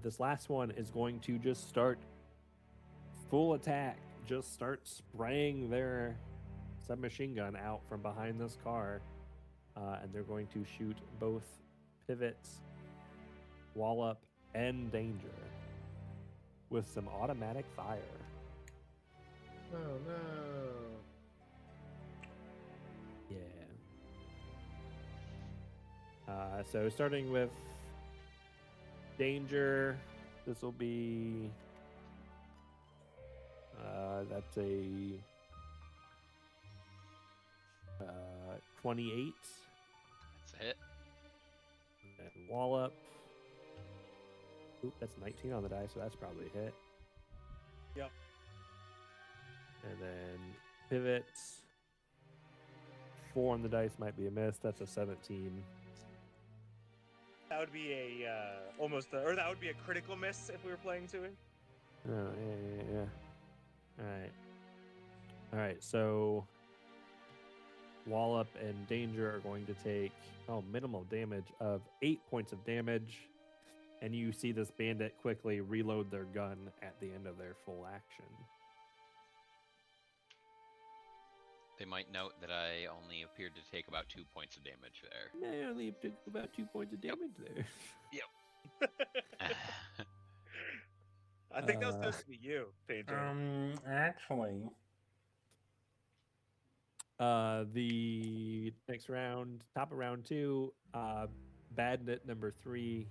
A: This last one is going to just start full attack. Just start spraying their submachine gun out from behind this car. And they're going to shoot both Pivots, Wallop, and Danger with some automatic fire.
B: Oh no.
A: Yeah. So starting with Danger, this will be that's a 28.
C: That's a hit.
A: And Wallop. Oop, that's 19 on the die, so that's probably a hit.
D: Yep.
A: And then Pivots. 4 on the dice might be a miss. That's a 17.
D: That would be a or that would be a critical miss if we were playing to it.
A: Oh, yeah. All right, so Wallop and Danger are going to take minimal damage of 8 points of damage. And you see this bandit quickly reload their gun at the end of their full action.
C: They might note that I only appeared to take about 2 points of damage there.
A: I only took about 2 points of damage there.
D: I think that was supposed to be you, Danger.
E: Actually,
A: The next round, top of round 2, bandit number 3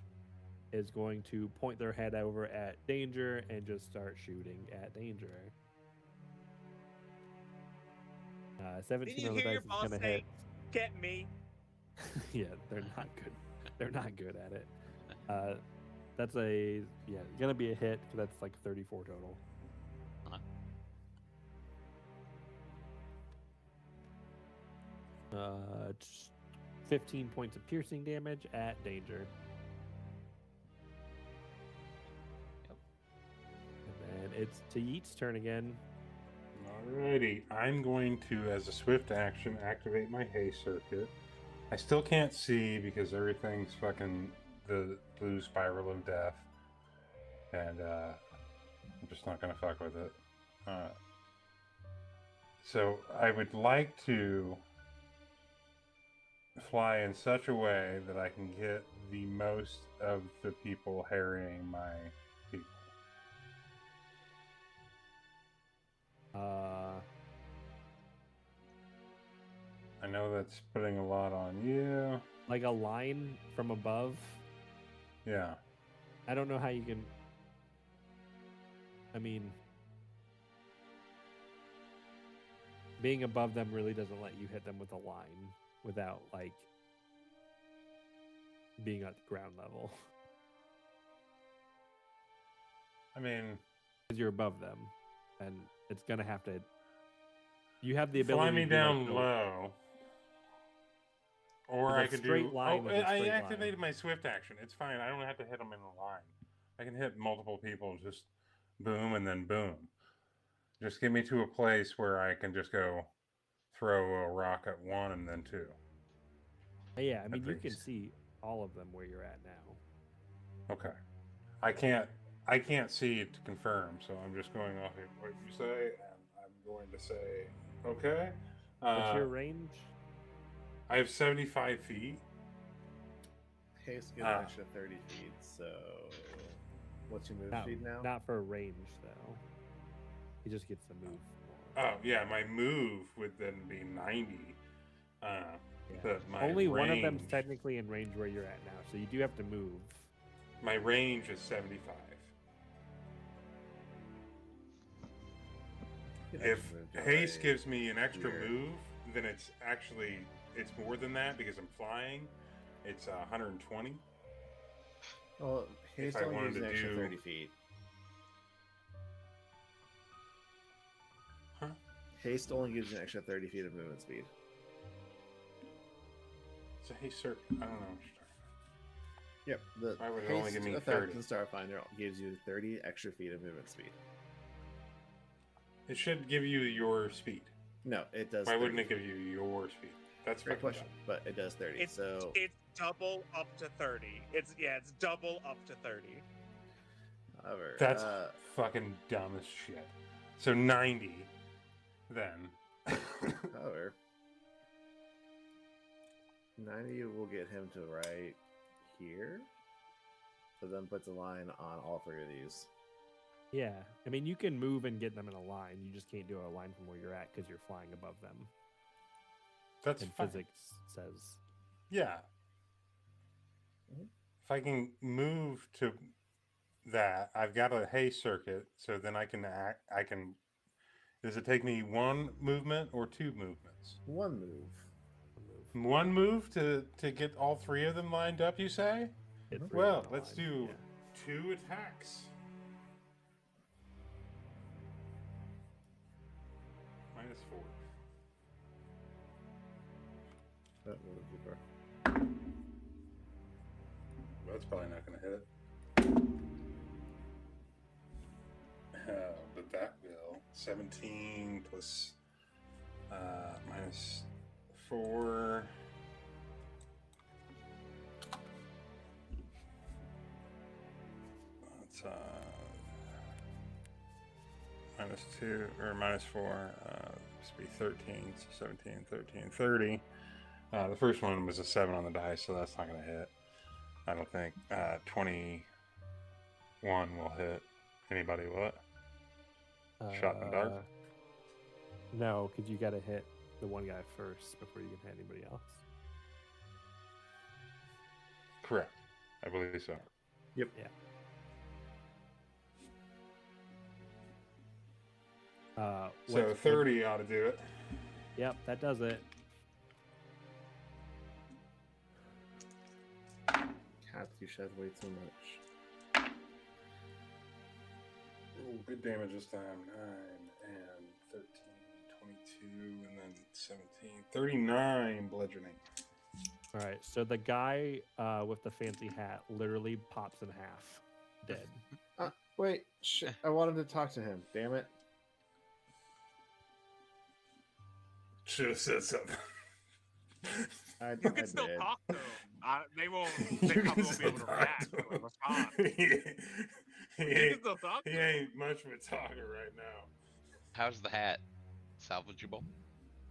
A: is going to point their head over at Danger and just start shooting at Danger. 17
D: Did you
A: on the
D: hear
A: dice
D: your
A: is
D: boss
A: gonna
D: say,
A: hit.
D: "Get me"?
A: Yeah, they're not good. They're not good at it. That's gonna be a hit because that's like 34 total.
C: Uh-huh.
A: 15 points of piercing damage at Danger.
C: Yep.
A: And then it's Yeet's turn again.
E: alrighty. I'm going to, as a swift action, activate my haste circuit. I still can't see because everything's fucking the blue spiral of death. And I'm just not going to fuck with it. So I would like to fly in such a way that I can get the most of the people harrying my people. I know that's putting a lot on you.
A: Like a line from above.
E: Yeah.
A: I don't know how you can. I mean, being above them really doesn't let you hit them with a line without like being at ground level.
E: I mean,
A: Because you're above them, and it's gonna have to. You have the ability
E: fly me
A: to do, like,
E: down
A: the-
E: low. Or
A: With a
E: I could
A: straight
E: do.
A: line
E: Oh,
A: is a
E: I
A: straight
E: activated
A: line.
E: my swift action. It's fine. I don't have to hit them in a line. I can hit multiple people. Just boom and then boom. Just get me to a place where I can just go throw a rock at one and then two.
A: Yeah, I mean, you can
E: think-
A: see all of them where you're at now.
E: Okay. I can't see it to confirm, so I'm just going off of what you say, and I'm going to say, okay.
A: What's your range?
E: I have 75 feet.
B: Haste gets an extra 30 feet, so what's your move
A: Not,
B: speed now?
A: not for range, though. He just gets to move more.
E: Oh, yeah, my move would then be 90.
A: Yeah.
E: But my
A: Only one of them's
E: range-
A: technically in range where you're at now, so you do have to move.
E: My range is 75.
B: You can
E: If
B: actually move to
E: haste
B: right
E: gives me an extra
B: here.
E: move, then it's more than that because I'm flying. It's 120.
B: Well, haste
E: I
B: only
E: wanted
B: gives an
E: to
B: extra
E: do-
B: 30 feet.
E: Huh?
B: Haste only gives you an extra 30 feet of movement speed.
E: So haste circuit. I don't know what you're talking
B: Yep, the
E: Why would it
B: haste
E: only give me
B: effect
E: 30?
B: in Starfinder gives you 30 extra feet of movement speed.
E: about. It should give you your speed.
B: No, it does.
E: Why
B: 30
E: wouldn't it
B: feet.
E: give you your speed? That's
B: Great
E: fucking
B: question, but it does 30.
D: It's
B: So
D: it's double up to 30. It's double up to 30.
B: however,
E: dumb. That's fucking dumb as shit. So 90, then.
B: however, 90 will get him to right here. So then puts a line on all three of these.
A: Yeah, I mean, you can move and get them in a line. You just can't do a line from where you're at because you're flying above them.
E: That's
A: And
E: fine.
A: physics says.
E: Yeah.
B: Mhm.
E: If I can move to that, I've got a haste circuit, so then I can act. I can. Does it take me one movement or two movements?
B: One move.
A: Move.
E: One move to get all three of them lined up. You say?
A: Get
B: Mhm.
A: three
E: Well,
A: in a
E: let's
A: line,
E: do
A: yeah.
E: 2 attacks. -4.
B: That will be fair.
E: Well, that's probably not going to hit it. But that will. 17 plus -4. That's -2 or -4. Must be 13. So 17, 13, 30. The first one was a 7 on the dice, so that's not going to hit. I don't think. 21 will hit. Anybody what? Shot in the dark?
A: No, because you got to hit the one guy first before you can hit anybody else.
E: Correct. I believe so.
B: Yep.
A: Yeah.
E: So
A: what's-
E: 30 ought to do it.
A: Yep, that does it.
B: Cat, you shed way too much.
E: Ooh, good damage this time. 9 and 13, 22, and then 17. 39 bludgeoning.
A: All right, so the guy with the fancy hat literally pops in half, dead.
B: Wait, shit. I wanted to talk to him. Damn it.
E: Should have said something.
B: I
D: You can still
B: did.
D: talk to them. They won't.
E: You
D: They
E: can
D: probably won't be
E: still
D: able to
E: talk
D: react
E: to
D: or
E: him.
D: respond.
E: he
D: You can
E: ain't,
D: still talk to
E: he
D: them.
E: ain't much of a talker right now.
C: How's the hat? Salvageable?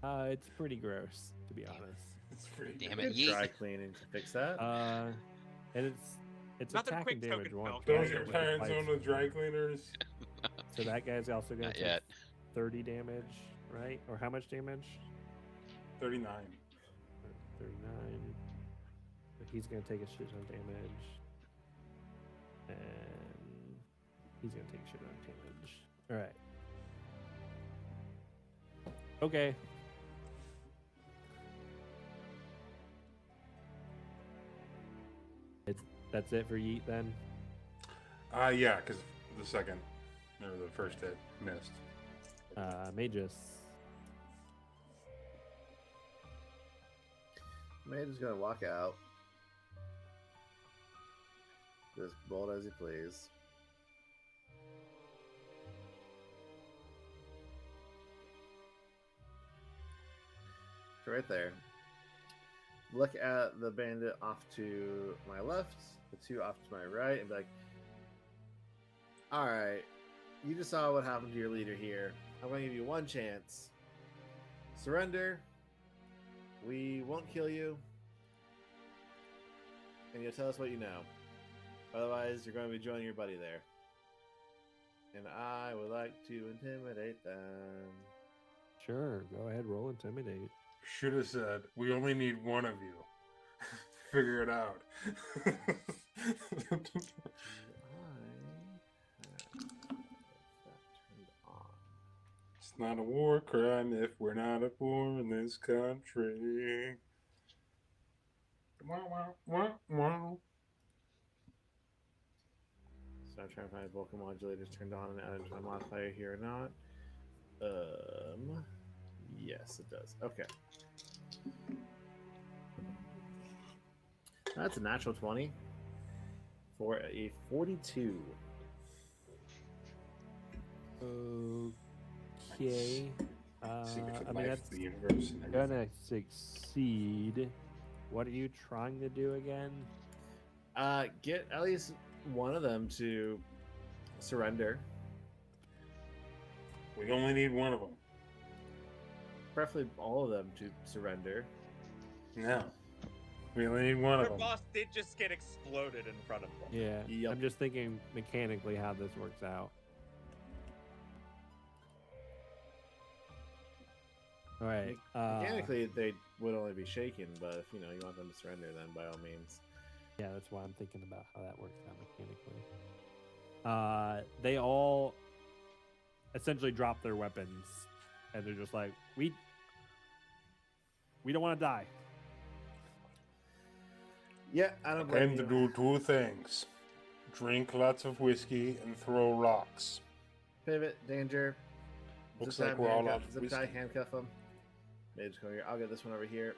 A: It's pretty gross, to be honest.
E: It's pretty
C: Damn
E: good.
C: it.
B: Good
C: Yeet.
B: dry cleaning to fix that.
A: And it's
D: Nothing
A: attacking
D: quick
A: damage
D: token
A: one.
D: felt
E: Those
D: Yeah,
E: are
D: with the
E: turns on the dry cleaners.
A: So that guy's also going
C: Not
A: to take
C: yet.
A: 30 damage, right? Or how much damage?
E: 39.
A: 39. So he's going to take a shit ton of damage. And he's going to take a shit ton of damage. All right. Okay. That's it for Yeet then?
E: Yeah, because the second or the first hit missed.
A: Magus.
B: Mage is gonna walk out. Just bold as he please. So right there. Look at the bandit off to my left, the two off to my right, and be like, all right, you just saw what happened to your leader here. I'm going to give you one chance. Surrender. We won't kill you. And you'll tell us what you know. Otherwise, you're going to be joining your buddy there. And I would like to intimidate them.
A: Sure, go ahead, roll intimidate.
E: Should have said, we only need one of you. Figure it out. It's not a war crime if we're not at war in this country. Wow, wow, wow, wow.
B: So I'm trying to find vocal modulators turned on and added to the modifier here or not. Yes, it does. Okay. That's a natural 20 for a 42.
A: Okay.
E: See if
A: I mean, that's
E: the universe and everything.
A: gonna succeed. What are you trying to do again?
B: Get at least one of them to surrender.
E: We only need one of them.
B: Preferably all of them to surrender.
E: No. We only need one of
D: Their
E: them.
D: boss did just get exploded in front of them.
A: Yeah,
B: Yep.
A: I'm just thinking mechanically how this works out. All right.
B: Mechanically, they would only be shaken, but if you want them to surrender, then by all means.
A: Yeah, that's why I'm thinking about how that works out mechanically. They all essentially drop their weapons, and they're just like, we don't want to die.
B: Yeah, I don't
E: Plan
B: blame
E: to
B: you.
E: do two things. Drink lots of whiskey and throw rocks.
B: Pivot, danger.
E: Looks
B: Zip
E: like
B: tie,
E: we're all
B: handcuff-
E: out of
B: zip tie,
E: whiskey.
B: handcuff them. Mage, come here. I'll get this one over here.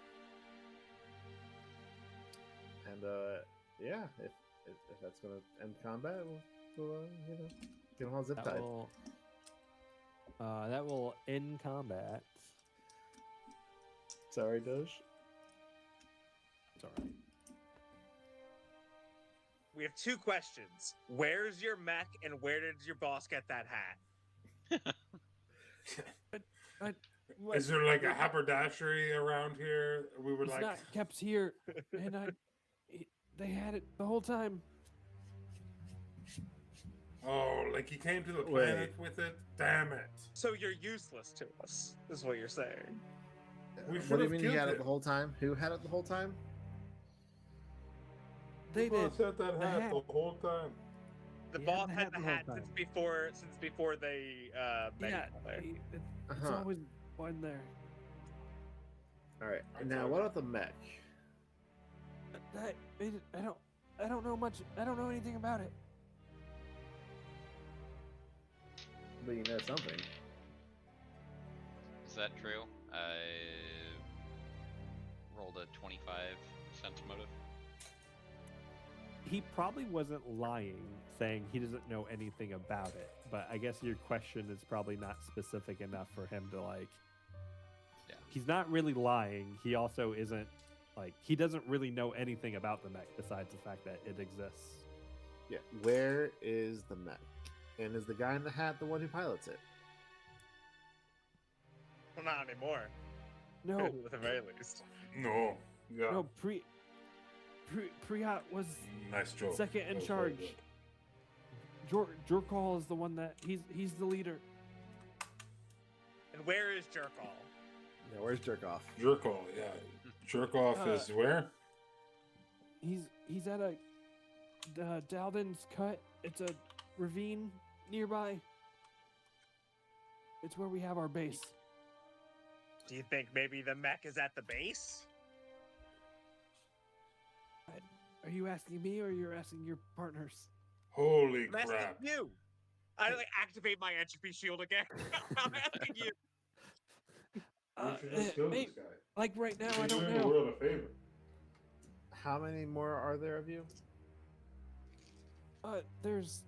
B: And yeah, if that's gonna end combat, we'll get them all zip tied.
A: That will end combat.
B: Sorry, Doge.
A: It's all right.
D: We have two questions. Where's your mech, and where did your boss get that hat?
E: Is there like a haberdashery around here? We would
A: It's
E: like.
A: not kept here, and they had it the whole time.
E: Oh, like he came to the planet with it? Damn it.
D: So you're useless to us, is what you're saying.
E: We
B: What do you
E: should've
B: mean he
E: killed
B: had it
E: him.
B: the whole time? Who had it the whole time?
A: They
E: The
A: did.
E: boss had that
A: The
E: hat
A: hat.
E: the whole time.
D: The
A: He
D: boss
A: the
D: had the
A: whole
D: hat
A: time.
D: since before they met
A: Yeah,
D: each other.
A: it's
B: Uh-huh.
A: always one there.
B: All right.
E: I'm
B: Now,
E: sorry.
B: what about the mech?
A: I don't know much. I don't know anything about it.
B: But you know something.
C: Is that true? I rolled a 25 sense motive.
A: He probably wasn't lying, saying he doesn't know anything about it. But I guess your question is probably not specific enough for him to like.
C: Yeah.
A: He's not really lying. He also isn't like he doesn't really know anything about the mech besides the fact that it exists.
B: Yeah. Where is the mech? And is the guy in the hat the one who pilots it?
D: Well, not anymore.
A: No,
D: At the very least.
E: No. Yeah.
A: no. Priat was
E: Nice joke.
A: second in
E: That was very
A: charge.
E: good.
A: Jorkal is the one that he's the leader.
D: And where is Jerkall?
B: Yeah. Where's Jerkoff?
E: Jerk off, yeah. Jerk off is where?
A: He's at a Dalden's Cut. It's a ravine nearby. It's where we have our base.
D: Do you think maybe the mech is at the base?
A: Are you asking me or you're asking your partners?
E: Holy
D: I'm asking
E: crap.
D: you. I like activate my entropy shield again. I'm asking you.
E: We should just kill this guy.
A: Like right now, I
E: He's
A: don't
E: doing the
A: know.
E: world a favor.
B: How many more are there of you?
A: There's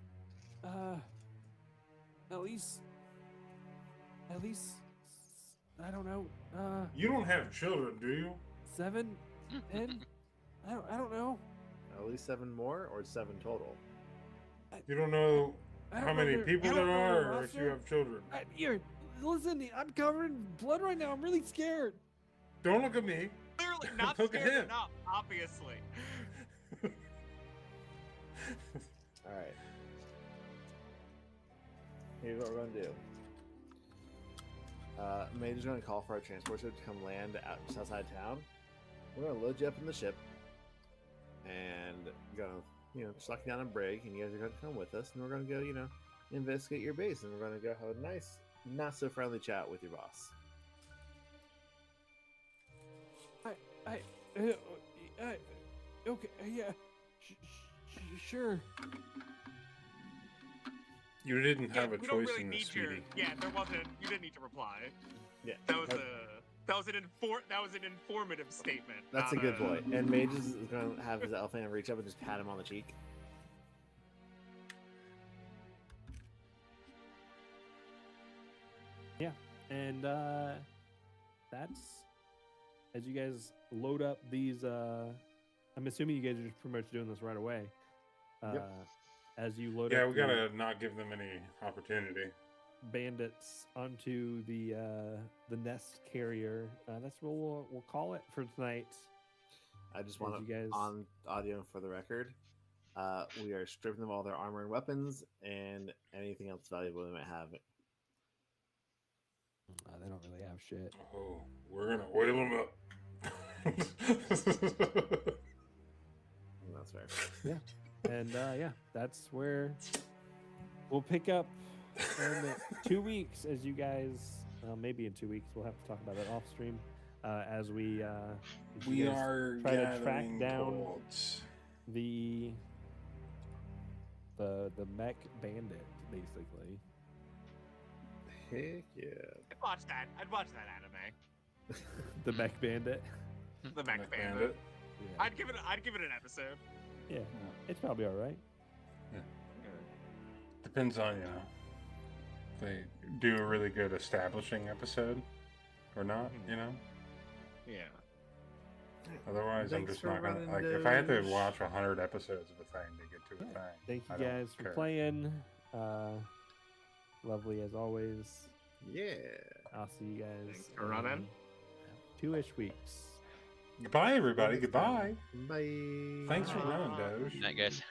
A: at least I don't know.
E: You don't have children, do you?
A: 7, 10. I don't know.
B: At least 7 more, or 7 total.
E: You don't know
A: I
E: how
A: don't know
E: many
A: their-
E: people
A: I
E: there
A: don't know their
E: are, or if you
A: roster.
E: have children.
A: Here, listen. I'm covered in blood right now. I'm really scared.
E: Don't look at me.
D: Clearly not
E: Look at
D: scared
E: him.
D: enough, obviously.
B: All right. Here's what we're gonna do. Major's gonna call for our transport ship to come land just outside town. We're gonna load you up in the ship, and we're gonna, suck you down a break, and you guys are gonna come with us, and we're gonna go, investigate your base, and we're gonna go have a nice, not so friendly chat with your boss.
A: Okay, yeah, sure.
E: You didn't
D: Yeah,
E: have a
D: we don't
E: choice
D: really
E: in this,
D: need your.
E: sweetie.
D: Yeah, there wasn't. You didn't need to reply.
B: Yeah,
D: That was an informative statement.
B: that's a
D: not
B: good boy. And Mage is gonna have his elf hand reach up and just pat him on the cheek.
A: Yeah, and that's as you guys load up these. I'm assuming you guys are just pretty much doing this right away.
B: Yep.
A: As you load
E: Yeah,
A: up
E: we
A: the
E: gotta not give them any opportunity.
A: bandits onto the nest carrier. That's what we'll call it for tonight.
B: I just
A: As
B: want
A: you
B: to,
A: guys-
B: on audio for the record, we are stripping them of all their armor and weapons and anything else valuable they might have.
A: They don't really have shit.
E: Oh, we're gonna oil them up.
B: That's fair.
A: And yeah, that's where we'll pick up in 2 weeks. As you guys, maybe in 2 weeks, we'll have to talk about that off stream. As we as you
E: We
A: guys
E: are
A: try to track
E: gathering
A: down
E: bolts.
A: the mech bandit, basically.
B: Heck yeah.
D: I'd watch that. I'd watch that anime.
A: The mech bandit.
D: The Mech
E: Mech
D: Bandit.
E: Bandit.
A: Yeah,
D: I'd give it an episode.
A: yeah, it's probably all right.
E: Depends on, if they do a really good establishing episode or not,
D: Yeah.
E: Otherwise, I'm
B: Thanks
E: just
B: for
E: not gonna
B: running
E: like. If I had to
B: those.
E: watch 100 episodes of a thing to get to a
A: Yeah.
E: thing,
A: Thank you
E: I don't
A: guys for
E: care.
A: playing. Lovely as always.
B: Yeah.
A: I'll see you guys
D: Thanks for running.
A: in 2-ish weeks.
E: Goodbye, everybody. Goodbye.
B: Bye.
E: Thanks for running, Doge.
C: Night, guys.